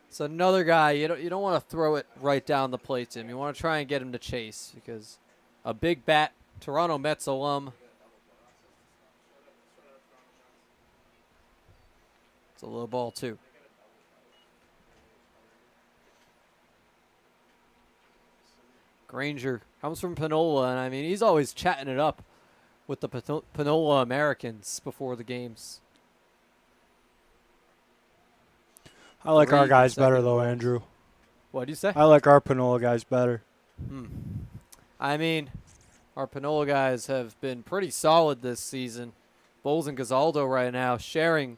It's another guy, you don't want to throw it right down the plate to him. You want to try and get him to chase because a big bat, Toronto Mets alum. It's a low ball, too. Granger comes from Panola, and I mean, he's always chatting it up with the Panola Americans before the games. I like 3 our guys better, consecutive though, wins. Andrew. What do you say? I like our Panola guys better. I mean, our Panola guys have been pretty solid this season. Bowles and Gazaldo right now sharing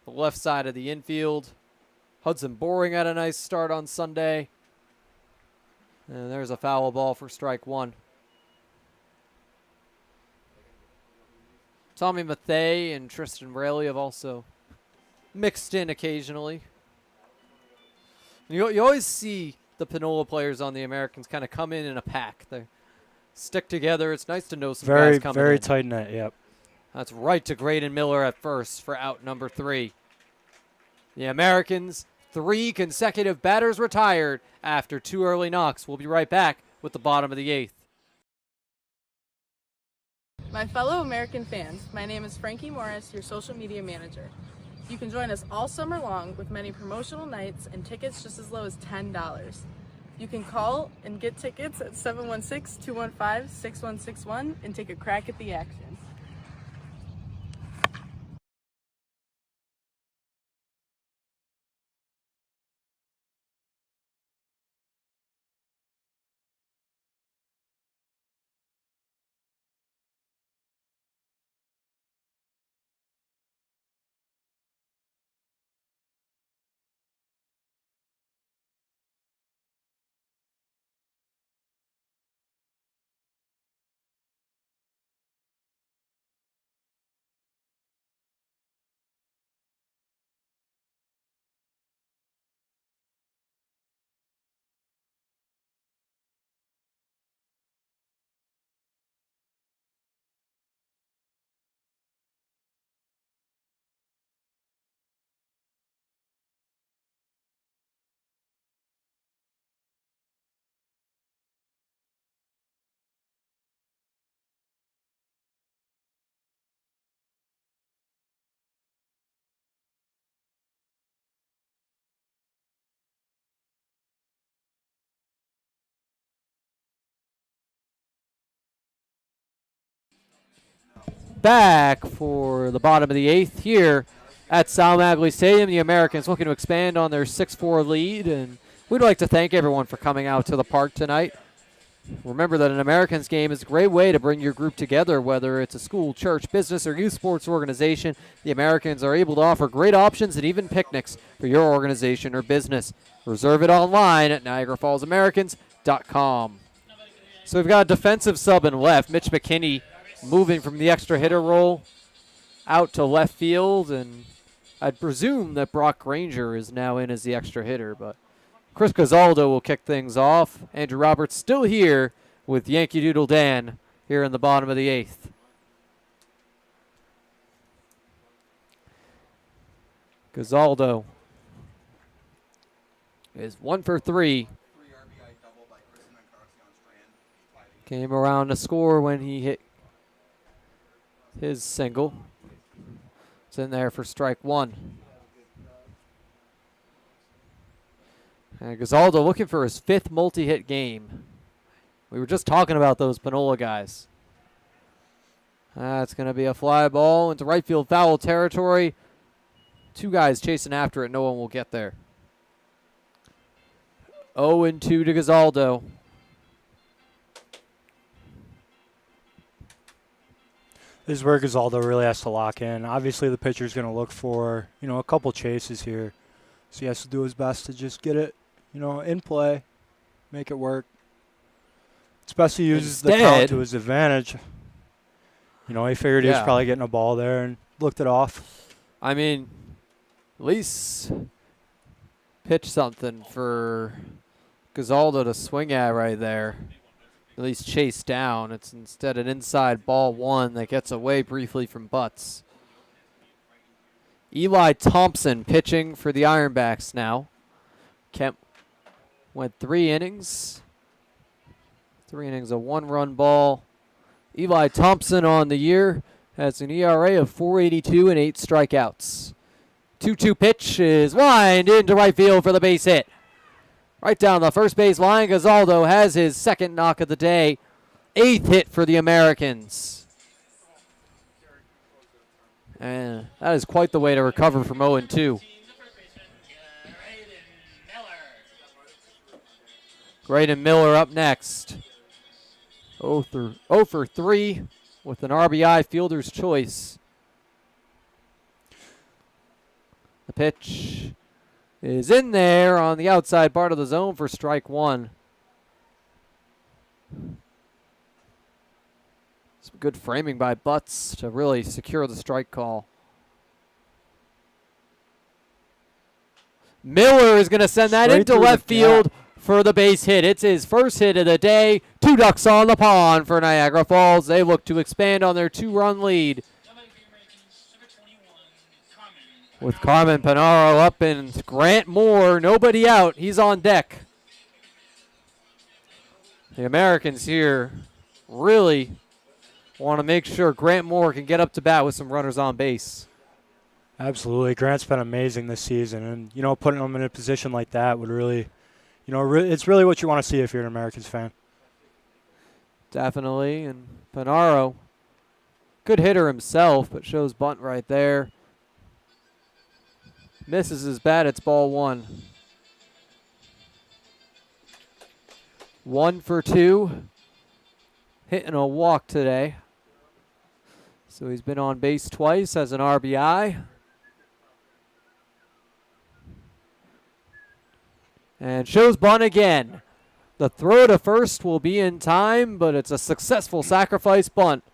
the left side of the infield. Hudson Boring had a nice start on Sunday. And there's a foul ball for strike 1. Tommy Mathay and Tristan Raley have also mixed in occasionally. You always see the Panola players on the Americans kind of come in a pack. They stick together. It's nice to know some guys coming in. Very tight net, yep. That's right to Graydon Miller at first for out number 3. The Americans, 3 consecutive batters retired after 2 early knocks. We'll be right back with the bottom of the 8th. My fellow American fans, my name is Frankie Morris, your social media manager. You can join us all summer long with many promotional nights and tickets just as low as $10. You can call and get tickets at 716-215-6161 and take a crack at the action. back for the bottom of the 8th here at Sal Maglie Stadium. The Americans looking to expand on their 6-4 lead, and we'd like to thank everyone for coming out to the park tonight. Remember that an Americans game is a great way to bring your group together, whether it's a school, church, business, or youth sports organization. The Americans are able to offer great options and even picnics for your organization or business. Reserve it online at NiagaraFallsAmericans.com. So we've got a defensive sub in left. Mitch McKinney moving from the extra hitter role out to left field, and I'd presume that Brock Granger is now in as the extra hitter, but Chris Gazzaldo will kick things off. Andrew Roberts still here with Yankee Doodle Dan here in the bottom of the 8th. Gazzaldo is 1 for 3. Came around to score when he hit his single. It's in there for strike 1. And Gazzaldo looking for his 5th multi-hit game. We were just talking about those Panola guys. That's going to be a fly ball into right field foul territory. 2 guys chasing after it. No one will get there. 0-2 to Gazzaldo. This is where Gazzaldo really has to lock in. Obviously, the pitcher's going to look for, a couple chases here. So he has to do his best to just get it, in play, make it work. Especially uses the count to his advantage. He figured he was probably getting a ball there and looked it off. I mean, at least pitch something for Gazzaldo to swing at right there. At least chase down. It's instead an inside ball 1 that gets away briefly from Butts. Eli Thompson pitching for the Ironbacks now. Kemp went 3 innings. 3 innings, a 1-run ball. Eli Thompson on the year has an ERA of 4.82 and 8 strikeouts. 2-2 pitch is lined into right field for the base hit. Right down the first base line, Gazzaldo has his 2nd knock of the day. 8th hit for the Americans. And that is quite the way to recover from 0-2. Graydon Miller up next. 0 for 3 with an RBI fielder's choice. The pitch is in there on the outside part of the zone for strike 1. Some good framing by Butts to really secure the strike call. Miller is going to send that into left field for the base hit. It's his first hit of the day. 2 ducks on the pond for Niagara Falls. They look to expand on their 2-run lead. With Carmen Panaro up and Grant Moore, nobody out. He's on deck. The Americans here really want to make sure Grant Moore can get up to bat with some runners on base. Absolutely. Grant's been amazing this season. And, putting him in a position like that would really, it's really what you want to see if you're an Americans fan. Definitely. And Panaro, good hitter himself, but shows bunt right there. Misses his bat. It's ball 1. 1 for 2. Hitting a walk today. So he's been on base twice as an RBI. And shows bunt again. The throw to first will be in time, but it's a successful sacrifice bunt.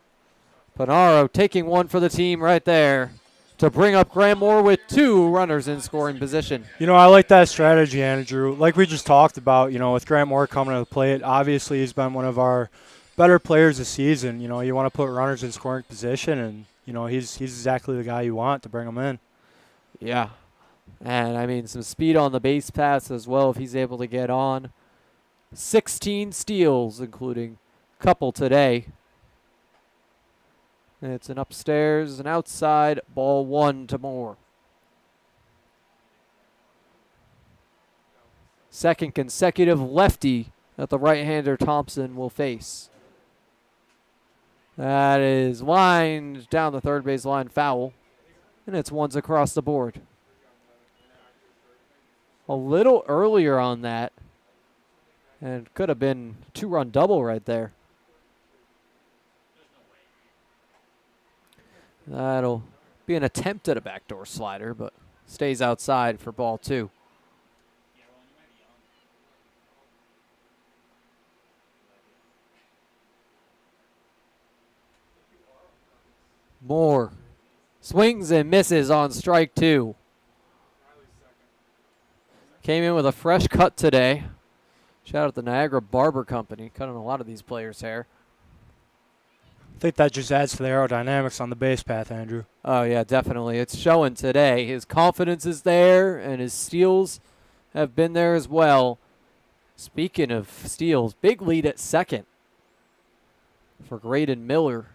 Panaro taking one for the team right there to bring up Grant Moore with 2 runners in scoring position. I like that strategy, Andrew. Like we just talked about, with Grant Moore coming to the plate, obviously he's been one of our better players this season. You want to put runners in scoring position, and, he's exactly the guy you want to bring him in. Yeah. And, some speed on the base paths as well if he's able to get on. 16 steals, including a couple today. It's an upstairs and outside, ball 1 to Moore. Second consecutive lefty that the right-hander Thompson will face. That is lined down the third base line, foul. And it's ones across the board. A little earlier on that. And could have been a 2-run double right there. That'll be an attempt at a backdoor slider, but stays outside for ball 2. Moore swings and misses on strike 2. Came in with a fresh cut today. Shout out the Niagara Barber Company, cutting a lot of these players' hair. I think that just adds to the aerodynamics on the base path, Andrew. Oh, yeah, definitely. It's showing today. His confidence is there, and his steals have been there as well. Speaking of steals, big lead at second for Graydon Miller.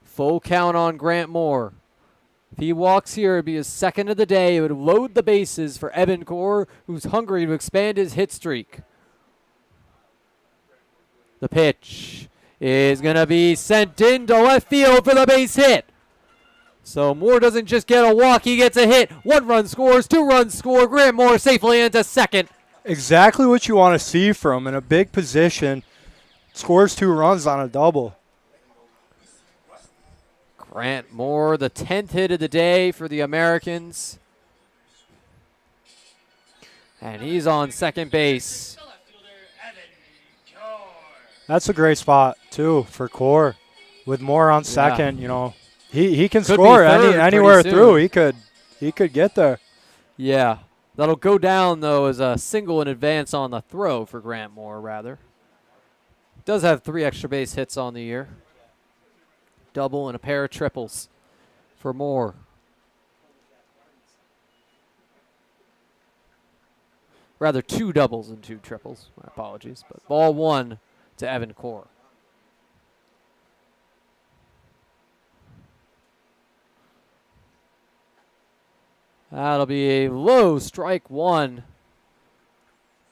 Full count on Grant Moore. If he walks here, it would be his second of the day. It would load the bases for Evan Core, who's hungry to expand his hit streak. The pitch is going to be sent into left field for the base hit. So Moore doesn't just get a walk, he gets a hit. 1 run scores, 2 runs score. Grant Moore safely into second. Exactly what you want to see from in a big position. Scores 2 runs on a double. Grant Moore, the 10th hit of the day for the Americans. And he's on second base. That's a great spot, too, for Core. With Moore on second, you know, he can Could score be third anywhere pretty through. soon. He could get there. Yeah, that'll go down, though, as a single in advance on the throw for Grant Moore, rather. Does have 3 extra base hits on the year. Double and a pair of triples for Moore. Rather, 2 doubles and 2 triples. My apologies. But ball 1 to Evan Core. That'll be a low strike 1.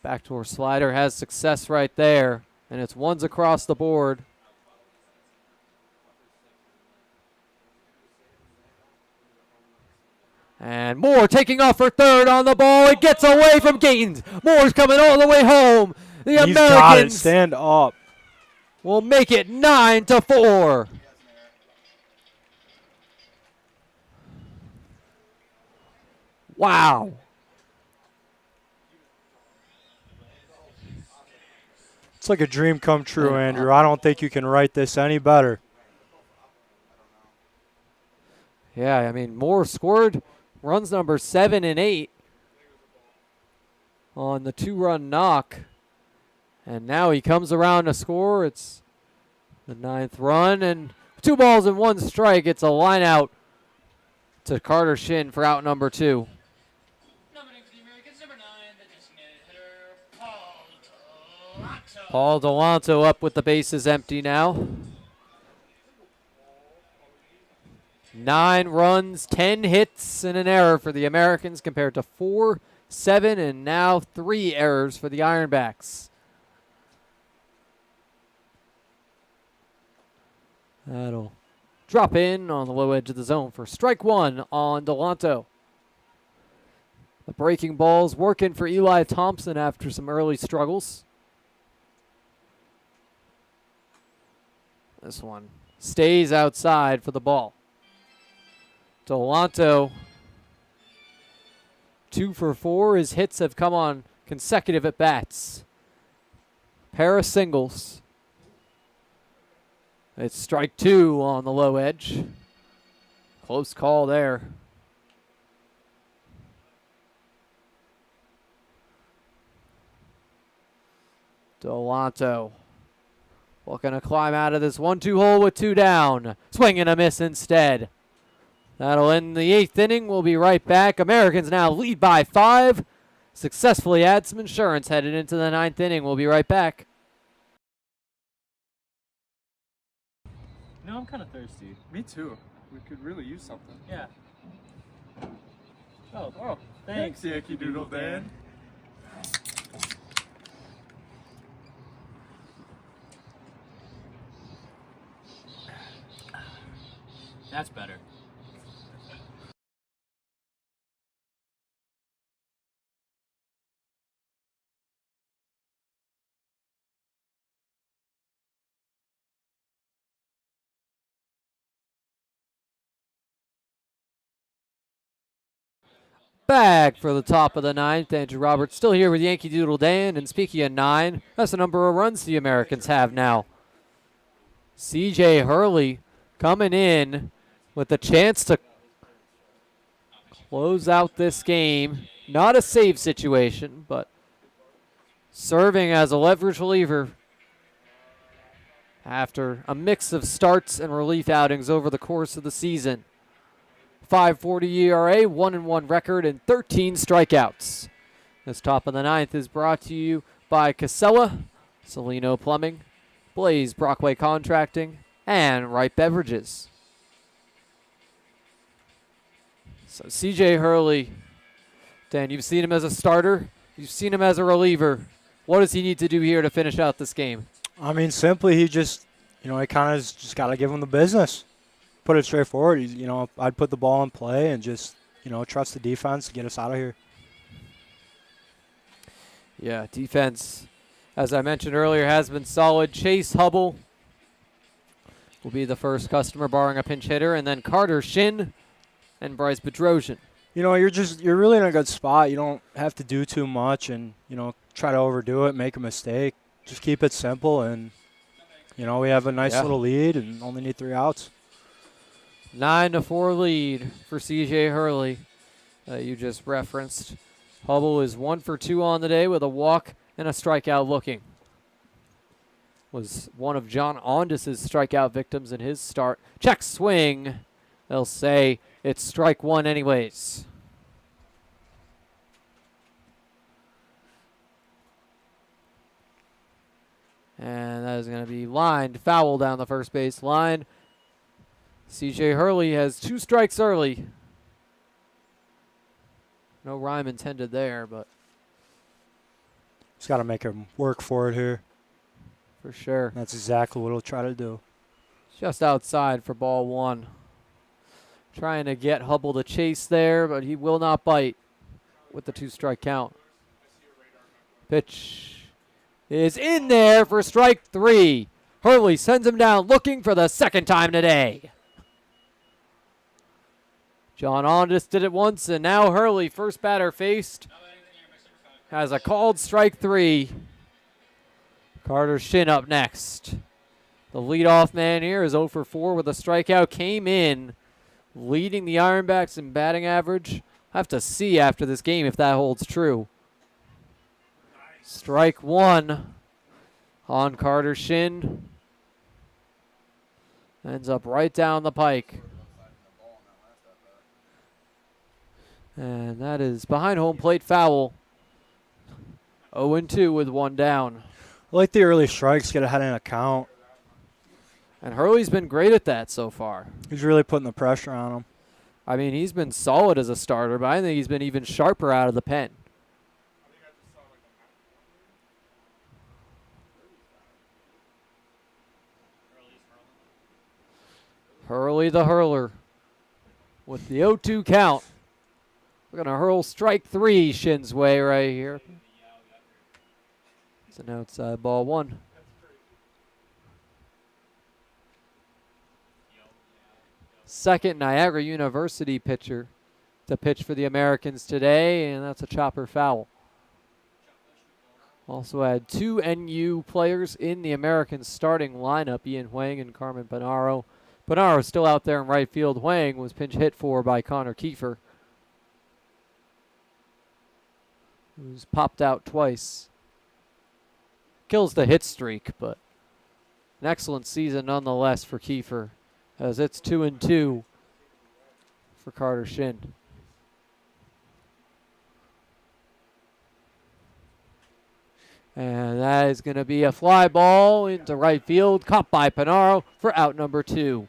Backdoor slider has success right there. And it's ones across the board. And Moore taking off for third on the ball. It gets away from Gatens. Moore's coming all the way home. The He's got it. Americans Stand up. will make it 9-4. Wow. It's like a dream come true, Andrew. I don't think you can write this any better. Yeah, I mean, Moore scored runs number 7 and 8 on the 2-run knock. And now he comes around to score. It's the 9th run, and 2 balls and 1 strike. It's a line out to Carter Shin for out number 2. Nominating for the Americans, number 9, the designated hitter, Paul Delanto. Paul Delanto up with the bases empty now. 9 runs, 10 hits, and an error for the Americans compared to 4, 7, and now 3 errors for the Ironbacks. That'll drop in on the low edge of the zone for strike 1 on Delanto. The breaking ball's working for Eli Thompson after some early struggles. This one stays outside for the ball. Delanto, 2 for 4. His hits have come on consecutive at-bats. Pair of singles. It's strike 2 on the low edge. Close call there. Delanto looking to climb out of this 1-2 hole with 2 down. Swing and a miss instead. That'll end the 8th inning. We'll be right back. Americans now lead by 5. Successfully add some insurance headed into the 9th inning. We'll be right back. No, I'm kind of thirsty. Me too. We could really use something. Yeah. Oh, thanks. Yankee Doodle Dan. That's better. Back for the top of the ninth. Andrew Roberts still here with Yankee Doodle Dan. And speaking of 9, that's the number of runs the Americans have now. C.J. Hurley coming in with the chance to close out this game. Not a save situation, but serving as a leverage reliever after a mix of starts and relief outings over the course of the season. 5.40 ERA, 1-1 record, and 13 strikeouts. This top of the ninth is brought to you by Casella, Salino Plumbing, Blaze Brockway Contracting, and Wright Beverages. So C.J. Hurley, Dan, you've seen him as a starter. You've seen him as a reliever. What does he need to do here to finish out this game? I mean, simply he just, he kind of just got to give him the business. Put it straight forward. I'd put the ball in play and just, trust the defense to get us out of here. Yeah, defense, as I mentioned earlier, has been solid. Chase Hubble will be the first customer, barring a pinch hitter, and then Carter Shin and Bryce Bedrosian. You're really in a good spot. You don't have to do too much and, try to overdo it, make a mistake. Just keep it simple, and, we have a nice little lead and only need 3 outs. 9-4 lead for C.J. Hurley. You just referenced. Hubble is 1 for 2 on the day with a walk and a strikeout looking. Was one of John Ondis' strikeout victims in his start. Check swing. They'll say it's strike 1 anyways. And that is going to be lined foul down the first base line. C.J. Hurley has 2 strikes early. No rhyme intended there, but Just got to make him work for it here. For sure. That's exactly what he'll try to do. Just outside for ball 1. Trying to get Hubble to chase there, but he will not bite with the 2-strike count. Pitch is in there for strike 3. Hurley sends him down looking for the second time today. John Ondis did it once, and now Hurley, first batter faced, has a called strike 3. Carter Shin up next. The leadoff man here is 0 for 4 with a strikeout. Came in leading the Ironbacks in batting average. I have to see after this game if that holds true. Strike 1 on Carter Shin. Ends up right down the pike. And that is behind home plate foul. 0-2 with 1 down. I like the early strikes, get ahead in a count. And Hurley's been great at that so far. He's really putting the pressure on him. I mean, he's been solid as a starter, but I think he's been even sharper out of the pen. Hurley the hurler with the 0-2 count. We're going to hurl strike 3 Shin's way right here. It's an outside ball 1. Second Niagara University pitcher to pitch for the Americans today, and that's a chopper foul. Also had 2 NU players in the Americans starting lineup, Ian Huang and Carmen Panaro. Panaro still out there in right field. Huang was pinch hit for by Connor Kiefer, who's popped out twice. Kills the hit streak, but an excellent season nonetheless for Kiefer, as it's 2-2 for Carter Shin. And that is going to be a fly ball into right field, caught by Panaro for out number 2.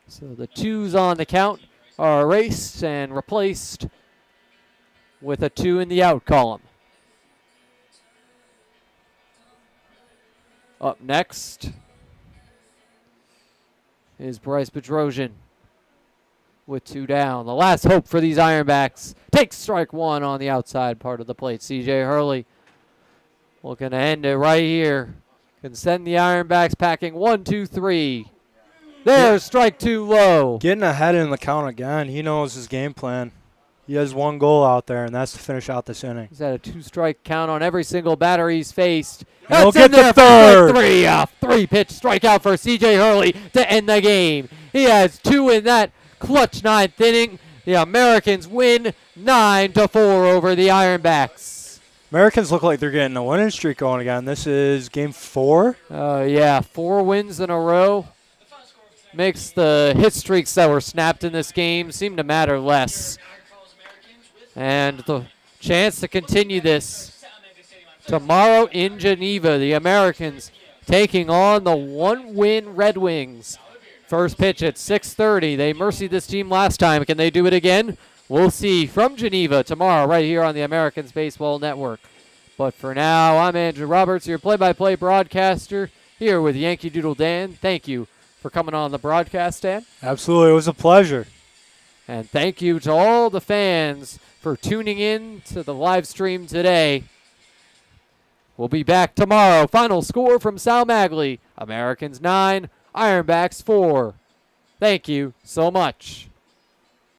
So the 2s on the count are erased and replaced with a 2 in the out column. Up next, is Bryce Bedrosian with 2 down. The last hope for these Ironbacks. Takes strike 1 on the outside part of the plate. C.J. Hurley looking to end it right here. Can send the Ironbacks packing 1, 2, 3. There's strike 2 low. Getting ahead in the count again. He knows his game plan. He has 1 goal out there, and that's to finish out this inning. He's had a 2-strike count on every single batter he's faced. And he'll That's in get the there for third. strike 3. A 3-pitch strikeout for C.J. Hurley to end the game. He has 2 in that clutch 9th inning. The Americans win 9-4 over the Ironbacks. Americans look like they're getting a winning streak going again. This is game 4. Yeah, 4 wins in a row. Makes the hit streaks that were snapped in this game seem to matter less. And the chance to continue this tomorrow in Geneva. The Americans taking on the 1-win Red Wings. First pitch at 6:30. They mercied this team last time. Can they do it again? We'll see from Geneva tomorrow right here on the Americans Baseball Network. But for now, I'm Andrew Roberts, your play-by-play broadcaster here with Yankee Doodle Dan. Thank you for coming on the broadcast, Dan. Absolutely. It was a pleasure. And thank you to all the fans for tuning in to the live stream today. We'll be back tomorrow. Final score from Sal Magley. Americans 9, Ironbacks 4. Thank you so much.